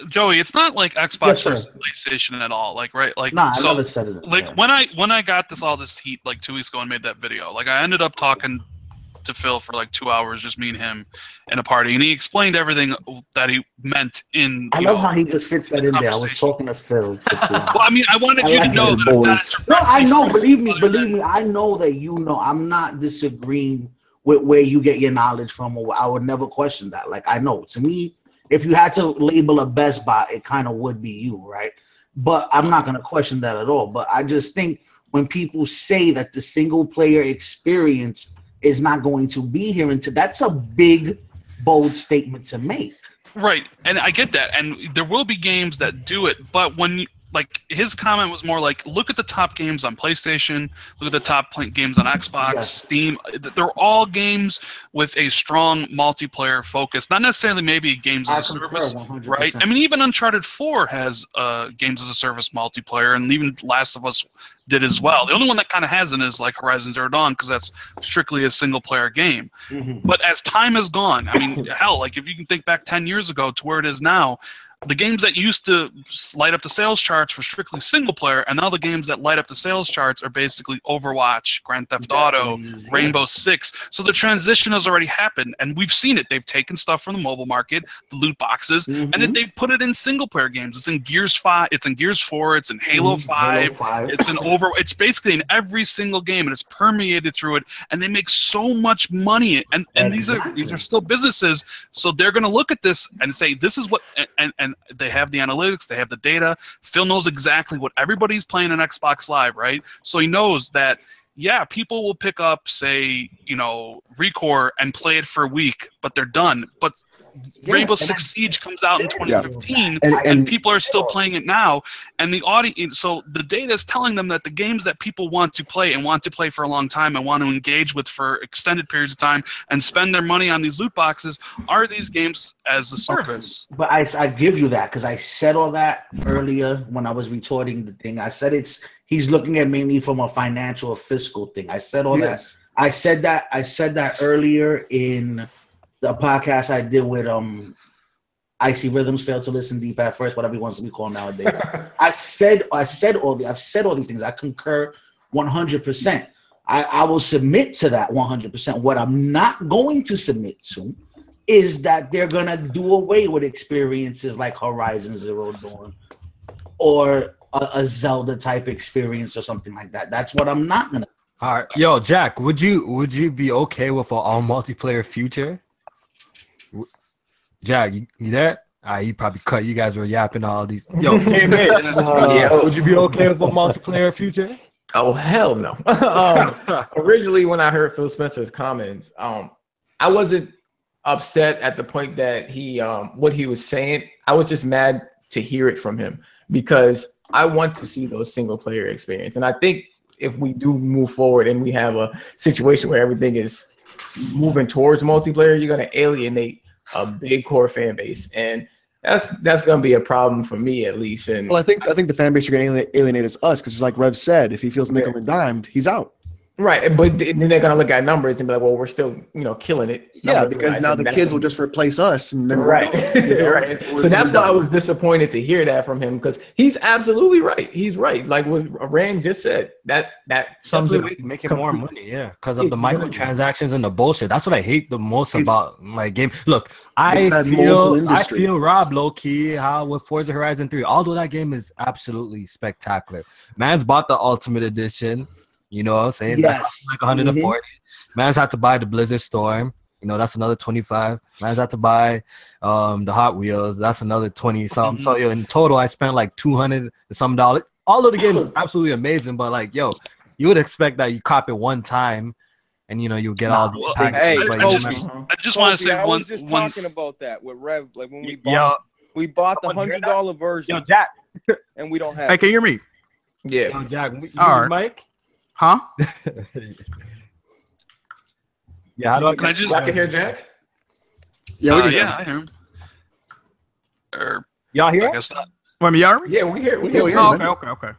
Joey, it's not like Xbox versus PlayStation at all. Like, right? Like, I never said it. Like, when I got all this heat like 2 weeks ago and made that video, like, I ended up talking to Phil for like 2 hours, just me and him in a party, and he explained everything that he meant in. I love how he just fits that in there. I was talking to Phil. Well, I mean, I wanted you to know that. No, I know. Believe me. I know that you know. I'm not disagreeing with where you get your knowledge from. Or I would never question that. Like, I know. To me, if you had to label a Best Buy, it kind of would be you, right? But I'm not going to question that at all. But I just think when people say that the single player experience is not going to be here until, that's a big, bold statement to make. Right, and I get that, and there will be games that do it, but when like his comment was more like, look at the top games on PlayStation, look at the top games on Xbox, Steam. They're all games with a strong multiplayer focus, not necessarily maybe games as a service, 100%. Right? I mean, even Uncharted 4 has games as a service multiplayer, and even Last of Us did as well. The only one that kind of hasn't is like Horizon Zero Dawn, because that's strictly a single player game. But as time has gone, I mean, hell, like if you can think back 10 years ago to where it is now, the games that used to light up the sales charts were strictly single player, and now the games that light up the sales charts are basically Overwatch, Grand Theft Auto, Rainbow Six. So the transition has already happened, and we've seen it. They've taken stuff from the mobile market, the loot boxes, and then they've put it in single player games. It's in Gears 5, it's in Gears 4, it's in Halo 5, it's in it's basically in every single game, and it's permeated through it, and they make so much money, and these are still businesses, so they're going to look at this and say, this is what, and they have the analytics, they have the data. Phil knows exactly what everybody's playing on Xbox Live, right? So he knows that, yeah, people will pick up, say, you know, Recore and play it for a week, but they're done. But Rainbow Six Siege comes out in 2015, and people are still playing it now. And the audience, so the data is telling them that the games that people want to play and want to play for a long time and want to engage with for extended periods of time and spend their money on these loot boxes are these games as a service. But I give you that, because I said all that earlier when I was retorting the thing. I said he's looking at mainly from a financial or fiscal thing. I said all that. I said that earlier in the podcast I did with Icy Rhythms, Failed to Listen, Deep at First, whatever he wants to be called nowadays. I've said all these things. I concur 100%. I will submit to that 100%. What I'm not going to submit to is that they're gonna do away with experiences like Horizon Zero Dawn or a Zelda type experience or something like that. That's what I'm not gonna. All right, yo, Jack, would you be okay with an all multiplayer future? Jack, you there? He probably cut. You guys were yapping all these. Yo, would you be okay with a multiplayer future? Oh hell no! Originally, when I heard Phil Spencer's comments, I wasn't upset at the point that he what he was saying. I was just mad to hear it from him because I want to see those single player experience, and I think if we do move forward and we have a situation where everything is moving towards multiplayer, you're going to alienate a big core fan base, and that's going to be a problem for me at least. And well, I think the fan base you're going to alienate is us because, like Rev said, if he feels nickel and dimed, he's out. Right, but then they're going to look at numbers and be like, well, we're still, killing it. Yeah, because now the kids will just replace us. And then right. Right. So that's why I was disappointed to hear that from him because he's absolutely right. He's right. Like what Rand just said, that sums it up. Making more money, yeah, because of the microtransactions and the bullshit. That's what I hate the most about my game. Look, I feel Rob low key how with Forza Horizon 3, although that game is absolutely spectacular. Man's bought the Ultimate Edition. You know what I'm saying? Yes. Like 140. Man's had to buy the Blizzard Storm. That's another 25. Man's had to buy the Hot Wheels. That's another 20 something. So in total, I spent like $200 and some dollars. All of the games are absolutely amazing, but like, you would expect that you cop it one time, and you'll get all these packages. Hey, I just want to say I one. was just talking about that with Rev. Like when we bought the $100 version. Yo, Jack, and we don't have. Hey, can you hear me? Yeah. Yo, Jack, all right, Mike. Huh? Yeah, how do I can hear Jack? Yeah, I hear him. Y'all hear? I guess not. Wait, y'all hear me? Yeah, we hear. Okay.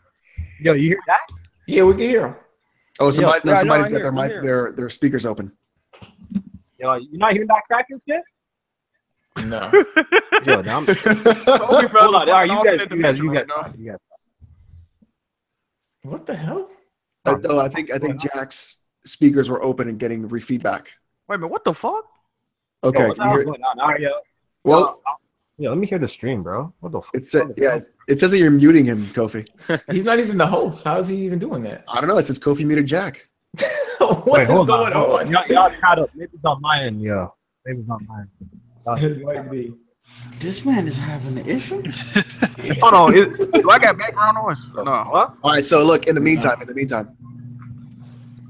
Yo, you hear that? Yeah, we can hear him. Oh, somebody's got their speakers open. Yo, you not hearing that cracking shit? No. Yo, hold on. All right, you guys. What the hell? I think Jack's speakers were open and getting feedback. Wait a minute, what the fuck? Okay. Well, let me hear the stream, bro. What the fuck? It says that you're muting him, Kofi. He's not even the host. How is he even doing that? I don't know. It says Kofi muted Jack. What is going on? Y'all caught up. Maybe it's on my end, yo. Maybe it's on mine. This man is having an issue. Hold on. Do I got background noise? No. What? All right. So look. In the meantime.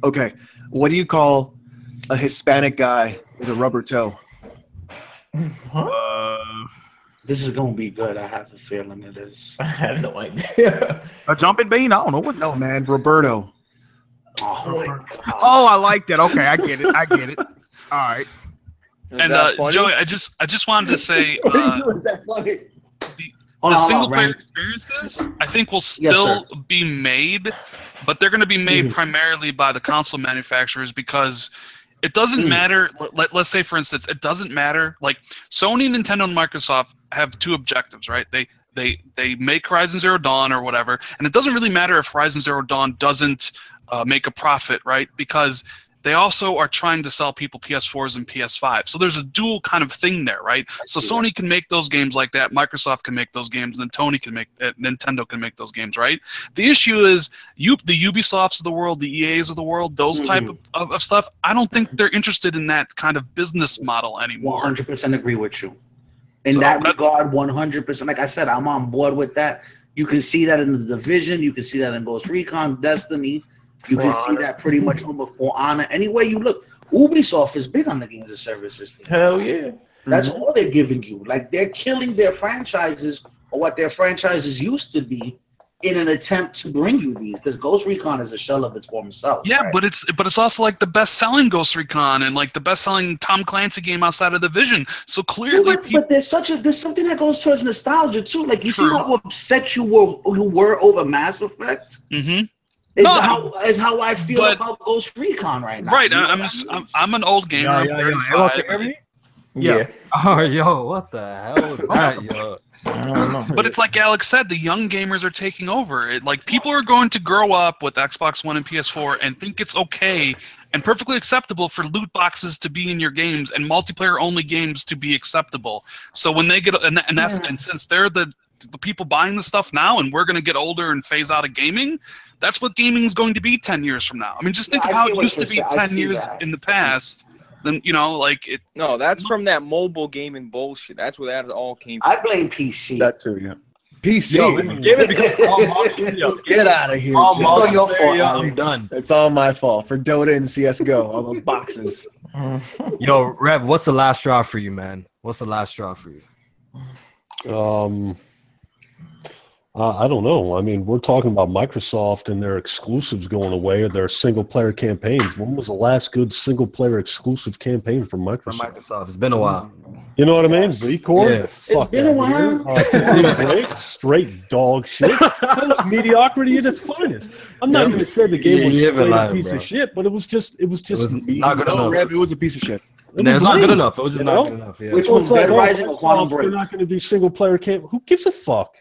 Okay. What do you call a Hispanic guy with a rubber toe? This is gonna be good. I have a feeling it is. I have no idea. A jumping bean? I don't know what. No, man. Roberto. Oh, I like that. Okay, I get it. All right. And Joey, I just wanted to say, is that funny? The single player experiences, I think, will still be made, but they're going to be made primarily by the console manufacturers because it doesn't matter. Let's say, for instance, it doesn't matter. Like Sony, Nintendo, and Microsoft have two objectives, right? They make Horizon Zero Dawn or whatever, and it doesn't really matter if Horizon Zero Dawn doesn't make a profit, right? Because they also are trying to sell people PS4s and PS5. So there's a dual kind of thing there, right? So Sony can make those games like that. Microsoft can make those games. And Nintendo can make those games, right? The issue is the Ubisofts of the world, the EAs of the world, those type of stuff, I don't think they're interested in that kind of business model anymore. 100% agree with you. In that regard, 100%. Like I said, I'm on board with that. You can see that in the Division. You can see that in Ghost Recon, Destiny. You can see that pretty much For Honor. Anywhere you look, Ubisoft is big on the games and services thing. Hell yeah. That's all they're giving you. Like, they're killing their franchises or what their franchises used to be in an attempt to bring you these. Because Ghost Recon is a shell of its former self. Yeah, right? but it's also like the best-selling Ghost Recon and like the best-selling Tom Clancy game outside of Division. So clearly, but there's something that goes towards nostalgia too. Like you see how upset you were over Mass Effect. Mm-hmm. Is how I feel about Ghost Recon right now. Right, I'm an old gamer. I'm 35. Yeah. Oh, yo, what the hell is that, yo? I don't know. But it's like Alex said, the young gamers are taking over. Like people are going to grow up with Xbox One and PS4 and think it's okay and perfectly acceptable for loot boxes to be in your games and multiplayer only games to be acceptable. So when they get and since they're the people buying the stuff now, and we're going to get older and phase out of gaming, that's what gaming is going to be 10 years from now. I mean, just think of how it used to be 10 years in the past. Then like it. No, that's from that mobile gaming bullshit. That's where that all came from. I blame PC. That too, yeah. PC. Get out of here. It's all your fault. I'm done. It's all my fault for Dota and CS:GO. All those boxes. Yo, Rev, what's the last straw for you, man? What's the last straw for you? I don't know. I mean, we're talking about Microsoft and their exclusives going away, or their single-player campaigns. When was the last good single-player exclusive campaign from Microsoft? It's been a while. You know what I mean? V-Core? Yeah. Fuck been a while. Straight dog shit. That was mediocrity at its finest. I'm not going to say the game was straight a piece of shit, but it was just not good enough. It was a piece of shit. It's not good enough. It was just not good enough. Yeah. Which one's Dead Rising or Quantum They're Break? not going to do single-player camp. Who gives a fuck?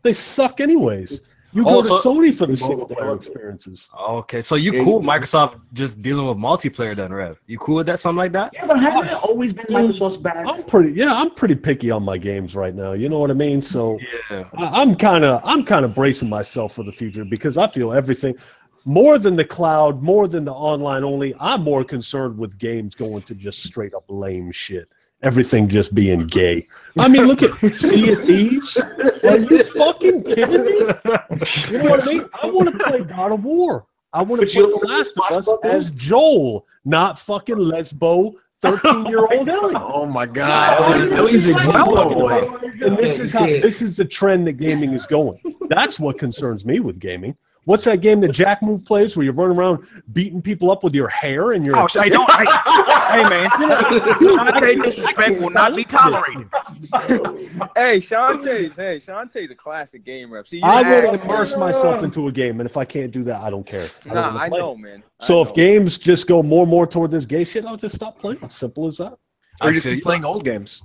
They suck anyways. You go to Sony for the single-player experiences. Okay, so you cool with Microsoft just dealing with multiplayer then, Rev? You cool with that, something like that? Yeah, but hasn't it always been Microsoft's bag? I'm pretty picky on my games right now. You know what I mean? So Yeah. I'm kind of bracing myself for the future, because I feel everything more than the cloud, more than the online only. I'm more concerned with games going to just straight up lame shit. Everything just being gay. I mean, look at Sea of Thieves. Are you fucking kidding me? You know what I mean? I want to play God of War. I want to play The Last of Us as Joel, not fucking Lesbo 13-year-old Ellie. Oh my god. And this is the trend that gaming is going. That's what concerns me with gaming. What's that game that Jack Move plays where you run around beating people up with your hair and your? Oh, hey man, Shantae disrespect will not be tolerated. Shantae's a classic game rep. See, I will immerse myself into a game, and if I can't do that, I don't care. I know, man. So if games just go more and more toward this gay shit, I'll just stop playing. Simple as that. Or just keep playing old games.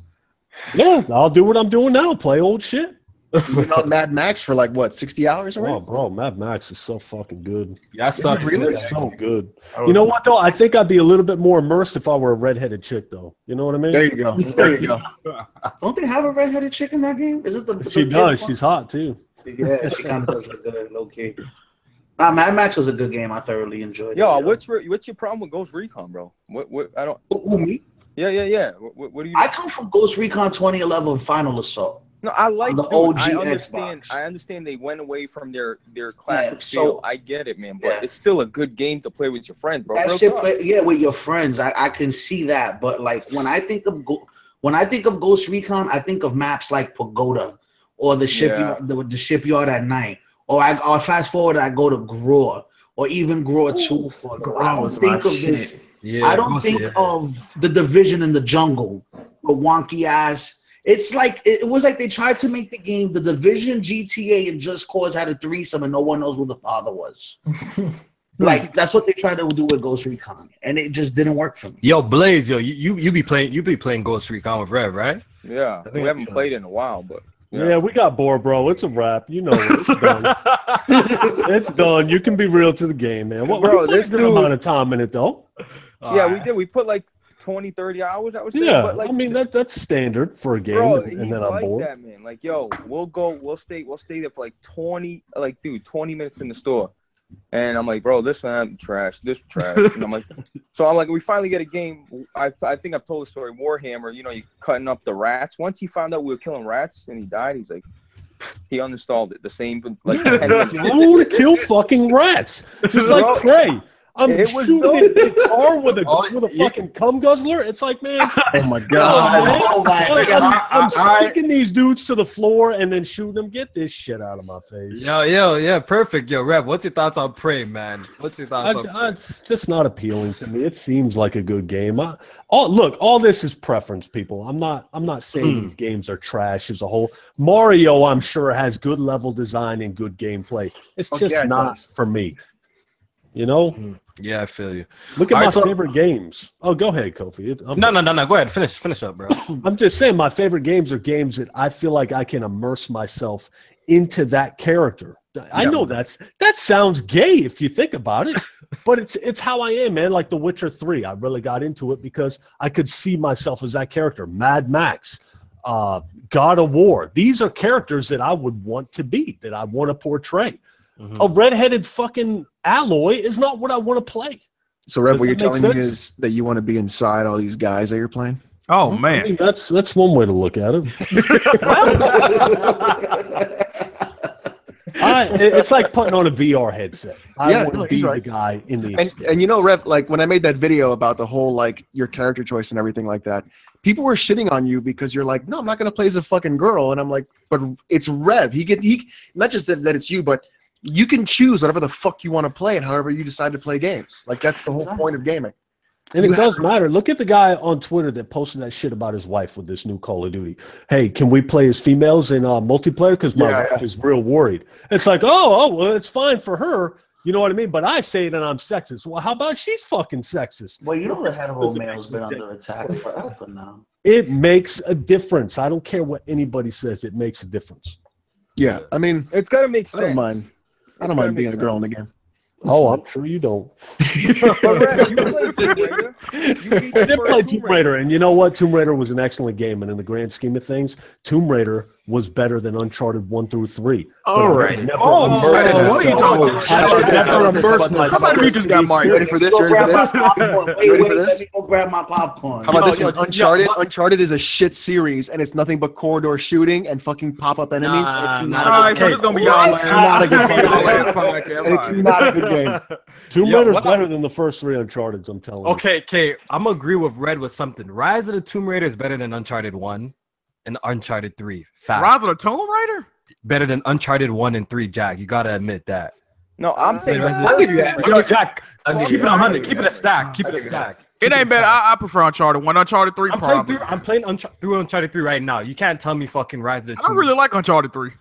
Yeah, I'll do what I'm doing now. Play old shit. You've been on Mad Max for like what, 60 hours already? Oh, bro, Mad Max is so fucking good. Yeah, I suck. Really? It's so good. You know what though? I think I'd be a little bit more immersed if I were a redheaded chick, though. You know what I mean? There you go. There you go. Don't they have a redheaded chick in that game? Is it the? She does. She's hot too. Yeah, she kind of does look good, low key. Nah, Mad Max was a good game. I thoroughly enjoyed it. Yo, what's your problem with Ghost Recon, bro? What I don't. Who, me? Yeah. What do you? I come from Ghost Recon 2011 Final Assault. No, I like the OG Xbox. I understand they went away from their classic feel. I get it, man, but it's still a good game to play with your friends, bro. That shit with your friends. I can see that, but like when I think of Ghost Recon, I think of maps like Pagoda or the shipyard, the shipyard at night, or fast forward, I go to Groa or even Groa 2 for. I don't think of this. Yeah, I don't think of the Division in the jungle, the wonky ass. It's like it was like they tried to make the game The Division, GTA, and Just Cause had a threesome, and no one knows who the father was. Like that's what they tried to do with Ghost Recon, and it just didn't work for me. Yo, Blaze, you be playing Ghost Recon with Rev, right? Yeah, we haven't played in a while, but yeah, we got bored, bro. It's a wrap. You know, it's done. It's done. You can be real to the game, man. Bro, there's a good amount of time in it, though. Yeah, we did. We put like 20, 30 hours, I would say. Yeah, but like, I mean that's standard for a game, bro, and then I'm bored. That, man. Like, yo, we'll stay there for like 20 minutes in the store. And I'm like, bro, this one trash, this trash. And I'm like, we finally get a game. I think I've told the story. Warhammer, you cutting up the rats. Once he found out we were killing rats and he died, he's like, he uninstalled it. The same, like, 10 minutes. I want to kill fucking rats, just like Prey. I'm shooting a guitar with a fucking cum guzzler. It's like, man, oh my god! I'm sticking these dudes to the floor and then shooting them. Get this shit out of my face. Yeah, perfect. Yo, Rev, what's your thoughts on Prey, man? What's your thoughts on Prey? It's just not appealing to me. It seems like a good game. All this is preference, people. I'm not saying these games are trash as a whole. Mario, I'm sure, has good level design and good gameplay. It's just not for me. You know? Yeah, I feel you. Look at my favorite games. Oh, go ahead, Kofi. No. Go ahead. Finish up, bro. I'm just saying my favorite games are games that I feel like I can immerse myself into that character. I know that sounds gay if you think about it, but it's how I am, man. Like The Witcher 3, I really got into it because I could see myself as that character. Mad Max, God of War. These are characters that I would want to be, that I want to portray. Mm-hmm. A redheaded fucking Alloy is not what I want to play. So, Rev, what you're telling me is that you want to be inside all these guys that you're playing? Oh, man. I mean, that's one way to look at it. It's like putting on a VR headset. I want to be the guy in the experience. And you know, Rev, like when I made that video about the whole like your character choice and everything like that, people were shitting on you because you're like, no, I'm not gonna play as a fucking girl. And I'm like, but it's Rev. He not just that it's you, but you can choose whatever the fuck you want to play and however you decide to play games. Like that's the whole point of gaming. And it does matter. Look at the guy on Twitter that posted that shit about his wife with this new Call of Duty. Hey, can we play as females in multiplayer? Because my wife is real worried. It's like, well, it's fine for her. You know what I mean? But I say it and I'm sexist. Well, how about she's fucking sexist? Well, you know the hetero male's been under attack forever now. It makes a difference. I don't care what anybody says. It makes a difference. Yeah, I mean, it's got to make sense. I don't mind being a girl in the game. Oh, I'm sure you don't. You played Tomb Raider. I did play Tomb Raider, and you know what? Tomb Raider was an excellent game, and in the grand scheme of things, Tomb Raider was better than Uncharted 1 through 3. All right. What are you talking about? Somebody just got Mario. Ready for this? Ready for this? Let me go grab my popcorn. How about this one? Uncharted. Uncharted is a shit series, and it's nothing but corridor shooting and fucking pop-up enemies. It's not. So it's gonna be It's not a good game. It's not a good game. Tomb Raider's better than the first 3 Uncharted. I'm telling you. Okay. I'm gonna agree with Red with something. Rise of the Tomb Raider is better than Uncharted 1 and Uncharted 3. Fact. Rise of the Tomb Raider? Better than Uncharted 1 and 3, Jack. You gotta admit that. No, I'm saying I'll give you that. Yo, Jack, keep it 100. Keep it a stack. Keep it a stack. It ain't better. I prefer Uncharted 1. Uncharted 3 probably. I'm playing through Uncharted 3 right now. You can't tell me fucking Rise of the Tomb Raider. I really like Uncharted 3.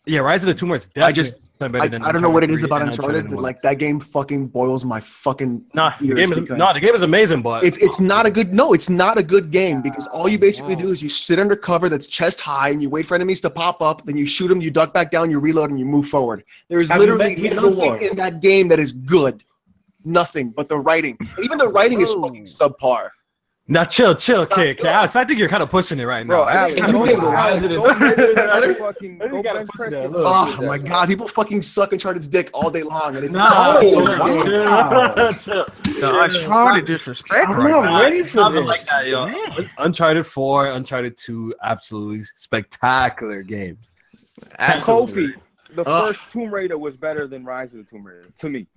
Yeah, Rise of the Tomb Raider is definitely I don't know what it is about Uncharted, but like that game fucking boils my fucking ears. The game is amazing, but it's not a good it's not a good game because all you basically do is you sit under cover that's chest high and you wait for enemies to pop up, then you shoot them, you duck back down, you reload, and you move forward. There's literally nothing in that game that is good. Nothing but the writing. And even the writing is fucking subpar. Now chill, kid. Alex, I think you're kind of pushing it right now. Bro, Alex, oh my god, people fucking suck Uncharted's dick all day long, and it's Uncharted disrespect. I'm not ready for this. Like that, yo. Uncharted 4, Uncharted 2, absolutely spectacular games. Kofi, the first Tomb Raider was better than Rise of the Tomb Raider to me.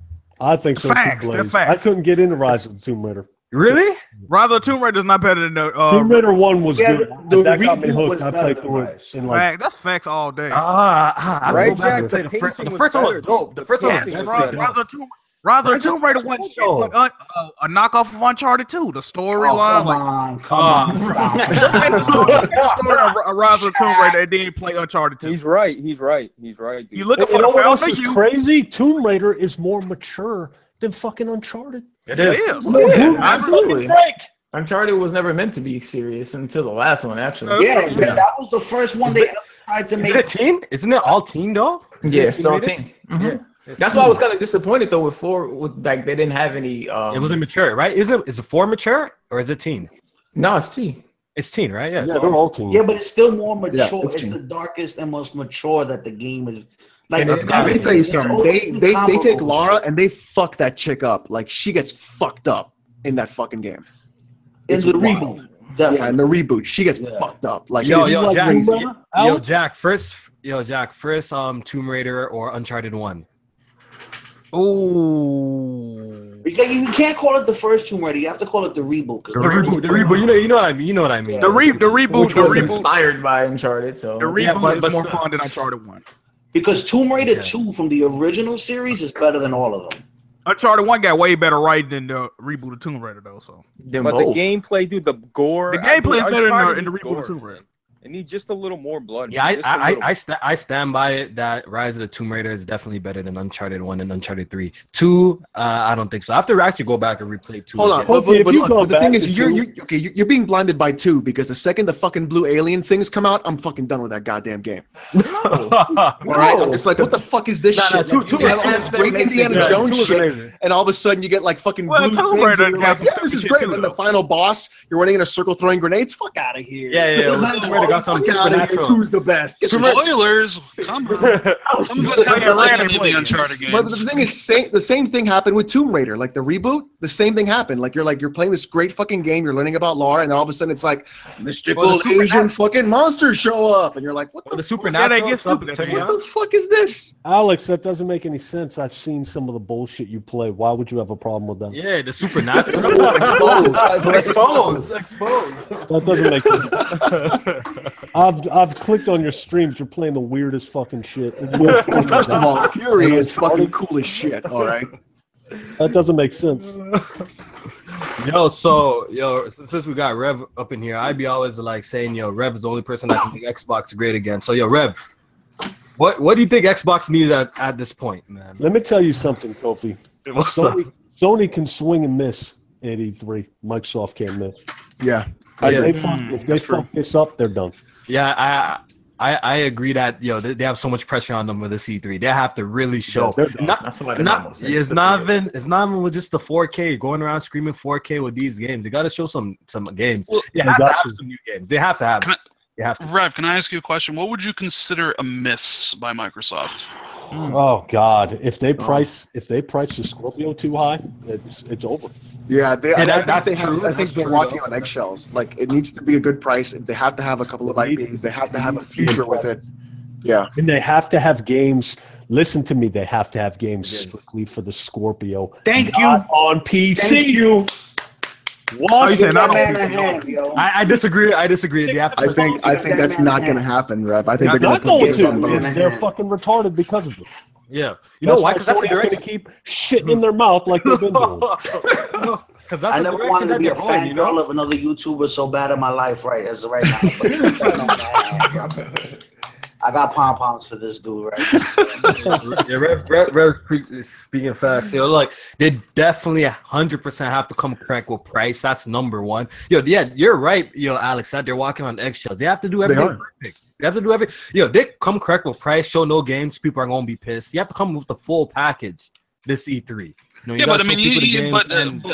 I think so. Facts. That's facts. I couldn't get into Rise of the Tomb Raider. Really? Rise of the Tomb Raider is not better than the Tomb Raider 1 was good. That got me hooked. I played through it. That's facts all day. Right, Jack? The first one was dope. The first one was dope. Rise of the Tomb Raider wasn't shit, but a knockoff of Uncharted 2. The storyline. Come on. Stop. Rise of the Tomb Raider and then play Uncharted 2. He's right, dude. You looking for the what else is crazy? Tomb Raider is more mature than fucking Uncharted. It is. Yeah, absolutely. Uncharted was never meant to be serious until the last one, actually. Yeah, that was the first one they tried to make. Is it teen? Isn't it all teen though? Yeah, it's all teen. Mm-hmm. Yeah. That's why I was kind of disappointed though with 4. With like they didn't have any. It wasn't mature, right? Is it 4 mature or is it teen? No, it's teen. It's teen, right? Yeah, they're all teen. Yeah, but it's still more mature. Yeah, it's the darkest and most mature that the game is. Like, let me tell you something. They take Lara and they fuck that chick up. Like she gets fucked up in that fucking game. In the reboot, definitely. Yeah, in the reboot, she gets fucked up. Like Jack, first Tomb Raider or Uncharted 1. Ooh. Because you can't call it the first Tomb Raider. You have to call it the reboot. The reboot. You know what I mean. You know what I mean. The reboot was inspired by Uncharted. So the reboot is more fun than Uncharted 1. Because Tomb Raider 2 from the original series is better than all of them. Uncharted 1 got way better right than the reboot of Tomb Raider, though. So, but the gameplay, dude, the gore. The gameplay is better in the reboot of Tomb Raider. It needs just a little more blood. Yeah, I stand by it that Rise of the Tomb Raider is definitely better than Uncharted 1 and Uncharted 3. 2, I don't think so. I have to actually go back and replay 2. Hold on, but the thing is, you're being blinded by 2 because the second the fucking blue alien things come out, I'm fucking done with that goddamn game. All right, I'm just like, what the fuck is this shit? You have all this great Indiana Jones shit, and all of a sudden you get like fucking blue things. And you're like, yeah, this is great. And then the final boss, you're running in a circle throwing grenades. Fuck out of here. Yeah. Got some supernatural. 2's the best. Spoilers. Come on. Some of us have the Uncharted games. But the thing is, the same thing happened with Tomb Raider. Like the reboot, the same thing happened. Like you're playing this great fucking game, you're learning about lore, and then all of a sudden it's like mystical Asian fucking monsters show up, and you're like, what the supernatural stuff? What the fuck is this? Alex, that doesn't make any sense. I've seen some of the bullshit you play. Why would you have a problem with that? Yeah, the supernatural. Exposed. That doesn't make sense. I've clicked on your streams. You're playing the weirdest fucking shit. First of all, Fury is fucking cool as shit. All right, that doesn't make sense. Since we got Rev up in here, I'd be always like saying, Rev is the only person that can make Xbox great again. So, Rev, what do you think Xbox needs at this point, man? Let me tell you something, Kofi. Sony can swing and miss at E3. Microsoft can't miss. Yeah. If they fuck this up, they're done. Yeah, I agree that they have so much pressure on them with the C3. They have to really show. It's not even with just the 4K going around screaming 4K with these games. They got to show some games. Well, they have to have some new games. They have to have. Rev, can I ask you a question? What would you consider a miss by Microsoft? Oh God! If they price the Scorpio too high, it's over. Yeah, I think they're walking on eggshells. Like it needs to be a good price. They have to have a couple of IPs. They have to have a future with it. Yeah, and they have to have games. Listen to me. They have to have games strictly for the Scorpio. Thank you on PC. Thank you. I disagree. I think that's not going to happen, Rev. I think they're going to put games on both. They're fucking retarded because of it. Yeah, you know why? Because that's Sony's going to keep shitting in their mouth like they've been doing. I never wanted to be a fangirl of another YouTuber so bad in my life, right as right now. I got pom-poms for this dude right now. Yeah, Rev speaking facts. They definitely 100% have to come correct with price. That's number one. You're right, Alex, that they're walking on eggshells. They have to do everything perfect. You have to do everything. They come correct with price, show no games, people are going to be pissed. You have to come with the full package this E3. But I mean,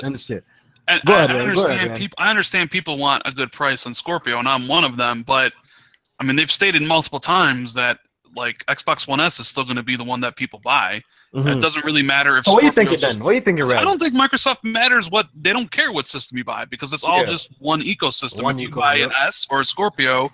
and shit. I understand people want a good price on Scorpio, and I'm one of them, but I mean, they've stated multiple times that like Xbox One S is still going to be the one that people buy. Mm-hmm. It doesn't really matter if. So what do you think then? What do you think, Rev? I don't think Microsoft matters they don't care what system you buy because it's all just one ecosystem. If you buy an S or a Scorpio,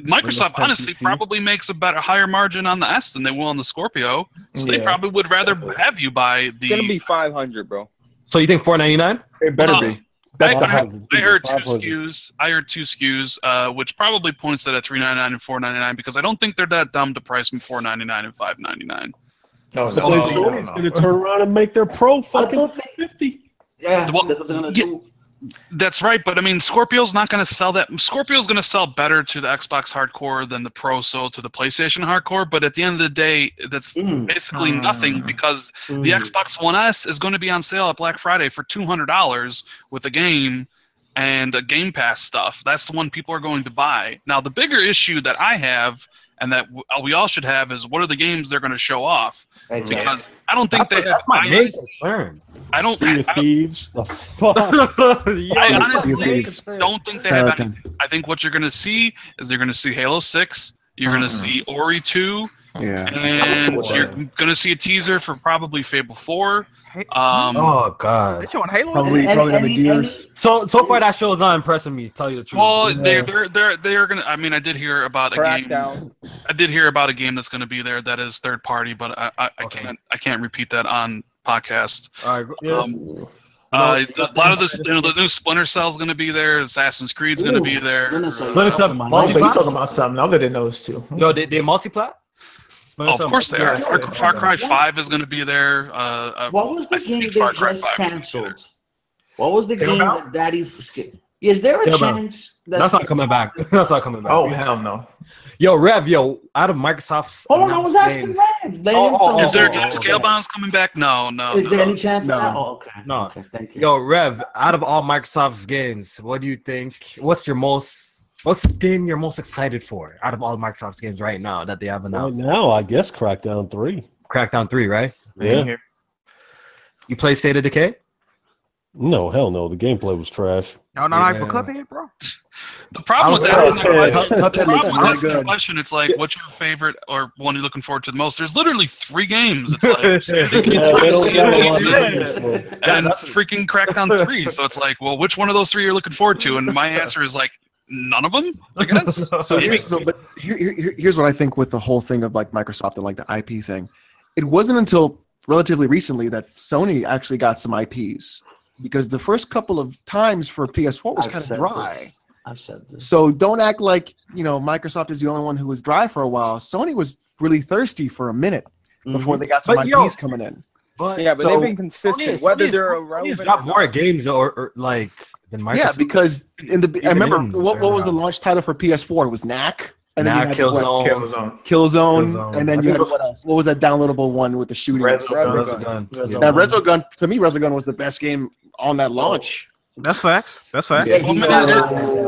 Microsoft honestly probably makes a higher margin on the S than they will on the Scorpio. So they probably would rather have you buy the. It's gonna be $500, bro. So you think $499? It better be. That's I heard two SKUs. I heard two SKUs, which probably points it at $399 and $499 because I don't think they're that dumb to price them $499 and $599. So Sony's going to turn around and make their Pro fucking $50. Yeah, that's what they're going to do. That's right, but I mean, Scorpio's not going to sell that. Scorpio's going to sell better to the Xbox hardcore than the Pro sold to the PlayStation hardcore. But at the end of the day, that's basically nothing because the Xbox One S is going to be on sale at Black Friday for $200 with a game and a Game Pass stuff. That's the one people are going to buy. Now, the bigger issue that I have and that we all should have is what are the games they're going to show off? Exactly. Because I don't think that's my main concern. I don't. Sea of Thieves. The fuck. I honestly don't think they have any. I think what you're going to see is you're going to see Halo 6. You're going to see Ori 2. Yeah. And you're going to see a teaser for probably Fable 4. Oh God! They're showing Halo. Probably the Gears. So far that show is not impressing me. To tell you the truth. Well, they're gonna. I mean, I did hear about a game. I did hear about a game that's going to be there that is third party, but I can't repeat that on podcast. All right. A lot of this, the new Splinter Cell is going to be there. Assassin's Creed's going to be there. Splinter Cell. So you're talking about something other than those two? Yo, they multi-plat? Oh, of course they are. Far Cry 5 is going to be there. What was the game they just canceled? What was the game that Daddy skipped? Is there a Yeah, chance That's not coming back. That's not coming back. Oh hell no. Yo, Rev, out of Microsoft's. Hold on, I was announced asking games- Rev. Is there oh, Scalebound's coming back? No. Is there any chance No. of that? Oh, okay. No. Okay, thank you. Yo, Rev, out of all Microsoft's games, what do you think? What's the game you're most excited for out of all Microsoft's games right now that they have Right announced? now, I guess Crackdown 3. Crackdown 3, right? Yeah. You play State of Decay? No, hell no. The gameplay was trash. Y'all not hype for Yeah. Cuphead, bro? The problem with I that was- is question, the Cuphead looks problem with really asking a good. question, it's like, what's your favorite or one you're looking forward to the most? There's literally 3 games. It's like State of Decay, Yeah, they don't got a lot of and games, so. freaking Crackdown 3. So it's like, well, which one of those 3 you're looking forward to? And my answer is like, none of them, I guess. Here's what I think with the whole thing of like Microsoft and like the IP thing. It wasn't until relatively recently that Sony actually got some IPs, because the first couple of times for PS4 was I've kind of said dry. this. I've said this. So don't act like, Microsoft is the only one who was dry for a while. Sony was really thirsty for a minute before they got some But, IPs yo, coming in. But Yeah, but So- they've been consistent, whether they're Sony's irrelevant. got or more not. games or like than Microsoft. Yeah, because I remember in what was the era. launch title for PS4? It was Knack. And then you Knack, had what? Killzone. Killzone, and then I you think had what else? What was that downloadable one with the shooting? Resogun. Now, Resogun, to me, Resogun was the best game on that launch. That's facts. That's facts. Yeah.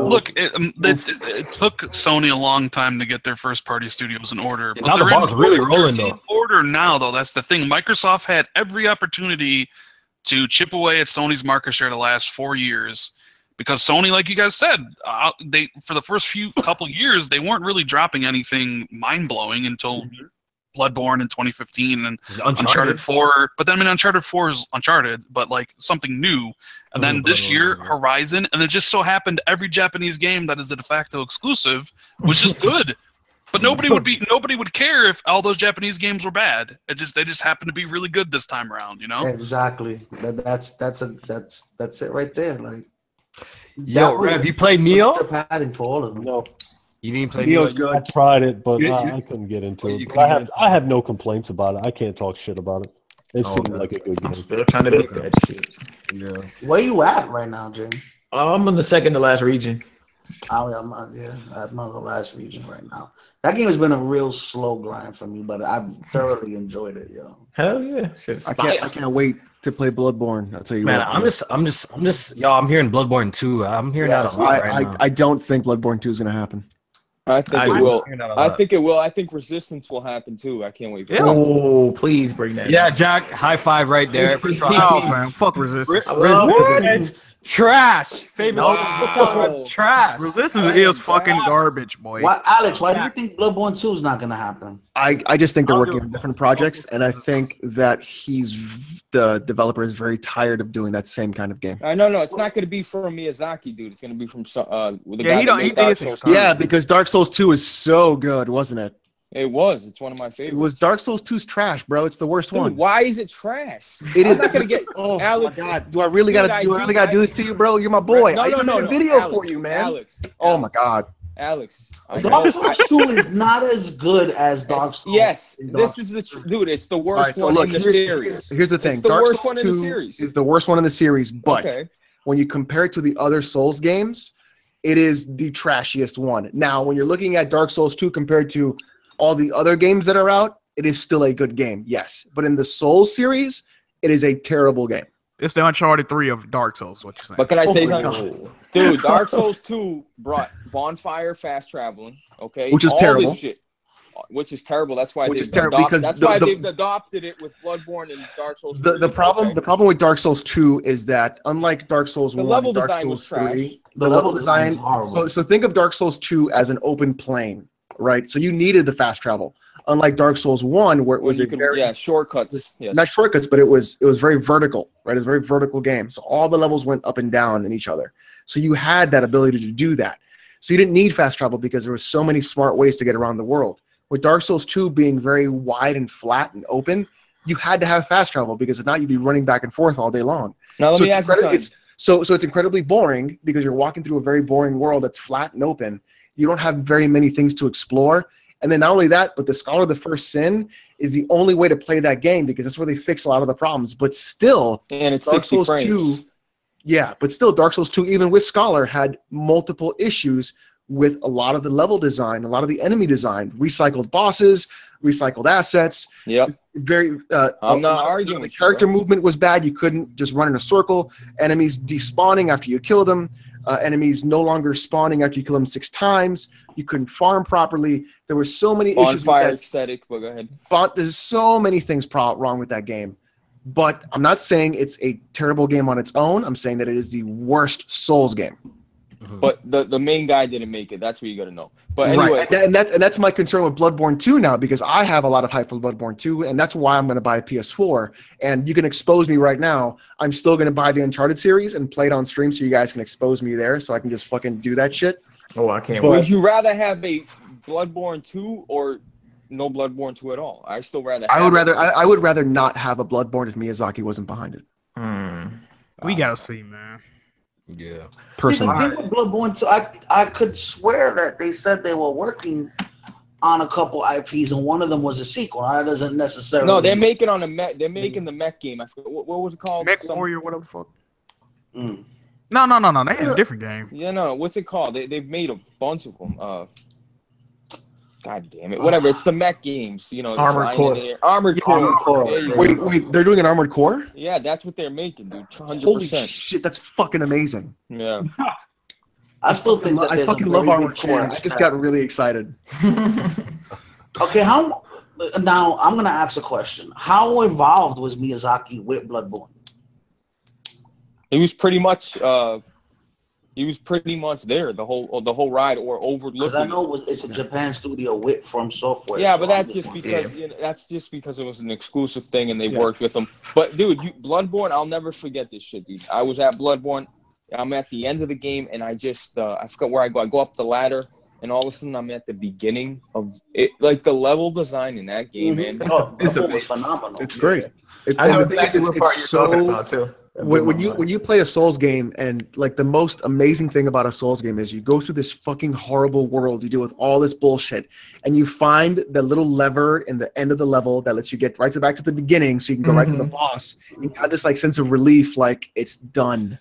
Look, it took Sony a long time to get their first-party studios in order. Now the they're in ball's really order. rolling, They're though. in order now, though. That's the thing. Microsoft had every opportunity to chip away at Sony's market share the last 4 years, because Sony, like you guys said, they for the first couple years they weren't really dropping anything mind-blowing until Bloodborne in 2015 and Uncharted 4. But then, Uncharted 4 is Uncharted, but like something new. And then this year, Horizon, and it just so happened every Japanese game that is a de facto exclusive was just good. But nobody would care if all those Japanese games were bad. They just happened to be really good this time around, Exactly. That's it right there. Like, Yo, Rev, you played Neo? extra padding for all of them. No, You didn't play Neo's Neo? good. I tried it, but You- I couldn't get into you it. couldn't get I have no complaints about it. I can't talk shit about it. It seemed okay. like a good I'm game. still trying to beat that shit. Yeah. Where you at right now, Jim? I'm in the second to last region. I'm on the last region right now. That game has been a real slow grind for me, but I've thoroughly enjoyed it, yo. Hell yeah. Shit's I fire. can't wait to play Bloodborne. I'll tell you Man, what. I'm just, yo, I'm hearing Bloodborne 2. I'm hearing that a lot right now. I don't think Bloodborne 2 is going to happen. I think I'm it will. hearing that a I lot. think it will. I think Resistance will happen too. I can't wait. For Oh, please bring that. Yeah, Jack, high five right there. For trying. Oh, fam, fuck Resistance. I love Resistance. Trash. Famous Wow. trash. Resistance is fucking garbage, boy. Why, Alex? Why do you think Bloodborne 2 is not gonna happen? I just think they're working on different projects, and I think that the developer is very tired of doing that same kind of game. No, it's not going to be from Miyazaki, dude. It's going to be from the Yeah, guy he that don't- made he Dark did Souls say- 2. Yeah, because Dark Souls 2 is so good, wasn't it? It was. It's one of my It favorites. was Dark Souls 2's trash, bro. It's the worst Dude, one. why is it trash? It I'm is not going to get. Oh Alex, my god! Do I really dude, gotta do this to you, bro? You're my boy. I even made a video Alex, for you, man. Alex. Oh my god! Alex. Dark Souls 2 is not as good as Dark Souls. Yes, Dark this is the dude. It's the All worst right, so one look, in the here's series. the thing. It's the Dark worst Souls one in the 2 series. is the worst one in the series, but Okay. when you compare it to the other Souls games, it is the trashiest one. Now, when you're looking at Dark Souls 2 compared to all the other games that are out, it is still a good game, yes. But in the Souls series, it is a terrible game. It's the Uncharted 3 of Dark Souls, what you're saying. But can I say my something? Dude, Dark Souls 2 brought bonfire fast traveling, okay? Which is All terrible. This shit, which is terrible. That's why Which they've is terrible adopted, because that's the- why the- they've adopted it with Bloodborne and Dark Souls. The 3, problem okay? the problem with Dark Souls 2 is that unlike Dark Souls The 1 level and Dark design Souls was trash. 3, the level design is horrible. so think of Dark Souls 2 as an open plane, right? So you needed the fast travel. Unlike Dark Souls 1 where it When was you a can, very shortcuts. Yes. not shortcuts, but it was very vertical, right? It was a very vertical game. So all the levels went up and down in each other. So you had that ability to do that. So you didn't need fast travel because there were so many smart ways to get around the world. With Dark Souls 2 being very wide and flat and open, you had to have fast travel because if not, you'd be running back and forth all day long. Now let So me it's ask you incredible- something. So it's incredibly boring because you're walking through a very boring world that's flat and open. You don't have very many things to explore. And then not only that, but the Scholar of the First Sin is the only way to play that game because that's where they fix a lot of the problems. But still, And it's Dark 60 Souls 2, frames. Yeah, but still, Dark Souls 2, even with Scholar, had multiple issues with a lot of the level design, a lot of the enemy design, recycled bosses, recycled assets. Yep. Very. I'm not arguing. The character movement was bad. You couldn't just run in a circle. Enemies despawning after you kill them. Enemies no longer spawning after you kill them 6 times. You couldn't farm properly. There were so many issues. Bonfire aesthetic, but go ahead. But there's so many things wrong with that game. But I'm not saying it's a terrible game on its own. I'm saying that it is the worst Souls game. But the main guy didn't make it. That's what you got to know. But anyway, right. and that's my concern with Bloodborne 2 now, because I have a lot of hype for Bloodborne 2, and that's why I'm going to buy a PS4. And you can expose me right now. I'm still going to buy the Uncharted series and play it on stream, so you guys can expose me there, so I can just fucking do that shit. Oh, I can't would wait. you rather have a Bloodborne 2 or no Bloodborne 2 at all? I still rather. I would rather not have a Bloodborne if Miyazaki wasn't behind it. We gotta see, man. Yeah. Personally, the thing with Bloodborne 2, I could swear that they said they were working on a couple IPs, and one of them was a sequel. That doesn't necessarily. No, they're making on a mech. They're making the mech game. I forgot, what was it called? Mech Warrior, whatever the fuck. No. They had a different game. Yeah, no. What's it called? They've made a bunch of them. God damn it! Whatever. It's the mech games. You know, Armored Core. Armored Core. Wait, they're doing an Armored Core? Yeah, that's what they're making, dude. 100%. Holy shit, that's fucking amazing. Yeah. I still think that I fucking love Armored Core. I just got really excited. Okay, now I'm gonna ask a question. How involved was Miyazaki with Bloodborne? He was pretty much there the whole ride, or overlooking. Because I know it's a Japan studio with From Software. Yeah, but that's just because it was an exclusive thing and they worked with them. But dude, Bloodborne, I'll never forget this shit, dude. I was at Bloodborne. I'm at the end of the game, and I just I forgot where I go. I go up the ladder, and all of a sudden I'm at the beginning of it. Like the level design in that game, man. It's phenomenal. It's great. I know exactly what part you're talking about too. When you play a Souls game, and like the most amazing thing about a Souls game is you go through this fucking horrible world, you deal with all this bullshit, and you find the little lever in the end of the level that lets you get right back to the beginning, so you can go right to the boss. And you have this like sense of relief, like it's done.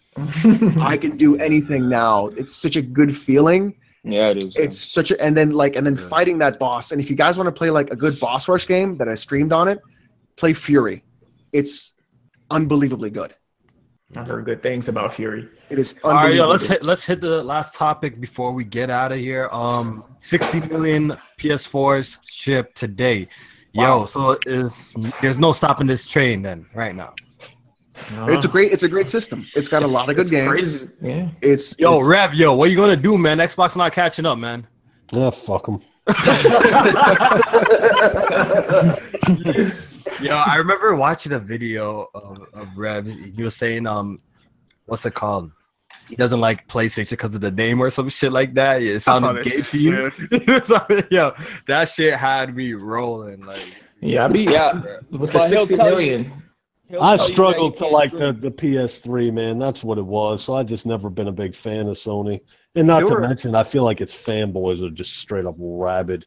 I can do anything now. It's such a good feeling. Yeah, it is. It's such a and then fighting that boss. And if you guys want to play like a good boss rush game that I streamed on it, play Fury. It's unbelievably good. I heard good things about Fury. It is. All right, yo, let's hit the last topic before we get out of here. 60 million PS4s shipped today. Yo, wow. So there's no stopping this train then right now. It's a great system. It's got a lot of good games. Crazy. Yeah. Rev, what are you gonna do, man? Xbox not catching up, man. Yeah, fuck them. Yo, I remember watching a video of Rev. He was saying, what's it called? He doesn't like PlayStation because of the name or some shit like that. It sounded gay to you. Yo, that shit had me rolling. Like, with the 60 million. I struggled to like the PS3, man. That's what it was. So I just never been a big fan of Sony. And not to mention, I feel like its fanboys are just straight up rabid.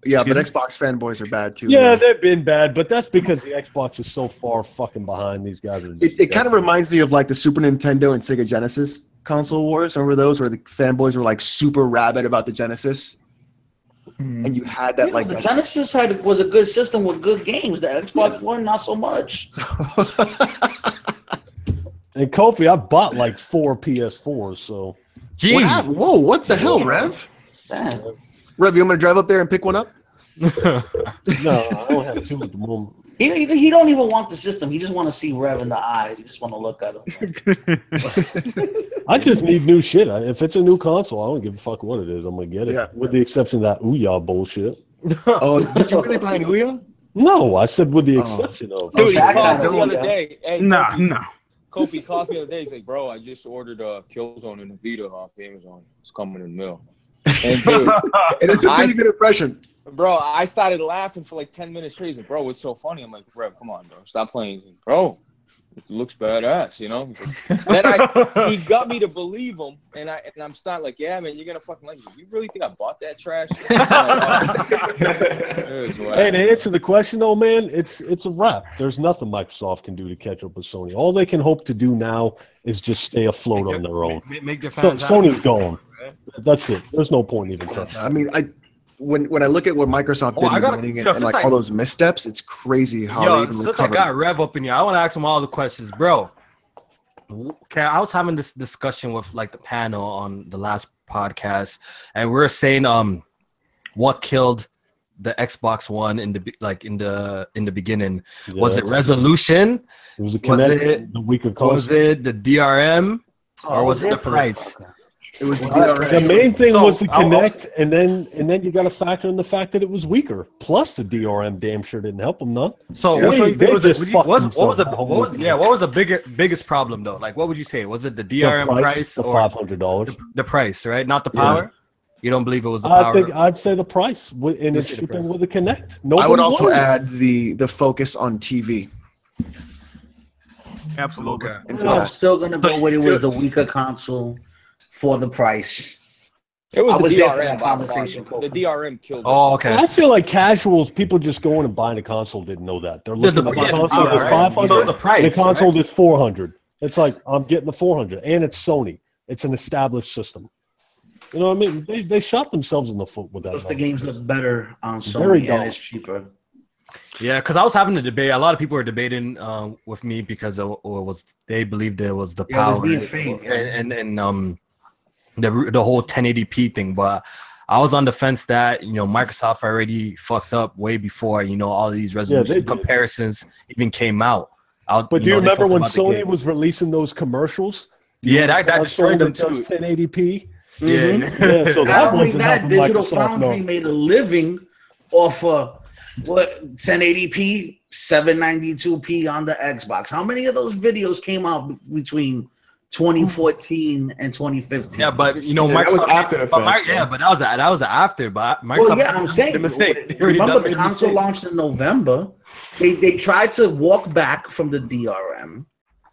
Yeah, but Xbox fanboys are bad too. Yeah, they've been bad, but that's because the Xbox is so far fucking behind these guys. It kind of reminds me of like the Super Nintendo and Sega Genesis console wars. Remember those where the fanboys were like super rabid about the Genesis? And you had that the Genesis was a good system with good games. The Xbox One, not so much. And Kofi, I bought like 4 PS4s, so. Jeez. Whoa, what the hell, Rev? Damn. Rev, you want me to drive up there and pick one up? No, I don't have 2 at the moment. He don't even want the system. He just want to see Rev in the eyes. He just want to look at him. I just need new shit. If it's a new console, I don't give a fuck what it is. I'm gonna get it. Yeah. With the exception of that Ouya bullshit. Oh, did you really buy an Ouya? No, I said with the exception of. Dude, he called me the other day. Hey, no. Kofi called me the other day. He's like, bro, I just ordered a Killzone and a Vita off Amazon. It's coming in the mail. And dude, and it's a pretty good impression. Bro, I started laughing for like 10 minutes straight. He's like, bro, what's so funny? I'm like, Rev, come on, bro. Stop playing. He's like, bro, It looks badass, you know. He got me to believe him, and I'm starting like, yeah, man, you're gonna fucking like it. You really think I bought that trash? Hey, to answer the question though, man, it's a wrap. There's nothing Microsoft can do to catch up with Sony. All they can hope to do now is just stay afloat on their own. Make their So fans Sony's gone. That's it. There's no point even trying. I mean, when I look at what Microsoft did in the beginning and like all those missteps, it's crazy how they even since recovered. I got Rev up in here, I want to ask him all the questions, bro. Okay, I was having this discussion with like the panel on the last podcast, and we were saying what killed the Xbox One in the beginning. Yeah, Was it resolution? It was the Kinect, the weaker console. Was it the DRM, or was it the price? It was the main thing was the Kinect, and then you got to factor in the fact that it was weaker. Plus, the DRM damn sure didn't help them none. So what was the biggest problem though? Like, what would you say? Was it the DRM price the or $500? The price, right? Not the power. You don't believe it was the power? I'd say the price, and it's shipping with a Kinect. I would also add the focus on TV. Absolutely. Okay. I'm still gonna go with it was the weaker console for the price. It was the there for DRM that conversation. The DRM killed it. Oh, okay. I feel like casuals, people just going and buying a console didn't know that. They're looking at the console at 500, so the price, the console is 400. It's like, I'm getting the 400, and it's Sony. It's an established system. You know what I mean? They shot themselves in the foot with that. Plus the games look better on Sony and it's cheaper. Yeah, because I was having a debate. A lot of people were debating with me because they believed it was the power and the whole 1080p thing. But I was on the fence that Microsoft already fucked up way before all these resolution comparisons even came out. But do you remember when Sony was releasing those commercials? Yeah, that destroyed them too. 1080p. Yeah. So not only that, Digital Foundry made a living off of 1080p, 792p on the Xbox. How many of those videos came out between 2014 and 2015? Yeah, but Microsoft, that was after the fact. But that was after. But Microsoft, I'm saying the mistake. Remember, the console launched in November. They tried to walk back from the DRM.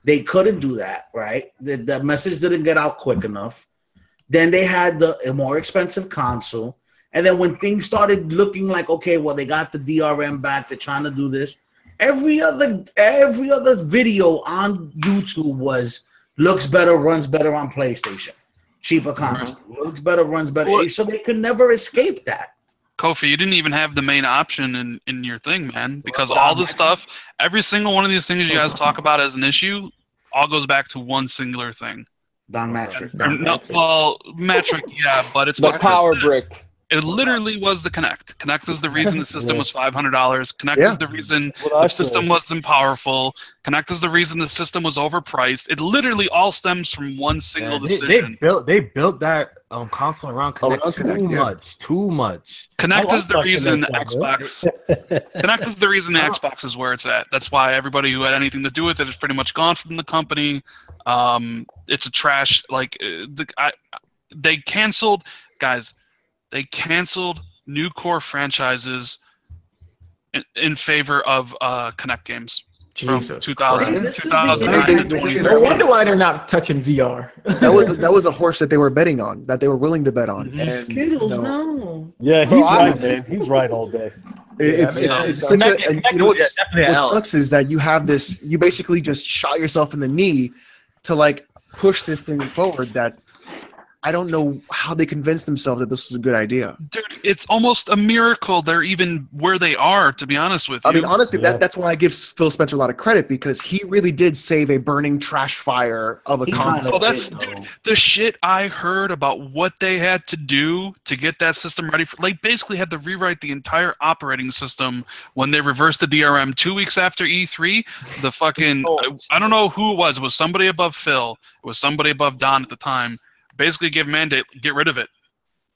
They couldn't do that, right? The message didn't get out quick enough. Then they had a more expensive console. And then when things started looking like, okay, well, they got the DRM back, they're trying to do this. Every other video on YouTube was looks better, runs better on PlayStation. Cheaper console. Looks better, runs better. Well, so they could never escape that. Kofi, you didn't even have the main option in your thing, man. Because all this stuff, every single one of these things you guys talk about as an issue, all goes back to one singular thing. Metric. Metric, yeah, but it's the power brick. It literally was the Kinect. Kinect is the reason the system was $500. Kinect is the reason the system wasn't powerful. Kinect is the reason the system was overpriced. It literally all stems from one single decision. They built that console around Kinect too much. Kinect is the reason Xbox. Kinect is the reason the Xbox is where it's at. That's why everybody who had anything to do with it is pretty much gone from the company. It's a trash. They canceled, guys. They canceled new core franchises in favor of Kinect games from 2009 to 2013. No wonder why they're not touching VR. That was a horse that they were betting on, that they were willing to bet on. Skittles, no. Yeah, he's right, man. He's right all day. It's such a. You know what sucks is that you have this. You basically just shot yourself in the knee to push this thing forward. That I don't know how they convinced themselves that this is a good idea. Dude, it's almost a miracle they're even where they are, to be honest with you. I mean, honestly, that's why I give Phil Spencer a lot of credit, because he really did save a burning trash fire of a console. Well, dude, the shit I heard about what they had to do to get that system ready for, basically had to rewrite the entire operating system when they reversed the DRM 2 weeks after E3. The fucking, I don't know who it was. It was somebody above Phil. It was somebody above Don at the time. Basically give mandate, get rid of it.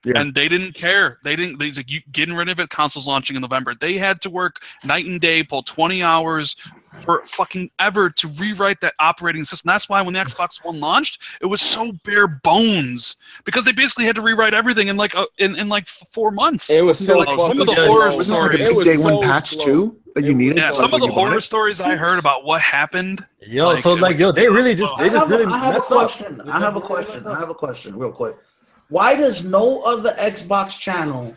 Yeah. And they didn't care. They like, you getting rid of it, consoles launching in November. They had to work night and day, pull 20 hours for fucking ever to rewrite that operating system. That's why when the Xbox One launched, it was so bare bones, because they basically had to rewrite everything in in 4 months. It was so some of the horror stories. Day one patch too that you needed. Yeah, some of the horror stories I heard about what happened Yo, so like, yo, they really just I have a messed up. question. I have a question, real quick. Why does no other Xbox channel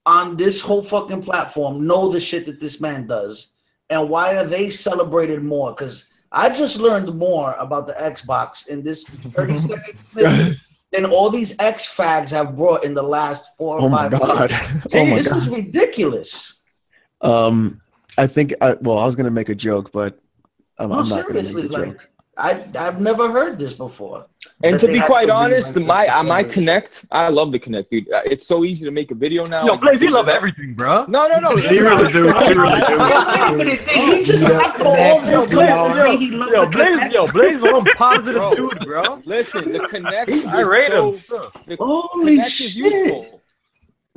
on this whole fucking platform know the shit that this man does? And why are they celebrated more? Because I just learned more about the Xbox in this 30-second snippet than all these X fags have brought in the last 4 or 5 years. This is ridiculous. I think, I was going to make a joke, but I'm not going to make the joke. I've never heard this before. And to be quite honest, my Kinect, I love the Kinect, dude. It's so easy to make a video now. Yo, Blaze, you love everything, bro. No. He really do. He just after all this, Blaze is one positive dude, bro. Listen, the Kinect. I rate him. Holy shit. Useful.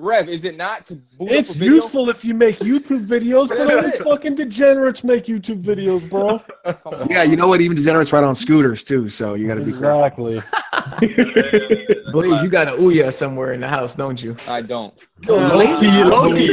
Rev, is it not to boot It's up a video? useful if you make YouTube videos, but only fucking degenerates make YouTube videos, bro. Yeah, you know what? Even degenerates ride on scooters too, so you got to be Exactly. Blaze, you got an Ouya somewhere in the house, don't you? I don't. Loki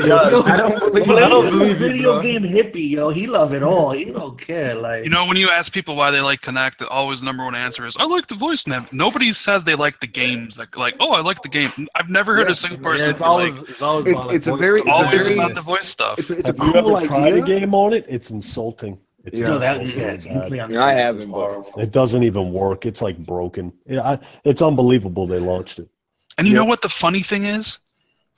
does. I don't believe Blaze is a it, video bro. game hippie, yo. He love it all. He don't care. Like, You know, when you ask people why they like Kinect, the always number one answer is, I like the voice. Nobody says they like the games. Like, oh, I like the game. I've never heard a single person It's be always, like, it's always, It's a about, very, it's always very, about the voice stuff. it's a Have you cool ever tried a idea. game on it? It's insulting. It's you know that. I haven't, but It doesn't even work. It's like broken. It's unbelievable they launched it. And you know what the funny thing is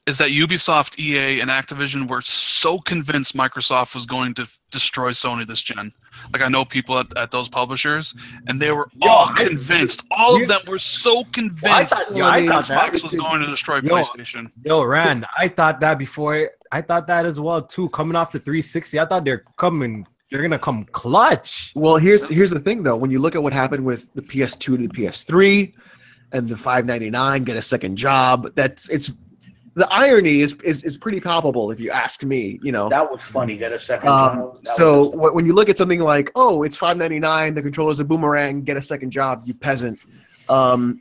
that Ubisoft, EA, and Activision were so convinced Microsoft was going to destroy Sony this gen. Like, I know people at those publishers, and they were all convinced. All of them were so convinced Xbox was going to destroy PlayStation. Yo, Rand, I thought that before. I thought that as well too. Coming off the 360, I thought they're gonna come clutch. Well, here's the thing though. When you look at what happened with the PS2 to the PS3 and the $599 get a second job, the irony is pretty palpable if you ask me. You know, that was funny. Get a second job. So when you look at something like, oh, it's $599, the controller's a boomerang, get a second job, you peasant. To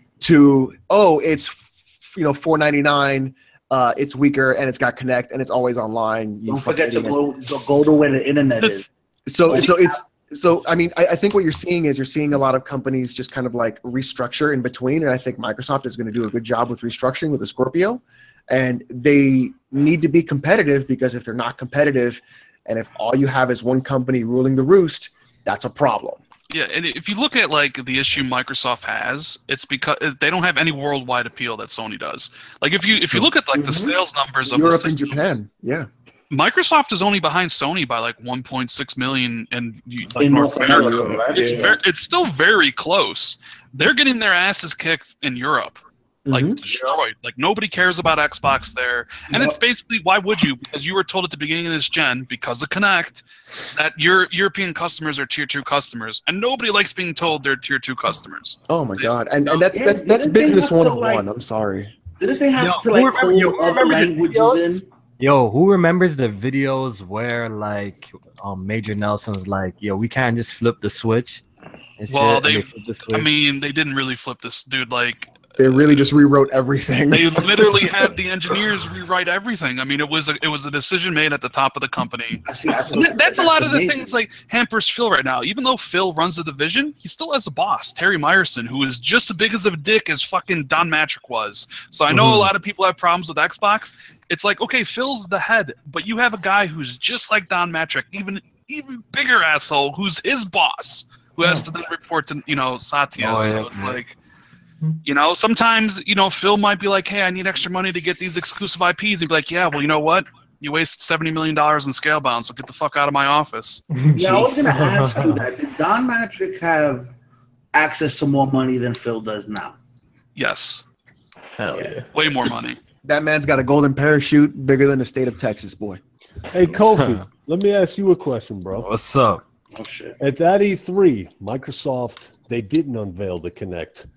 it's $499. It's weaker and it's got Kinect and it's always online. Don't forget to go to where the internet is. So I mean, I think what you're seeing is a lot of companies just kind of like restructure in between, and I think Microsoft is going to do a good job with restructuring with the Scorpio, and they need to be competitive, because if they're not competitive, and if all you have is one company ruling the roost, that's a problem. Yeah, and if you look at like the issue Microsoft has, it's because they don't have any worldwide appeal that Sony does. Like if you look at like the sales numbers of Europe the and Japan, yeah. Microsoft is only behind Sony by like 1.6 million in North America, right? It's still very close. They're getting their asses kicked in Europe, like destroyed. Like nobody cares about Xbox there, and it's basically, why would you? Because you were told at the beginning of this gen, because of Kinect, that your European customers are tier 2 customers, and nobody likes being told they're tier 2 customers. Oh my god, and that's business 101. I'm sorry. Didn't they have to like pull other languages in? Yo, who remembers the videos where like Major Nelson's like, yo, we can't just flip the switch? Well, they didn't really flip this, dude. Like, they really just rewrote everything. They literally had the engineers rewrite everything. I mean, it was a decision made at the top of the company. That's a lot of the things like hampers Phil right now. Even though Phil runs the division, he still has a boss, Terry Myerson, who is just as big of a dick as fucking Don Matrick was. So I know a lot of people have problems with Xbox. It's like, okay, Phil's the head, but you have a guy who's just like Don Matrick, even bigger asshole, who's his boss, who has to then report to Satya. So it's like, sometimes Phil might be like, hey, I need extra money to get these exclusive IPs. He'd be like, yeah, well, you know what? You waste $70 million in Scalebound, so get the fuck out of my office. Yeah, I was gonna ask you that. Did Don Matrick have access to more money than Phil does now? Yes. Hell yeah. Way more money. That man's got a golden parachute bigger than the state of Texas, boy. Hey, Kofi, let me ask you a question, bro. What's up? Oh, shit. At that E3, Microsoft, they didn't unveil the Kinect.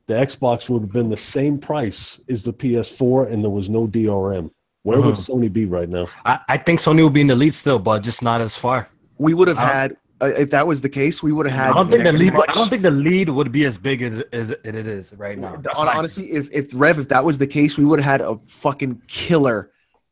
The Xbox would have been the same price as the PS4, and there was no DRM. Where would Sony be right now? I think Sony will be in the lead still, but just not as far. We would have had, if that was the case, we would have had. I don't think the lead would be as big as it is right now. Honestly, if that was the case, we would have had a fucking killer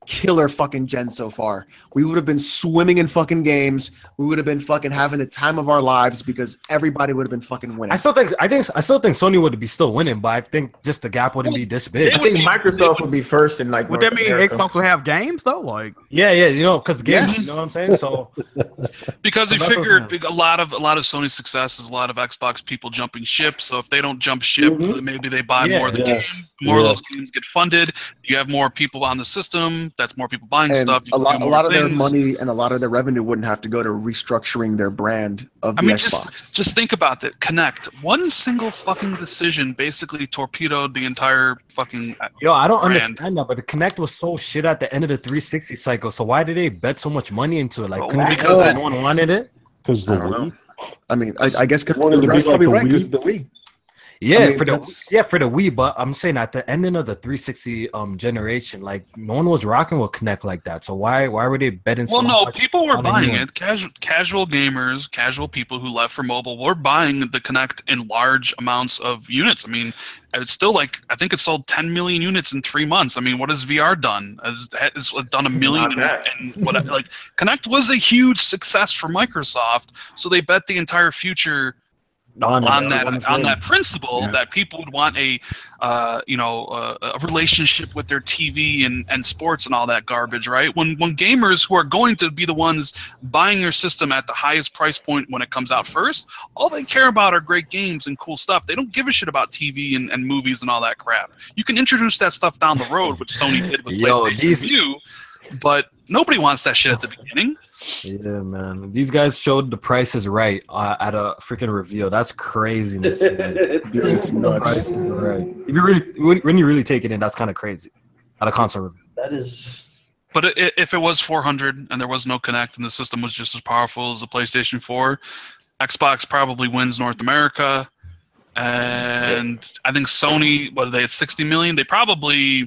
killer fucking gen so far. We would have been swimming in fucking games. We would have been fucking having the time of our lives because everybody would have been fucking winning. I still think Sony would be still winning, but I think just the gap wouldn't be this big. I think Microsoft would be first in like. Would that mean Xbox would have games though? Like yeah, because games, you know what I'm saying? So because they figured a lot of Sony's success is a lot of Xbox people jumping ship. So if they don't jump ship, maybe they buy more of the game. More of those games get funded. You have more people on the system. That's more people buying stuff. A lot of their money and a lot of their revenue wouldn't have to go to restructuring their brand of the Xbox. Just think about it. Connect. One single fucking decision basically torpedoed the entire fucking I don't brand. understand that, but the Connect was so shit at the end of the 360 cycle. So why did they bet so much money into it? Like, because no one wanted it? Because I don't know. I mean, I guess because wanted to be like the Wii. Yeah, for the Wii, but I'm saying at the ending of the 360 generation, like no one was rocking with Kinect like that. So why were they betting so much? Well, no, people were buying it. Casual gamers, casual people who left for mobile were buying the Kinect in large amounts of units. I mean, it's still like I think it sold 10 million units in 3 months. I mean, what has VR done? It's done 1 million and what like Kinect was a huge success for Microsoft, so they bet the entire future on that principle that people would want a relationship with their TV and sports and all that garbage, right? When gamers who are going to be the ones buying your system at the highest price point when it comes out first, all they care about are great games and cool stuff. They don't give a shit about TV and movies and all that crap. You can introduce that stuff down the road, which Sony did with PlayStation Vue, but nobody wants that shit at the beginning. Yeah, man. These guys showed the Price is Right at a freaking reveal. That's craziness. It's nuts. Price is Right. If you really, when you really take it in, that's kind of crazy. At a console review. That is. But if it was 400 and there was no Kinect and the system was just as powerful as the PlayStation 4, Xbox probably wins North America. And I think Sony, what are they at 60 million? They probably...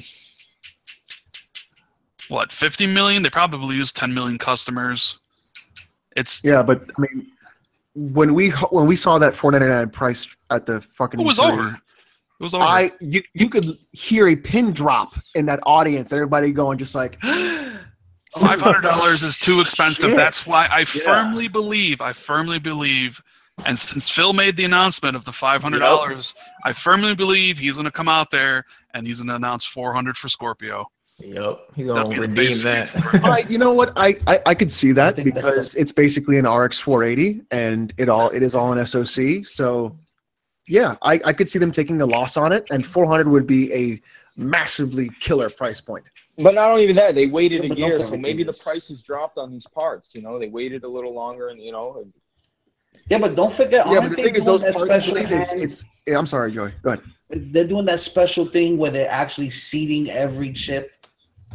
50 million? They probably use 10 million customers. But I mean, when we saw that $4.99 price at the fucking it was over. It was over. You could hear a pin drop in that audience. Everybody going just like $500 is too expensive. Shit. That's why I firmly believe. And since Phil made the announcement of the $500, I firmly believe he's going to come out there and he's going to announce $400 for Scorpio. Yep, he's gonna redeem that. You know what? I could see that because it's basically an RX 480 and it is all an SoC. So yeah, I could see them taking a loss on it, and 400 would be a massively killer price point. But not only that, they waited a year, so maybe the prices dropped on these parts. You know, they waited a little longer, and Yeah, but don't forget. Yeah, but the thing is, those parts. I'm sorry, Joey. Go ahead. They're doing that special thing where they're actually seeding every chip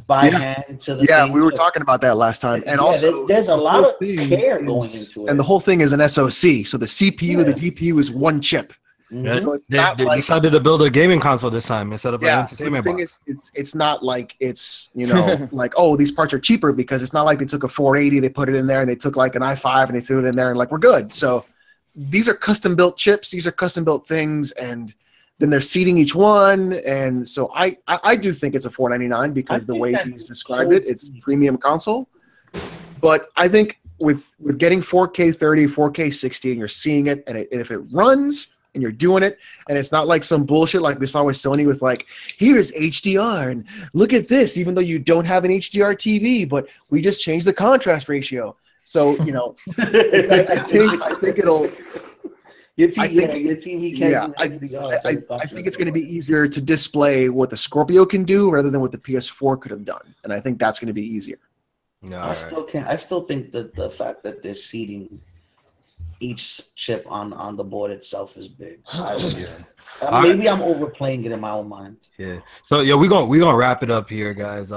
by hand to the thing. We were talking about that last time, and also there's a lot of care going into it. And the whole thing is an SoC, so the CPU, the GPU is one chip. Yeah. So they decided to build a gaming console this time instead of an entertainment box. It's not like it's like, oh, these parts are cheaper, because it's not like they took a 480, they put it in there, and they took like an i5 and they threw it in there and like we're good. So these are custom built chips, these are custom built things, and then they're seeding each one, and so I do think it's a $499 because the way he's described it, it's a premium console. But I think with getting 4K 30, 4K 60, and you're seeing it, and if it runs and you're doing it, and it's not like some bullshit like we saw with Sony with like, here's HDR and look at this, even though you don't have an HDR TV, but we just changed the contrast ratio. So I think it'll. Your TV can't I think it's going to be easier to display what the Scorpio can do rather than what the PS4 could have done, and I think that's going to be easier. No, I still think that the fact that they're seeding each chip on the board itself is big. Maybe I'm overplaying it in my own mind. Yeah. So we're gonna wrap it up here, guys.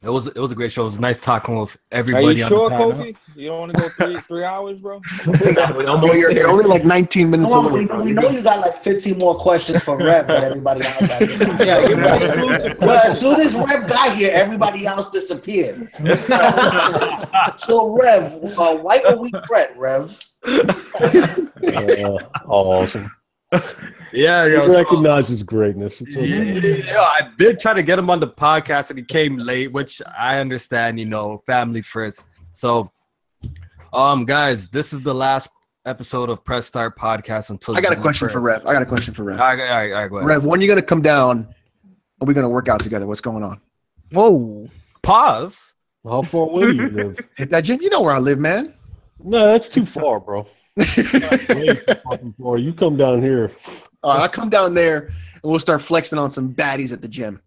It was a great show. It was nice talking with everybody. Are you sure, on the panel. Kofi? You don't want to go three hours, bro? You're only like 19 minutes away. We know you got like 15 more questions for Rev and everybody else. As soon as Rev got here, everybody else disappeared. So Rev, white or weak Brett, Rev? Awesome. Yeah, He yo, recognizes greatness. It's okay. yeah, I did try to get him on the podcast, and he came late, which I understand. Family first. So, guys, this is the last episode of Press Start Podcast until I got a June question 1st. for Rev. All right, go ahead. Rev, when are you gonna come down? Are we gonna work out together? What's going on? Whoa. Pause. How far away do you live? Hit that gym. You know where I live, man. No, that's too far, bro. Way too fucking far. You come down here. I'll come down there and we'll start flexing on some baddies at the gym.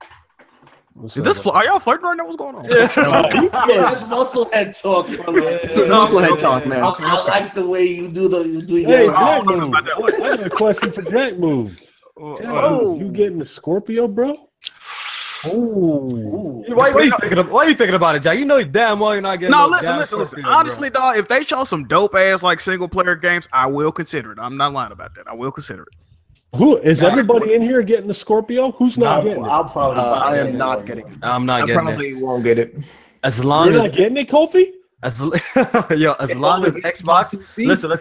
Are y'all flirting right now? What's going on? Yeah, that's musclehead talk. This is musclehead talk, man. I like the way you do Hey, your Jack Move. I got a question for Jack Move. You getting the Scorpio, bro? Why are you thinking about it, Jack? You know damn well you're not getting. No, listen. Honestly, dog, if they show some dope ass like single player games, I will consider it. I'm not lying about that. I will consider it. Who is everybody in here getting the Scorpio? Who's not getting it? I'll probably. I am not getting it. I'm not I getting probably it. won't get it. As long You're as not getting it, Kofi? as long as Xbox. Listen.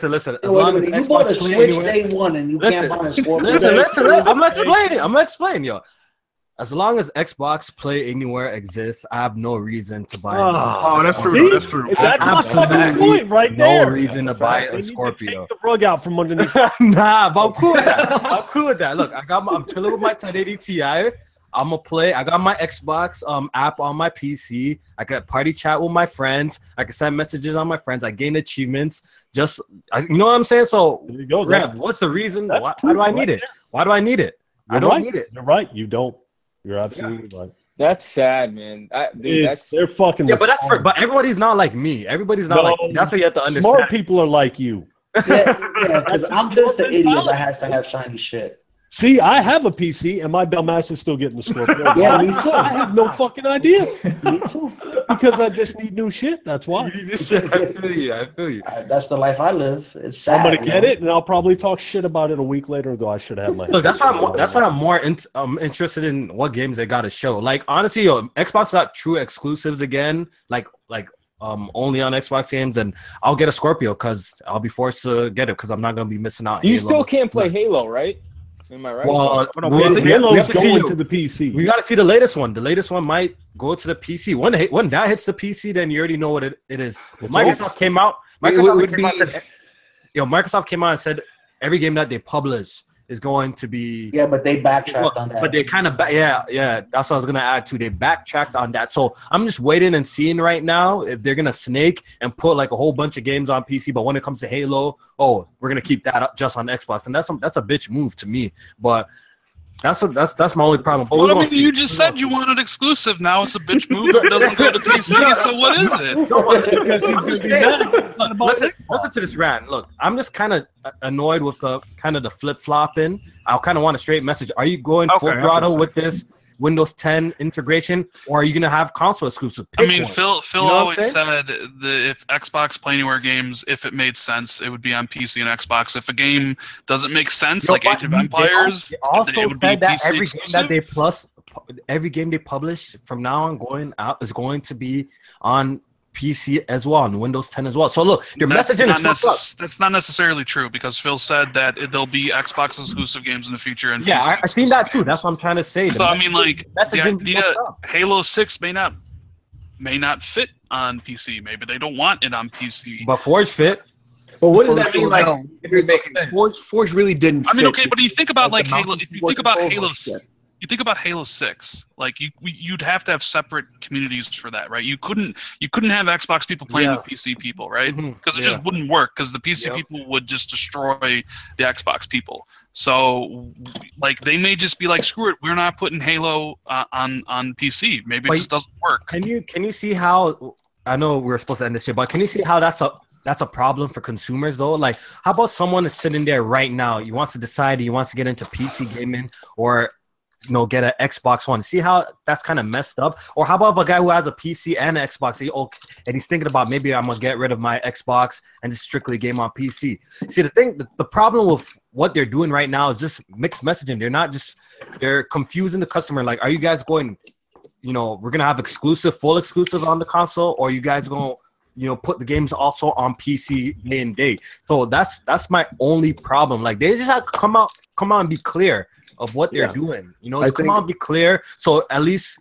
As long as You bought a Xbox play Switch anywhere. day one and you can't buy a Scorpio. Listen. I'm gonna explain, yo. As long as Xbox Play Anywhere exists, I have no reason to buy it. Oh, that's true. See? That's true. That's my fucking point right there. No reason to buy a They need to Scorpio. Take the rug out from underneath. Nah, but I'm cool with that. Look, I'm chilling with my 1080 Ti. I'm gonna play. I got my Xbox app on my PC. I got party chat with my friends. I can send messages on my friends. I gain achievements. You know what I'm saying? So, There you go. Rev, what's the reason? that's Why proof do I right need it? there. Why do I need it? I don't need it. You're right. You don't. You're absolutely right. That's sad, man. They're fucking. Yeah, but everybody's not like me. Everybody's not like me. That's what you have to understand. Smart people are like you. Yeah, because I'm just the idiot that has to have shiny shit. See, I have a PC, and my dumbass is still getting the Scorpio. Yeah, me too. I have no fucking idea Me too. because I just need new shit. That's why. I feel you. That's the life I live. It's sad. I'm gonna get it, and I'll probably talk shit about it a week later and go, "I should have my." Look, that's why I'm more interested in what games they got to show. Like honestly, Xbox got true exclusives again. Like only on Xbox games, and I'll get a Scorpio because I'll be forced to get it because I'm not gonna be missing out. You Halo. still can't play Halo, right? Am I right? Well, Halo's going to the PC. We got to see the latest one. The latest one might go to the PC. When that hits the PC, then you already know what it is. When Microsoft came out. Microsoft came out and said every game that they publish is going to be. Yeah, but they backtracked on that. But they kind of yeah. That's what I was gonna add too. They backtracked on that. So I'm just waiting and seeing right now if they're gonna snake and put like a whole bunch of games on PC. But when it comes to Halo, we're gonna keep that up just on Xbox, and that's a bitch move to me. But that's my only problem. But Well, I mean, you just said you wanted exclusive. Now it's a bitch move. It doesn't go to PC. So what is it? Because he's gonna be mad. Listen to this rant. Look, I'm just kind of annoyed with the flip flopping. I kind of want a straight message. Are you going full throttle with this Windows 10 integration, or are you gonna have console exclusive? I mean, Phil You know always said that if Xbox Play Anywhere games, if it made sense, it would be on PC and Xbox. If a game doesn't make sense, like Age of Empires, they also it would said be that PC every game they publish from now on going out is going to be on PC as well, on Windows 10 as well. So look, your messaging is fucked up. That's not necessarily true because Phil said that there'll be Xbox exclusive games in the future. And Yeah, I've seen that too. That's what I'm trying to say. So I mean, like, the messaging idea Halo 6 may not fit on PC. Maybe they don't want it on PC. But Forge fit. But what does that mean? Like, if it makes sense? Forge really didn't. I mean, fit okay, but you think about like the Halo. mouse If you think about control Halo, shit. you think about Halo 6. Like you'd have to have separate communities for that, right? You couldn't have Xbox people playing with PC people, right? Because it just wouldn't work. Because the PC people would just destroy the Xbox people. So, like, they may just be like, screw it, we're not putting Halo on PC. Maybe it just doesn't work. Can you see how? I know we're supposed to end this year, but can you see how that's a problem for consumers though? Like, how about someone is sitting there right now? He wants to decide he wants to get into PC gaming or get an Xbox One. See how that's kind of messed up? Or how about a guy who has a PC and an Xbox and he's thinking about maybe I'm gonna get rid of my Xbox and just strictly game on PC. See, the problem with what they're doing right now is just mixed messaging. They're confusing the customer. Like, are you guys going, we're gonna have full exclusive on the console, or are you guys going put the games also on PC day and day. So that's my only problem. Like they just have to come out and be clear of what they're doing. Just come out and be clear. So at least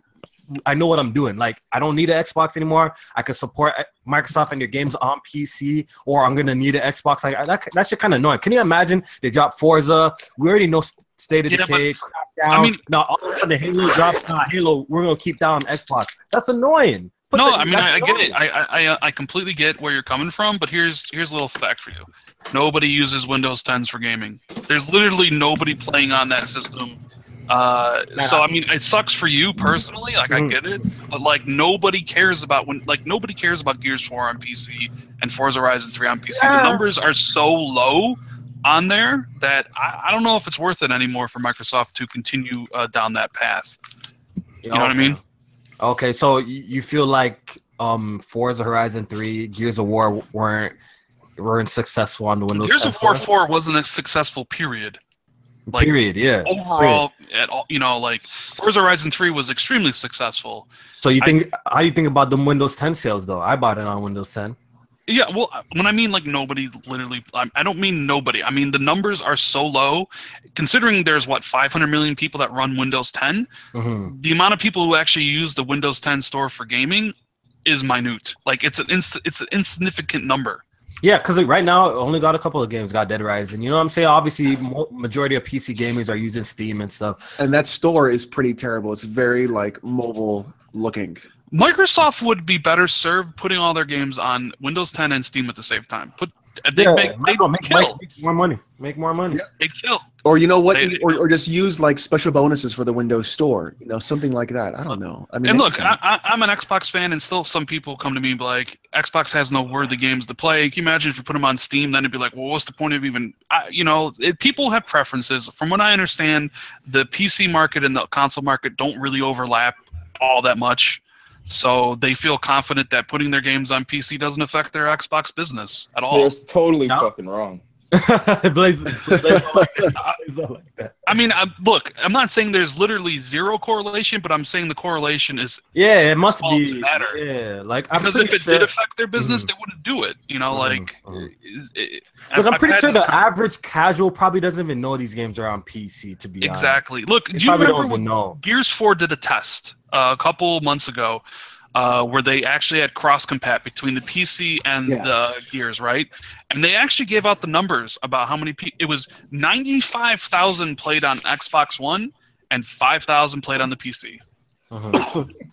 I know what I'm doing. Like I don't need an Xbox anymore. I can support Microsoft and your games on PC, or I'm gonna need an Xbox. Like that shit kind of annoying. Can you imagine they drop Forza? We already know State of Decay. Crackdown. I mean, now all of a sudden the Halo drops. Halo, we're gonna keep that on Xbox. That's annoying. I get it. I completely get where you're coming from, but here's a little fact for you. Nobody uses Windows 10s for gaming. There's literally nobody playing on that system. So I mean, it sucks for you personally. Like I get it, but like nobody cares about Gears 4 on PC and Forza Horizon 3 on PC. The numbers are so low on there that I don't know if it's worth it anymore for Microsoft to continue down that path. You know what I mean? Okay, so you feel like Forza Horizon 3, Gears of War weren't successful on the Windows 10. Gears of War 4 wasn't a successful period. Like, yeah. Overall, at all, like Forza Horizon 3 was extremely successful. So how do you think about the Windows 10 sales though? I bought it on Windows 10. Yeah, well, when I mean like nobody, literally, I don't mean nobody. I mean the numbers are so low, considering there's 500 million people that run Windows 10. The amount of people who actually use the Windows 10 store for gaming is minute. Like it's an insignificant number. Yeah, because right now only got a couple of games got Dead Rising. You know what I'm saying? Obviously, majority of PC gamers are using Steam and stuff. And that store is pretty terrible. It's very like mobile looking. Microsoft would be better served putting all their games on Windows 10 and Steam at the same time. They kill. Make more money. Yeah. They kill. Or you know what? Or just use like special bonuses for the Windows Store. Something like that. I don't know. I mean, and look, I'm an Xbox fan, and still some people come to me and be like, Xbox has no worthy games to play. Can you imagine if you put them on Steam? Then it'd be like, well, what's the point of even? People have preferences. From what I understand, the PC market and the console market don't really overlap all that much. So they feel confident that putting their games on PC doesn't affect their Xbox business at all. They're totally fucking wrong. Blaze I mean, look, I'm not saying there's literally zero correlation, but I'm saying the correlation is it must be matter. Yeah, like because if it did affect their business, they wouldn't do it. Look, I'm pretty sure the average casual probably doesn't even know these games are on PC. To be exactly. honest. Look, do you remember when Gears 4 did a test a couple months ago? Where they actually had cross-compat between the PC and the Gears, right? And they actually gave out the numbers about how many people. It was 95,000 played on Xbox One and 5,000 played on the PC.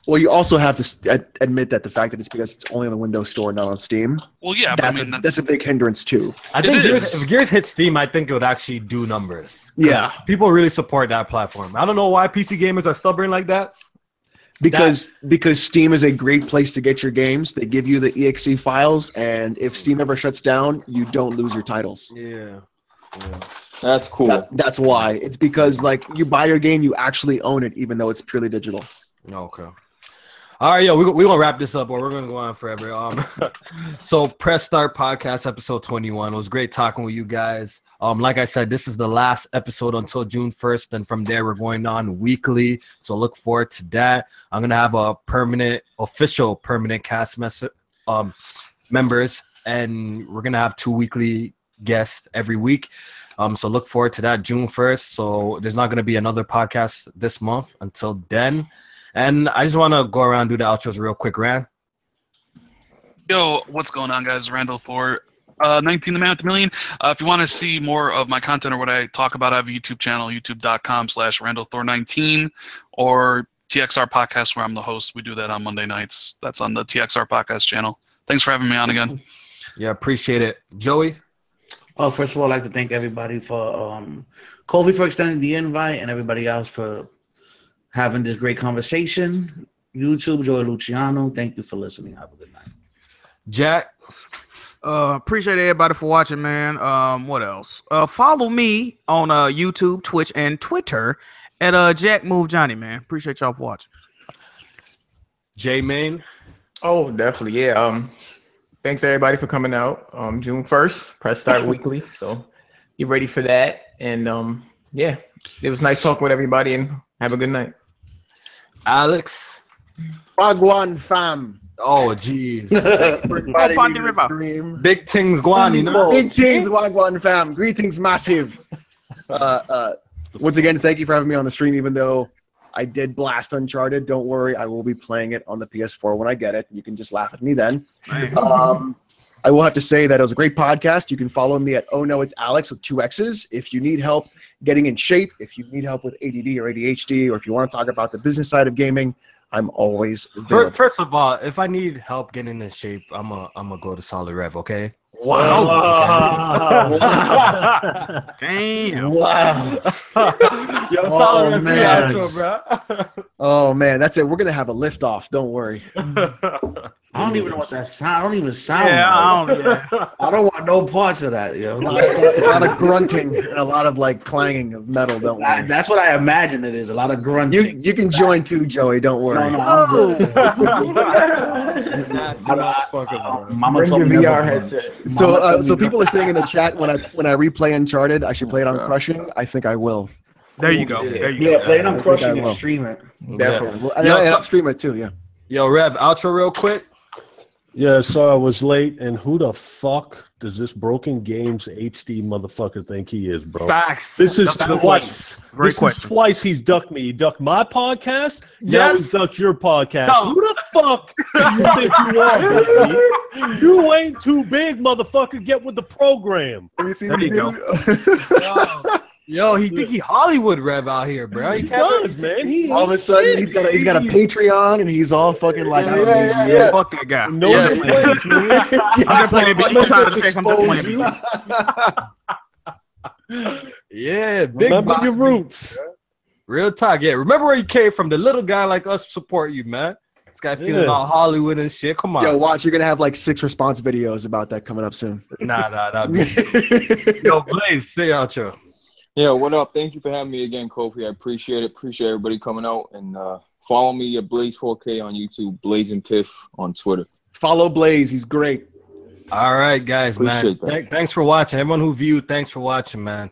Well, you also have to admit that the fact that it's because it's only on the Windows Store, not on Steam. Well, yeah, that's a big hindrance too. I think if Gears hit Steam, I think it would actually do numbers. Yeah, people really support that platform. I don't know why PC gamers are stubborn like that. Because Steam is a great place to get your games. They give you the exe files, and if Steam ever shuts down, you don't lose your titles. Yeah. That's cool. That's why. It's because like you buy your game, you actually own it, even though it's purely digital. Okay. All right, we're gonna wrap this up, or we're gonna go on forever. So Press Start Podcast episode 21. It was great talking with you guys. Like I said, this is the last episode until June 1st, and from there we're going on weekly. So look forward to that. I'm gonna have a official permanent cast members, and we're gonna have 2 weekly guests every week. So look forward to that June 1st. So there's not gonna be another podcast this month until then. And I just want to go around and do the outros real quick, Rand. Yo, what's going on, guys? Randall for 19 the Man with the Million. If you want to see more of my content or what I talk about, I have a YouTube channel, youtube.com/RandallThor19, or TXR Podcast, where I'm the host. We do that on Monday nights. That's on the TXR Podcast channel. Thanks for having me on again. Yeah, appreciate it. Joey? First of all, I'd like to thank everybody for Colby for extending the invite, and everybody else for having this great conversation. YouTube, Joey Luciano, thank you for listening. Have a good night. Jack? Appreciate everybody for watching, man. What else? Follow me on YouTube, Twitch, and Twitter at Jack Move Johnny, man. Appreciate y'all for watching. J-Main? Oh, definitely, yeah. Thanks everybody for coming out. June 1st, Press Start Weekly. So get ready for that. And yeah, it was nice talking with everybody, and have a good night. Alex? Wagwan fam. Oh, jeez. Big things guan, you know. Big things guan fam. Greetings, massive. Once again, thank you for having me on the stream. Even though I did blast Uncharted, don't worry, I will be playing it on the PS4 when I get it. You can just laugh at me then. I will have to say that it was a great podcast. You can follow me at Oh No It's Alex with 2 X's. If you need help getting in shape, if you need help with ADD or ADHD, or if you want to talk about the business side of gaming, I'm always available. First of all, if I need help getting in shape, I'm gonna go to Solid Rev, okay? Wow. Damn. Wow. Yo, Solid Rev, outro, bro. Oh man, that's it. We're gonna have a lift off. Don't worry. I don't even know what that sound. I don't even sound. I don't want no parts of that, yo. It's a lot of grunting and a lot of like clanging of metal. Don't worry. That's what I imagine it is. A lot of grunting. You can join too, Joey. Don't worry. Mama told me VR headset. So people are saying in the chat when I replay Uncharted, I should play it on Crushing. I think I will. There you go. There you go. Play it on Crushing and stream it. Definitely. I'll stream it too. Yeah. Yo, Rev, outro real quick. Yeah, so I was late, and who the fuck does this Broken Games HD motherfucker think he is, bro? Facts. This is twice. Great question. Is twice he's ducked me. He ducked my podcast. Yes. Now he's ducked your podcast. No. Who the fuck you think you are, baby? You ain't too big, motherfucker. Get with the program. There you go. Yo, he think he Hollywood Rev out here, bro. He does, man. All of a sudden, he's got a Patreon, and he's all fucking like, fuck that guy. No place, man. I'm just playing big side checks. I'm just playing. Yeah, big Remember boss your beat. roots. Real talk. Yeah, remember where you came from. The little guy like us support you, man. This guy feeling all Hollywood and shit. Come on. Yo, watch. You're gonna have like 6 response videos about that coming up soon. Nah. Yo, Blaze, say out, yo. Yeah, what up? Thank you for having me again, Kofi. I appreciate it. Appreciate everybody coming out. And follow me at Blaze4K on YouTube, Blaze and Piff on Twitter. Follow Blaze. He's great. All right, guys, Appreciate man. Thanks for watching. Everyone who viewed, thanks for watching, man.